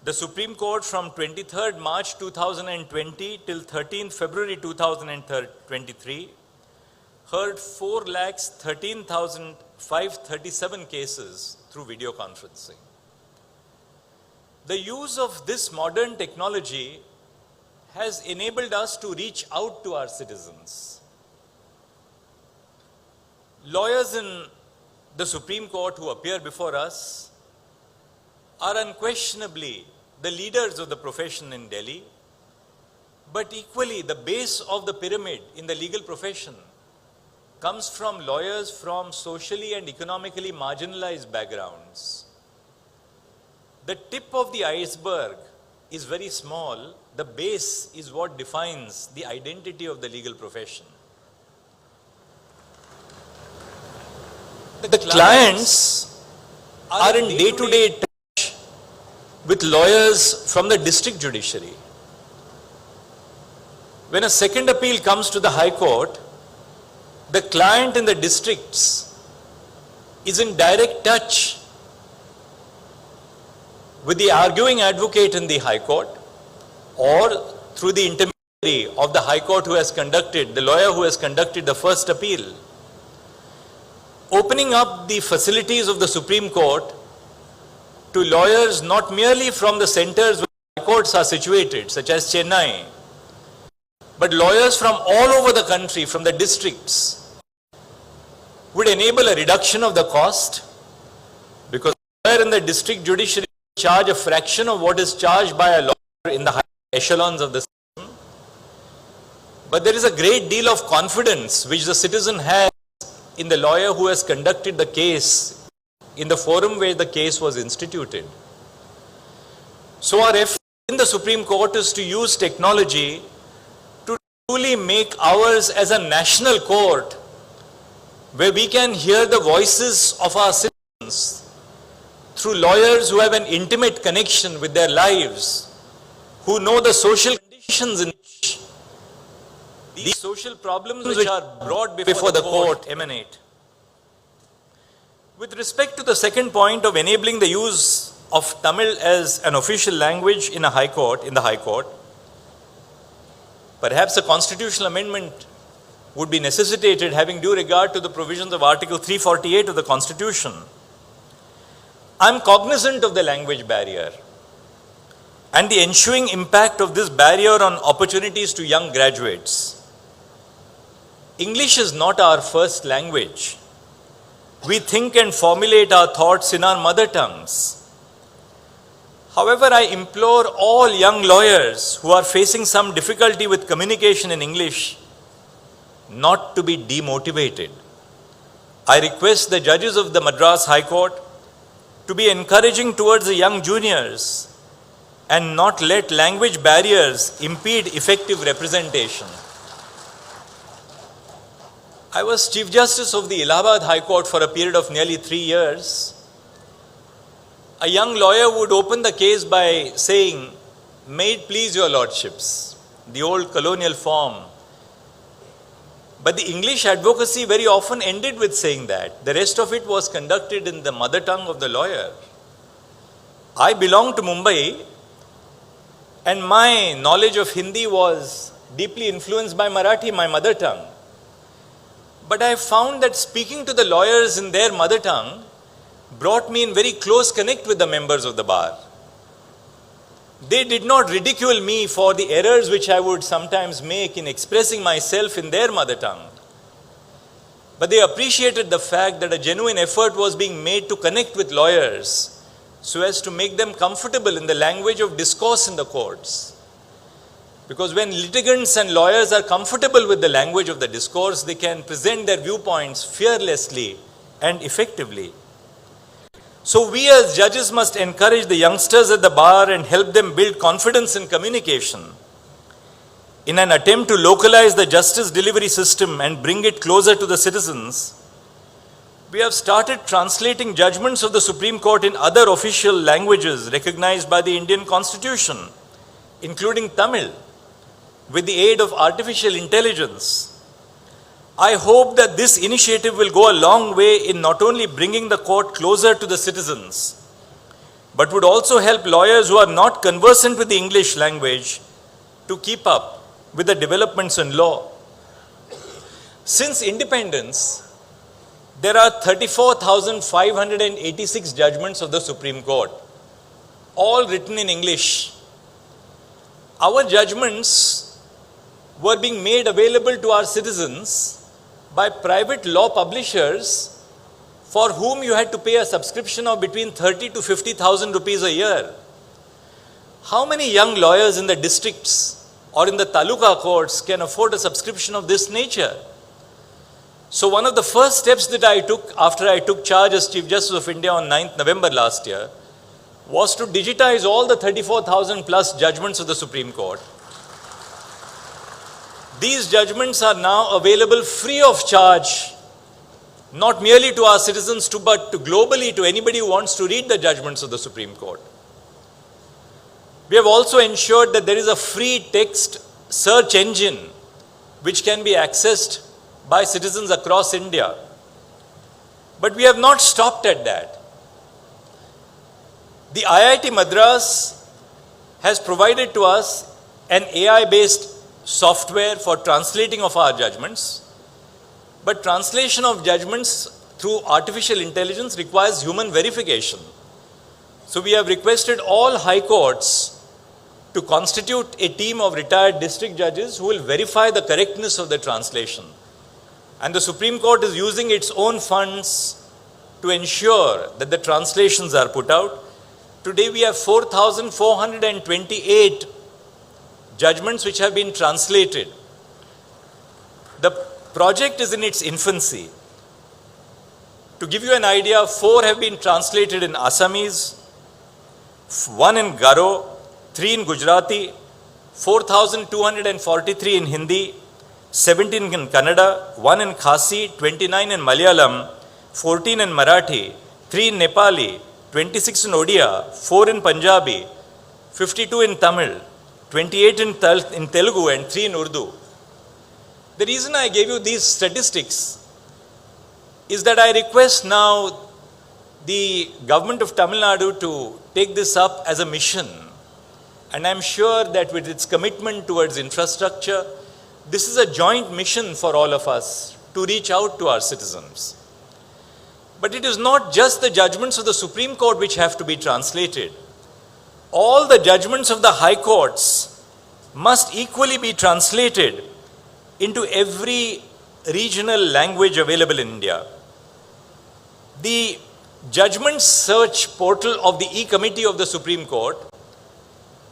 Speaker 11: The Supreme Court from 23rd March 2020 till 13th February 2023 heard 4,13,537 cases through video conferencing. The use of this modern technology has enabled us to reach out to our citizens. Lawyers in the Supreme Court who appear before us are unquestionably the leaders of the profession in Delhi, but equally the base of the pyramid in the legal profession comes from lawyers from socially and economically marginalized backgrounds. The tip of the iceberg is very small. The base is what defines the identity of the legal profession. The clients are in day-to-day touch with lawyers from the district judiciary. When a second appeal comes to the High Court, the client in the districts is in direct touch with the arguing advocate in the High Court, or through the intermediary of the High Court who has conducted, the lawyer who has conducted the first appeal. Opening up the facilities of the Supreme Court to lawyers not merely from the centers where the High Courts are situated, such as Chennai, but lawyers from all over the country, from the districts, would enable a reduction of the cost, because a lawyer in the district judiciary charge a fraction of what is charged by a lawyer in the high echelons of the system. But there is a great deal of confidence which the citizen has in the lawyer who has conducted the case in the forum where the case was instituted. So our effort in the Supreme Court is to use technology to truly make ours as a national court, where we can hear the voices of our citizens through lawyers who have an intimate connection with their lives, who know the social conditions in which these social problems which are brought before the court emanate. With respect to the second point of enabling the use of Tamil as an official language in the High Court, perhaps a constitutional amendment would be necessitated, having due regard to the provisions of Article 348 of the Constitution. I am cognizant of the language barrier and the ensuing impact of this barrier on opportunities to young graduates. English is not our first language. We think and formulate our thoughts in our mother tongues. However, I implore all young lawyers who are facing some difficulty with communication in English not to be demotivated. I request the judges of the Madras High Court to be encouraging towards the young juniors and not let language barriers impede effective representation. I was Chief Justice of the Allahabad High Court for a period of nearly 3 years. A young lawyer would open the case by saying, "May it please your lordships," the old colonial form. But the English advocacy very often ended with saying that. The rest of it was conducted in the mother tongue of the lawyer. I belong to Mumbai, and my knowledge of Hindi was deeply influenced by Marathi, my mother tongue. But I found that speaking to the lawyers in their mother tongue brought me in very close connect with the members of the bar. They did not ridicule me for the errors which I would sometimes make in expressing myself in their mother tongue. But they appreciated the fact that a genuine effort was being made to connect with lawyers so as to make them comfortable in the language of discourse in the courts. Because when litigants and lawyers are comfortable with the language of the discourse, they can present their viewpoints fearlessly and effectively. So we as judges must encourage the youngsters at the bar and help them build confidence in communication. In an attempt to localize the justice delivery system and bring it closer to the citizens, we have started translating judgments of the Supreme Court in other official languages recognized by the Indian Constitution, including Tamil, with the aid of artificial intelligence. I hope that this initiative will go a long way in not only bringing the court closer to the citizens, but would also help lawyers who are not conversant with the English language to keep up with the developments in law. Since independence, there are 34,586 judgments of the Supreme Court, all written in English. Our judgments were being made available to our citizens by private law publishers for whom you had to pay a subscription of between 30 to 50,000 rupees a year. How many young lawyers in the districts or in the taluka courts can afford a subscription of this nature? So one of the first steps that I took after I took charge as Chief Justice of India on 9th November last year was to digitize all the 34,000 plus judgments of the Supreme Court. These judgments are now available free of charge, not merely to our citizens, but to globally to anybody who wants to read the judgments of the Supreme Court. We have also ensured that there is a free text search engine which can be accessed by citizens across India. But we have not stopped at that. The IIT Madras has provided to us an AI-based software for translating of our judgments. But translation of judgments through artificial intelligence requires human verification. So we have requested all high courts to constitute a team of retired district judges who will verify the correctness of the translation. And the Supreme Court is using its own funds to ensure that the translations are put out. Today we have 4,428 judgments which have been translated. The project is in its infancy. To give you an idea, 4 have been translated in Assamese, 1 in Garo, 3 in Gujarati, 4,243 in Hindi, 17 in Kannada, 1 in Khasi, 29 in Malayalam, 14 in Marathi, 3 in Nepali, 26 in Odia, 4 in Punjabi, 52 in Tamil, 28 in Telugu and 3 in Urdu. The reason I gave you these statistics is that I request now the government of Tamil Nadu to take this up as a mission. And I'm sure that with its commitment towards infrastructure, this is a joint mission for all of us to reach out to our citizens. But it is not just the judgments of the Supreme Court which have to be translated. All the judgments of the high courts must equally be translated into every regional language available in India. The judgment search portal of the E-Committee of the Supreme Court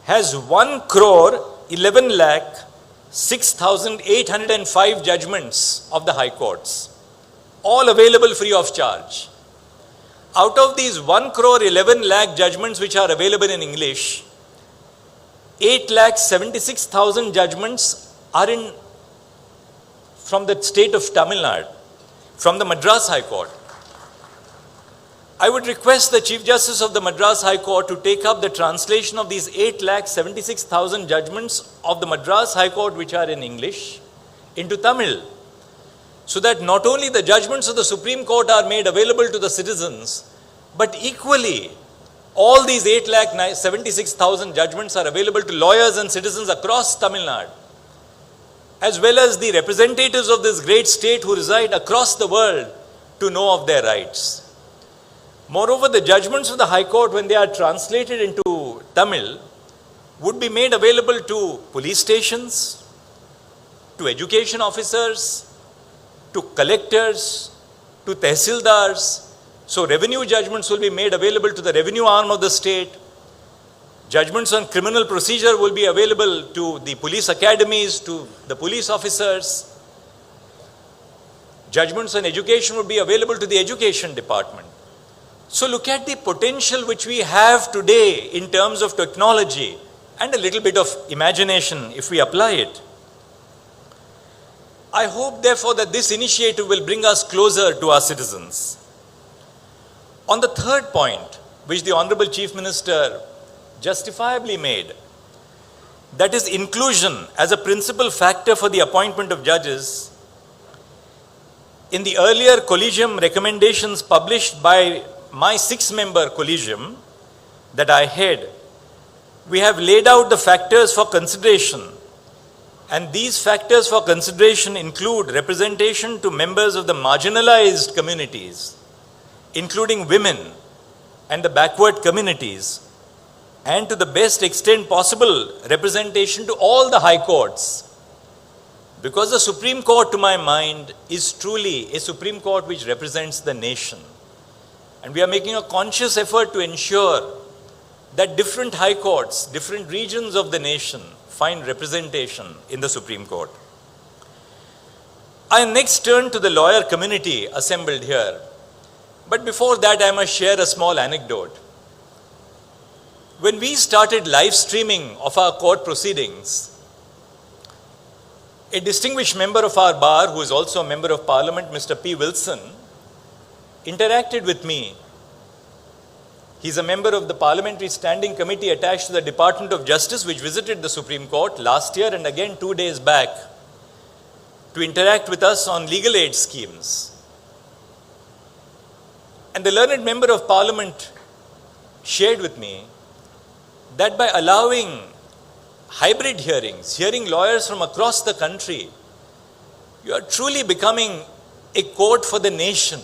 Speaker 11: has 1,11,06,805 judgments of the high courts, all available free of charge. Out of these 1,11,00,000 judgments which are available in English, 8,76,000 judgments are from the state of Tamil Nadu, from the Madras High Court. I would request the Chief Justice of the Madras High Court to take up the translation of these 8,76,000 judgments of the Madras High Court which are in English into Tamil, so that not only the judgments of the Supreme Court are made available to the citizens, but equally all these 8,76,000 judgments are available to lawyers and citizens across Tamil Nadu, as well as the representatives of this great state who reside across the world to know of their rights. Moreover, the judgments of the High Court, when they are translated into Tamil, would be made available to police stations, to education officers, to collectors, to tehsildars. So revenue judgments will be made available to the revenue arm of the state. Judgments on criminal procedure will be available to the police academies, to the police officers. Judgments on education will be available to the education department. So look at the potential which we have today in terms of technology and a little bit of imagination if we apply it. I hope therefore that this initiative will bring us closer to our citizens. On the third point, which the Honorable Chief Minister justifiably made, that is inclusion as a principal factor for the appointment of judges, in the earlier collegium recommendations published by my 6-member collegium that I head, we have laid out the factors for consideration. And these factors for consideration include representation to members of the marginalized communities, including women and the backward communities, and to the best extent possible, representation to all the high courts. Because the Supreme Court, to my mind, is truly a Supreme Court which represents the nation. And we are making a conscious effort to ensure that different high courts, different regions of the nation find representation in the Supreme Court. I next turn to the lawyer community assembled here. But before that, I must share a small anecdote. When we started live streaming of our court proceedings, a distinguished member of our bar, who is also a member of Parliament, Mr. P. Wilson, interacted with me. He's a member of the Parliamentary Standing Committee attached to the Department of Justice, which visited the Supreme Court last year and again 2 days back to interact with us on legal aid schemes. And the learned member of parliament shared with me that by allowing hybrid hearings, hearing lawyers from across the country, you are truly becoming a court for the nation.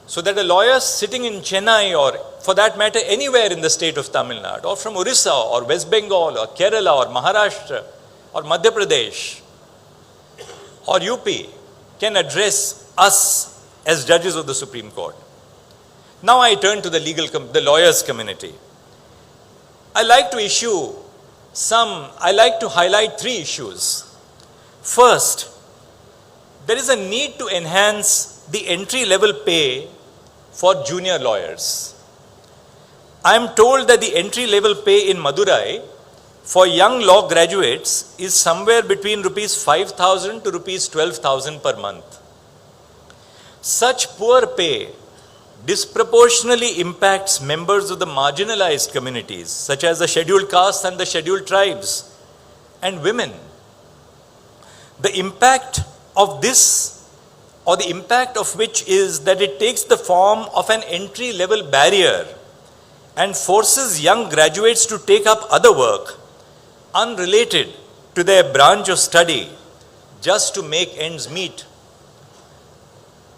Speaker 11: So that a lawyer sitting in Chennai, or for that matter anywhere in the state of Tamil Nadu, or from Orissa or West Bengal or Kerala or Maharashtra or Madhya Pradesh or UP can address us as judges of the Supreme Court. Now I turn to the lawyers community. I like to highlight three issues. First, there is a need to enhance the entry-level pay for junior lawyers. I am told that the entry-level pay in Madurai for young law graduates is somewhere between rupees 5,000 to rupees 12,000 per month. Such poor pay disproportionately impacts members of the marginalized communities, such as the scheduled castes and the scheduled tribes, and women. The impact of this, or the impact of which, is that it takes the form of an entry-level barrier and forces young graduates to take up other work unrelated to their branch of study just to make ends meet.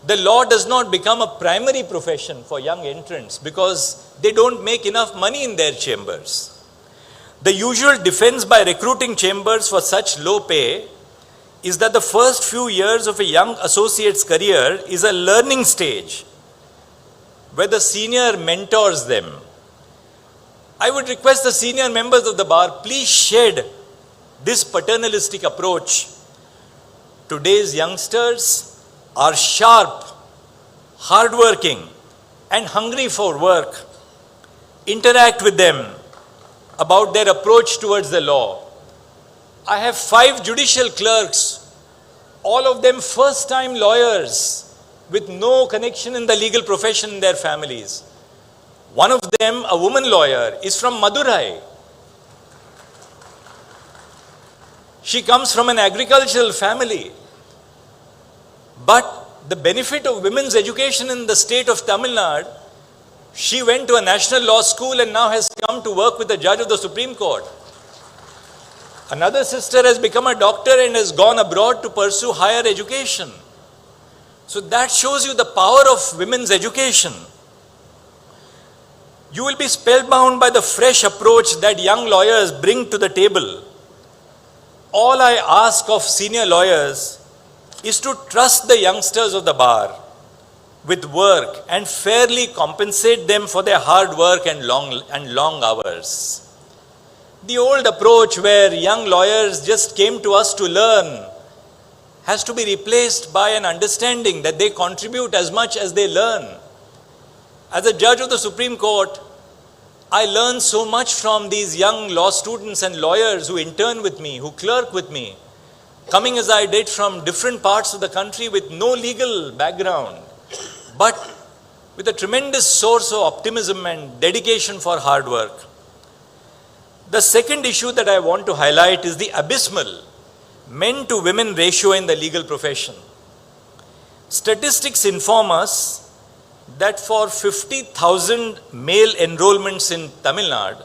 Speaker 11: The law does not become a primary profession for young entrants because they don't make enough money in their chambers. The usual defense by recruiting chambers for such low pay is that the first few years of a young associate's career is a learning stage where the senior mentors them. I would request the senior members of the bar, please shed this paternalistic approach. Today's youngsters are sharp, hardworking, and hungry for work. Interact with them about their approach towards the law. I have 5 judicial clerks, all of them first-time lawyers with no connection in the legal profession in their families. One of them, a woman lawyer, is from Madurai. She comes from an agricultural family. But the benefit of women's education in the state of Tamil Nadu, she went to a national law school and now has come to work with the judge of the Supreme Court. Another sister has become a doctor and has gone abroad to pursue higher education. So that shows you the power of women's education. You will be spellbound by the fresh approach that young lawyers bring to the table. All I ask of senior lawyers is to trust the youngsters of the bar with work and fairly compensate them for their hard work and long hours. The old approach where young lawyers just came to us to learn has to be replaced by an understanding that they contribute as much as they learn. As a judge of the Supreme Court, I learn so much from these young law students and lawyers who intern with me, who clerk with me, coming as I did from different parts of the country with no legal background, but with a tremendous source of optimism and dedication for hard work. The second issue that I want to highlight is the abysmal men to women ratio in the legal profession. Statistics inform us that for 50,000 male enrollments in Tamil Nadu,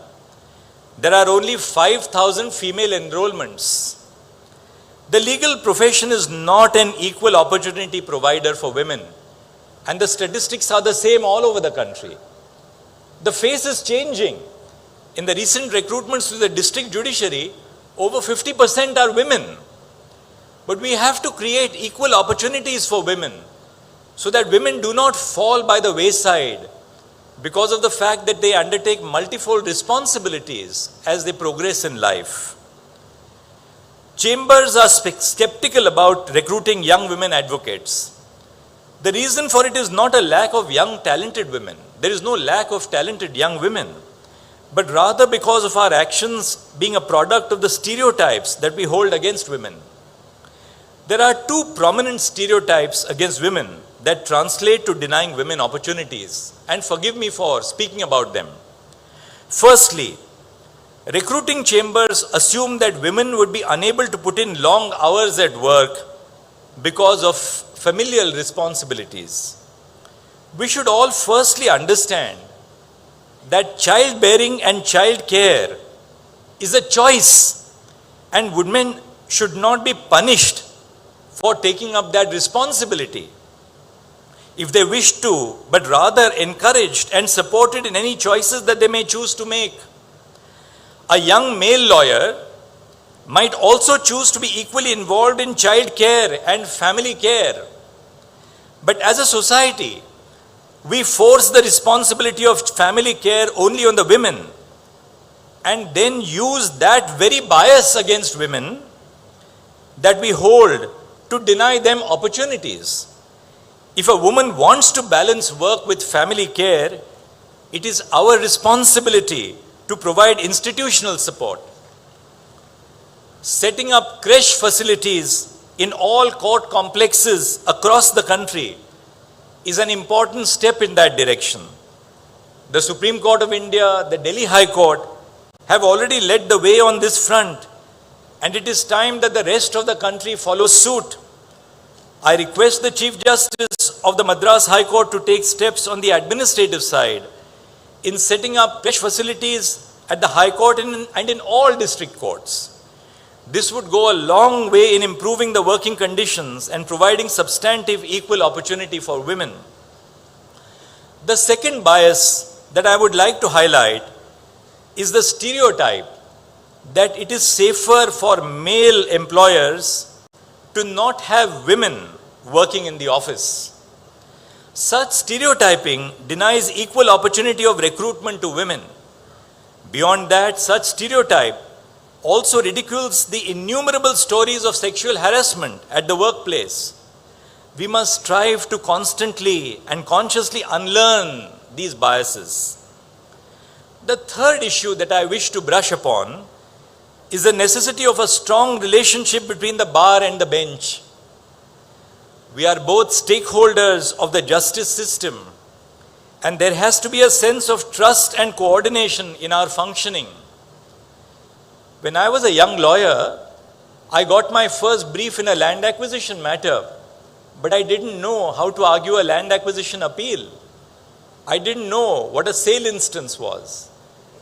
Speaker 11: there are only 5,000 female enrollments. The legal profession is not an equal opportunity provider for women, and the statistics are the same all over the country. The face is changing. In the recent recruitments to the district judiciary, over 50% are women. But we have to create equal opportunities for women so that women do not fall by the wayside because of the fact that they undertake multifold responsibilities as they progress in life. Chambers are skeptical about recruiting young women advocates. The reason for it is not a lack of young talented women. There is no lack of talented young women, but rather because of our actions being a product of the stereotypes that we hold against women. There are 2 prominent stereotypes against women that translate to denying women opportunities, and forgive me for speaking about them. Firstly, recruiting chambers assume that women would be unable to put in long hours at work because of familial responsibilities. We should all firstly understand that childbearing and child care is a choice, and women should not be punished for taking up that responsibility if they wish to, but rather encouraged and supported in any choices that they may choose to make. A young male lawyer might also choose to be equally involved in child care and family care. But as a society, we force the responsibility of family care only on the women and then use that very bias against women that we hold to deny them opportunities. If a woman wants to balance work with family care, it is our responsibility to provide institutional support. Setting up creche facilities in all court complexes across the country is an important step in that direction. The Supreme Court of India, the Delhi High Court have already led the way on this front, and it is time that the rest of the country follows suit. I request the Chief Justice of the Madras High Court to take steps on the administrative side in setting up creche facilities at the High Court and in all district courts. This would go a long way in improving the working conditions and providing substantive equal opportunity for women. The second bias that I would like to highlight is the stereotype that it is safer for male employers to not have women working in the office. Such stereotyping denies equal opportunity of recruitment to women. Beyond that, such stereotype also ridicules the innumerable stories of sexual harassment at the workplace. We must strive to constantly and consciously unlearn these biases. The third issue that I wish to brush upon is the necessity of a strong relationship between the bar and the bench. We are both stakeholders of the justice system, and there has to be a sense of trust and coordination in our functioning. When I was a young lawyer, I got my first brief in a land acquisition matter, but I didn't know how to argue a land acquisition appeal. I didn't know what a sale instance was.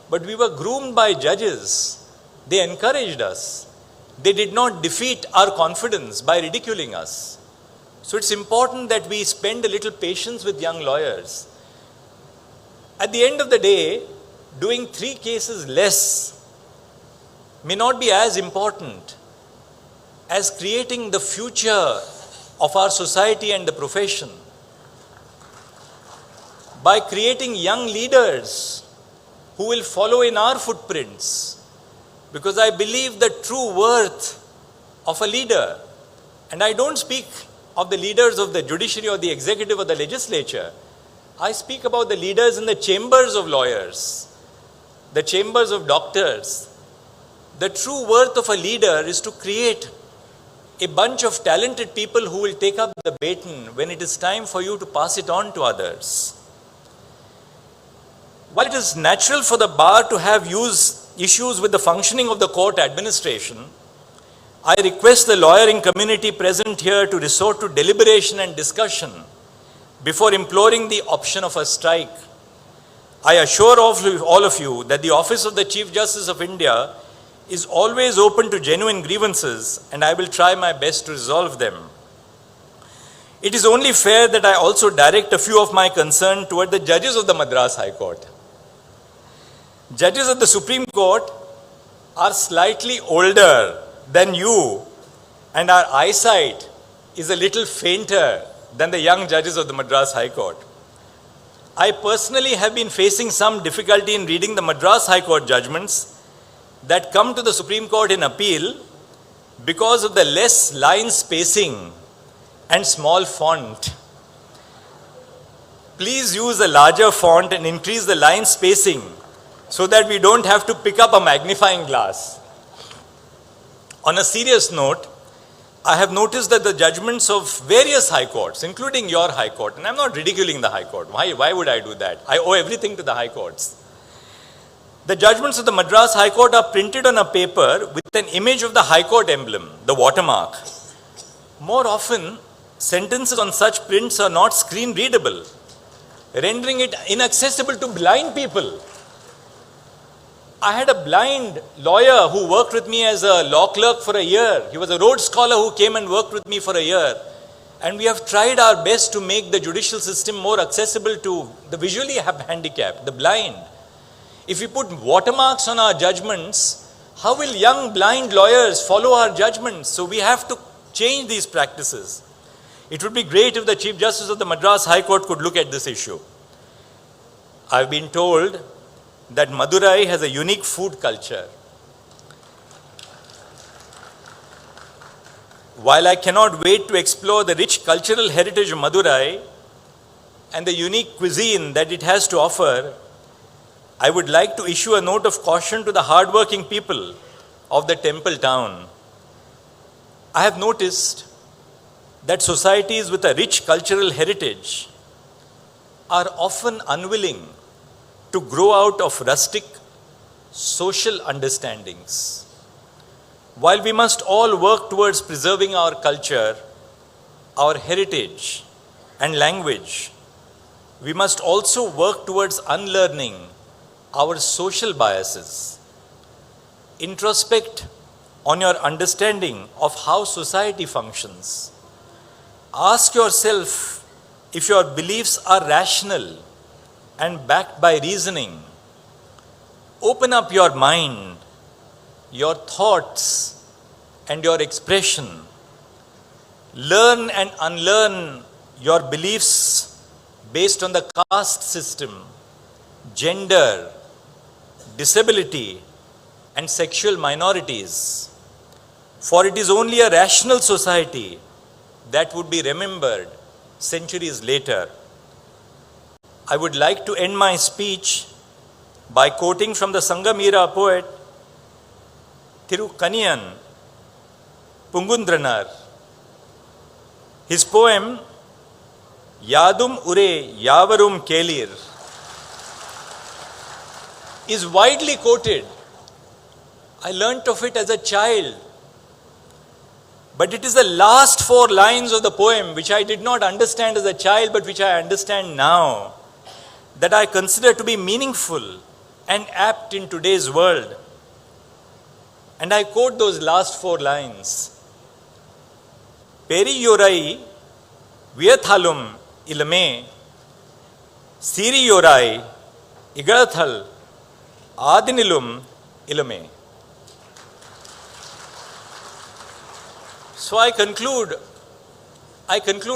Speaker 11: But we were groomed by judges. They encouraged us. They did not defeat our confidence by ridiculing us. So it's important that we spend a little patience with young lawyers. At the end of the day, doing 3 cases less may not be as important as creating the future of our society and the profession. By creating young leaders who will follow in our footprints, because I believe the true worth of a leader, and I don't speak of the leaders of the judiciary or the executive or the legislature, I speak about the leaders in the chambers of lawyers, the chambers of doctors. The true worth of a leader is to create a bunch of talented people who will take up the baton when it is time for you to pass it on to others. While it is natural for the bar to have issues with the functioning of the court administration, I request the lawyering community present here to resort to deliberation and discussion before imploring the option of a strike. I assure all of you that the Office of the Chief Justice of India is always open to genuine grievances, and I will try my best to resolve them. It is only fair that I also direct a few of my concern toward the judges of the Madras High Court. Judges of the Supreme Court are slightly older than you, and our eyesight is a little fainter than the young judges of the Madras High Court. I personally have been facing some difficulty in reading the Madras High Court judgments that come to the Supreme Court in appeal because of the less line spacing and small font. Please use a larger font and increase the line spacing so that we don't have to pick up a magnifying glass. On a serious note, I have noticed that the judgments of various high courts, including your high court, and I'm not ridiculing the high court. Why would I do that? I owe everything to the high courts. The judgments of the Madras High Court are printed on a paper with an image of the High Court emblem, the watermark. More often, sentences on such prints are not screen readable. rendering it inaccessible to blind people. I had a blind lawyer who worked with me as a law clerk for a year. He was a Rhodes Scholar who came and worked with me for a year. And we have tried our best to make the judicial system more accessible to the visually handicapped, the blind. If we put watermarks on our judgments, how will young blind lawyers follow our judgments? So we have to change these practices. It would be great if the Chief Justice of the Madras High Court could look at this issue. I've been told that Madurai has a unique food culture. While I cannot wait to explore the rich cultural heritage of Madurai and the unique cuisine that it has to offer, I would like to issue a note of caution to the hardworking people of the temple town. I have noticed that societies with a rich cultural heritage are often unwilling to grow out of rustic social understandings. While we must all work towards preserving our culture, our heritage and language, we must also work towards unlearning our social biases. Introspect on your understanding of how society functions. Ask yourself if your beliefs are rational and backed by reasoning. Open up your mind, your thoughts, and your expression. Learn and unlearn your beliefs based on the caste system, gender, disability, and sexual minorities. For it is only a rational society that would be remembered centuries later. I would like to end my speech by quoting from the Sangamira poet Thirukaniyan Pungundranar. His poem Yadum Ure Yavarum Kelir is widely quoted. I learnt of it as a child. But it is the last 4 lines of the poem which I did not understand as a child but which I understand now, that I consider to be meaningful and apt in today's world. And I quote those last 4 lines. Periyorai Viathalum Ilame Siriyorai Igarathal Adinilum Ilame. So I conclude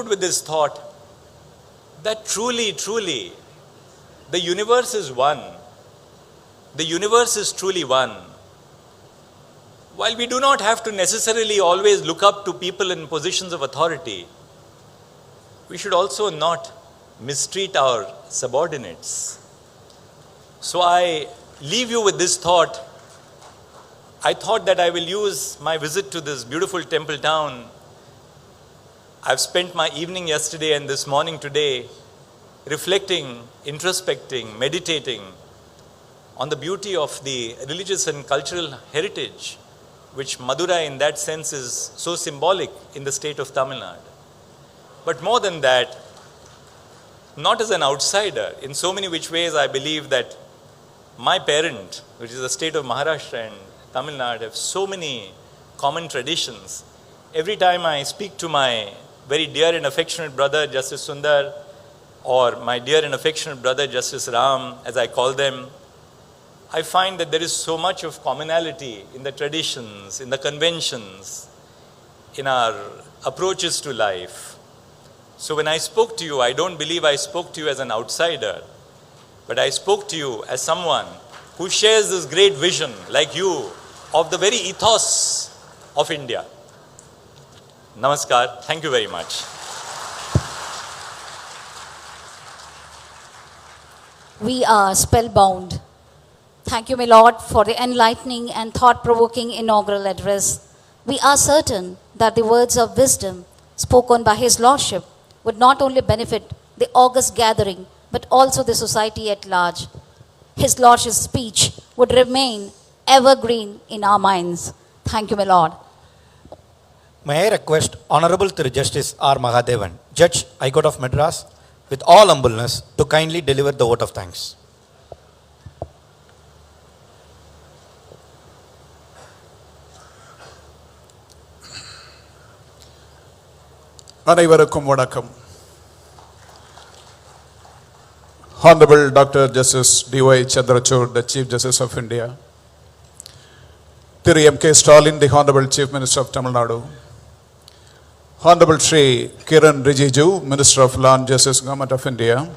Speaker 11: with this thought that truly, the universe is one. The universe is truly one. While we do not have to necessarily always look up to people in positions of authority, we should also not mistreat our subordinates. So I leave you with this thought. I thought that I will use my visit to this beautiful temple town. I've spent my evening yesterday and this morning today reflecting, introspecting, meditating on the beauty of the religious and cultural heritage, which Madurai in that sense is so symbolic in the state of Tamil Nadu. But more than that, not as an outsider, in so many which ways I believe that my parent, which is the state of Maharashtra and Tamil Nadu, have so many common traditions. Every time I speak to my very dear and affectionate brother, Justice Sundar, or my dear and affectionate brother, Justice Ram, as I call them, I find that there is so much of commonality in the traditions, in the conventions, in our approaches to life. So when I spoke to you, I don't believe I spoke to you as an outsider, but I spoke to you as someone who shares this great vision, like you, of the very ethos of India. Namaskar. Thank you very much.
Speaker 3: We are spellbound. Thank you, my Lord, for the enlightening and thought-provoking inaugural address. We are certain that the words of wisdom spoken by His Lordship would not only benefit the august gathering, but also the society at large. His Lordship's speech would remain evergreen in our minds. Thank you, my Lord.
Speaker 2: May I request Honorable Thiru Justice R. Mahadevan, Judge, High Court of Madras, with all humbleness to kindly deliver the vote of thanks.
Speaker 12: அனைவருக்கும் வணக்கம். Honorable Dr. Justice D.Y. Chandrachud, the Chief Justice of India. Thiru MKStalin, the Honorable Chief Minister of Tamil Nadu. Honorable Shri Kiran Rijiju, Minister of Law and Justice, Government of India.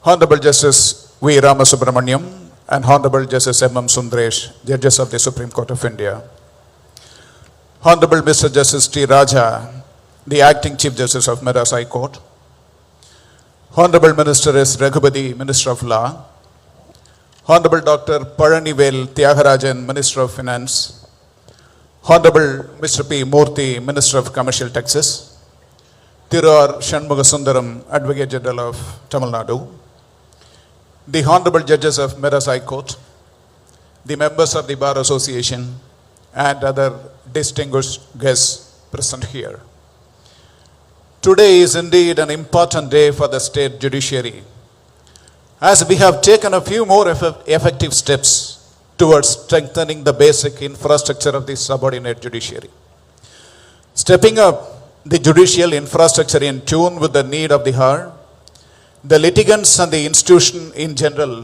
Speaker 12: Honorable Justice V. Ramasubramaniam and Honorable Justice M.M. Sundaresh, Judges of the Supreme Court of India. Honorable Mr. Justice T. Raja, the Acting Chief Justice of Madras High Court. Honorable Minister S. Raghupati, Minister of Law. Honorable Dr. Palanivel Tyagarajan, Minister of Finance. Honorable Mr. P. Murthy, Minister of Commercial Taxes. Thiru R. Shanmugasundaram, Advocate General of Tamil Nadu. The Honorable Judges of Madras High Court. The members of the Bar Association and other distinguished guests present here. Today is indeed an important day for the state judiciary, as we have taken a few more effective steps towards strengthening the basic infrastructure of the subordinate judiciary. Stepping up the judicial infrastructure in tune with the need of the hour, the litigants and the institution in general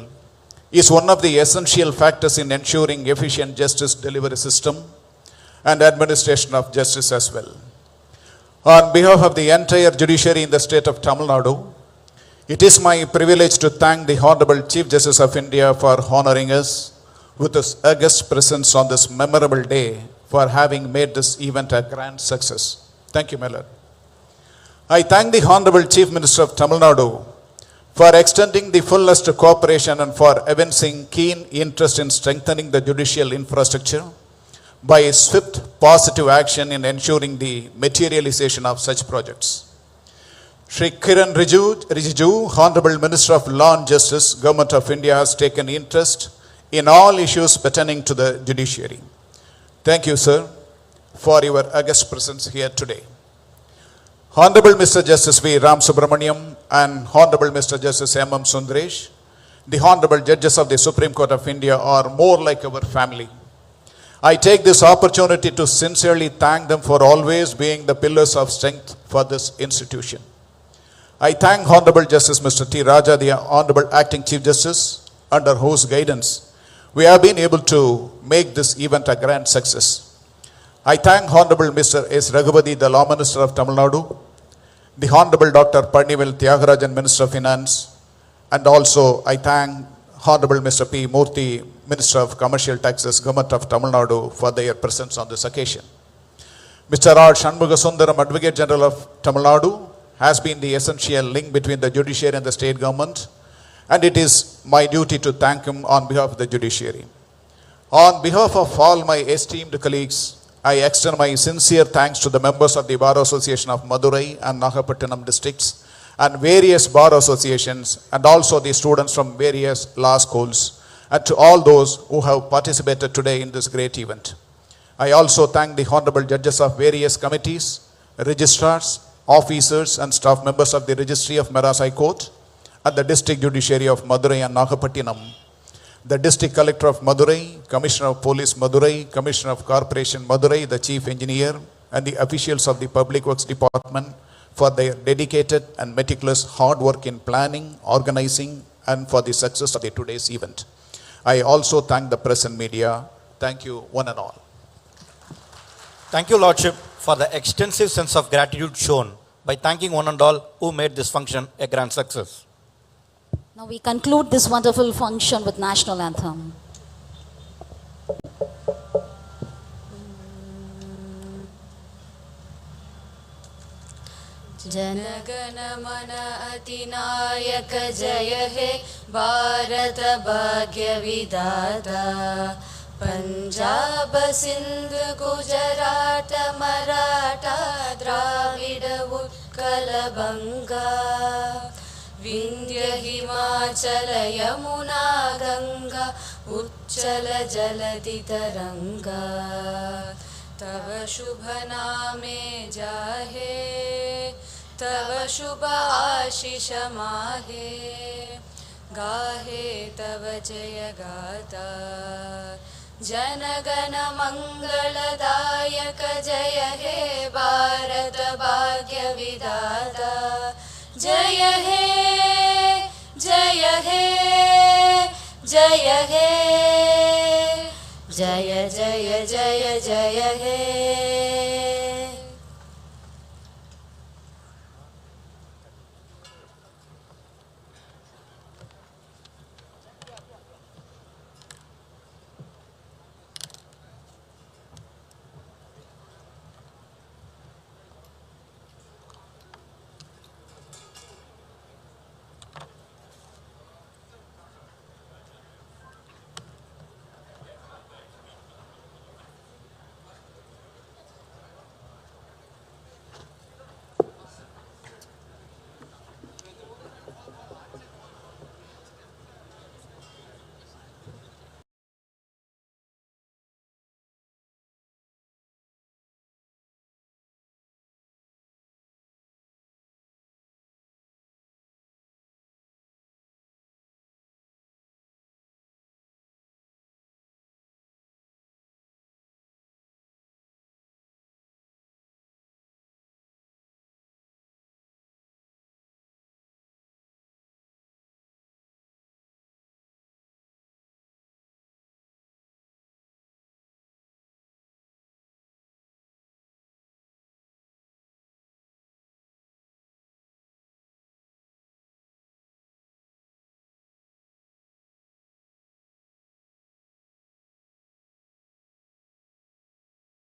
Speaker 12: is one of the essential factors in ensuring efficient justice delivery system and administration of justice as well. On behalf of the entire judiciary in the state of Tamil Nadu, it is my privilege to thank the Honorable Chief Justice of India for honoring us with his august presence on this memorable day for having made this event a grand success. Thank you, my Lord. I thank the Honorable Chief Minister of Tamil Nadu for extending the fullest cooperation and for evincing keen interest in strengthening the judicial infrastructure by swift positive action in ensuring the materialization of such projects. Shri Kiran Rijiju, Honorable Minister of Law and Justice, Government of India, has taken interest in all issues pertaining to the judiciary. Thank you, sir, for your august presence here today. Honorable Mr. Justice V. Ramasubramaniam and Honorable Mr. Justice M.M. Sundaresh, the Honorable Judges of the Supreme Court of India, are more like our family. I take this opportunity to sincerely thank them for always being the pillars of strength for this institution. I thank Honorable Justice Mr. T. Raja, the Honorable Acting Chief Justice, under whose guidance we have been able to make this event a grand success. I thank Honorable Mr. S. Raghupati, the Law Minister of Tamil Nadu, the Honorable Dr. Palanivel Tyagarajan, Minister of Finance, and also I thank Honorable Mr. P. Murthy, Minister of Commercial Taxes, Government of Tamil Nadu, for their presence on this occasion. Mr. R. Shanmugasundaram, Advocate General of Tamil Nadu, has been the essential link between the judiciary and the state government, and it is my duty to thank him on behalf of the judiciary. On behalf of all my esteemed colleagues, I extend my sincere thanks to the members of the Bar Association of Madurai and Nagapattinam districts and various bar associations, and also the students from various law schools, and to all those who have participated today in this great event. I also thank the Honorable Judges of various committees, registrars, officers and staff members of the Registry of Madras High Court and the District Judiciary of Madurai and Nagapattinam, the District Collector of Madurai, Commissioner of Police Madurai, Commissioner of Corporation Madurai, the Chief Engineer, and the officials of the Public Works Department for their dedicated and meticulous hard work in planning, organizing, and for the success of today's event. I also thank the press and media. Thank you, one and all.
Speaker 2: Thank you, Lordship, for the extensive sense of gratitude shown by thanking one and all who made this function a grand success.
Speaker 3: Now we conclude this wonderful function with National Anthem.
Speaker 1: जनगण मन अतिनायक जय हे भारत भाग्य विधाता पंजाब सिंध गुजरात मराठा द्राविड उत्कल बंगा विंध्य हिमाचल यमुना गंगा उच्चल जलधि तरंगा तव शुभ नामे जाहे तव शुभ आशीष माहे गाहे तव जय गाथा जनगण मंगलदायक जय हे भारत भाग्य विधाता जय हे जय हे जय हे जय जय जय जय हे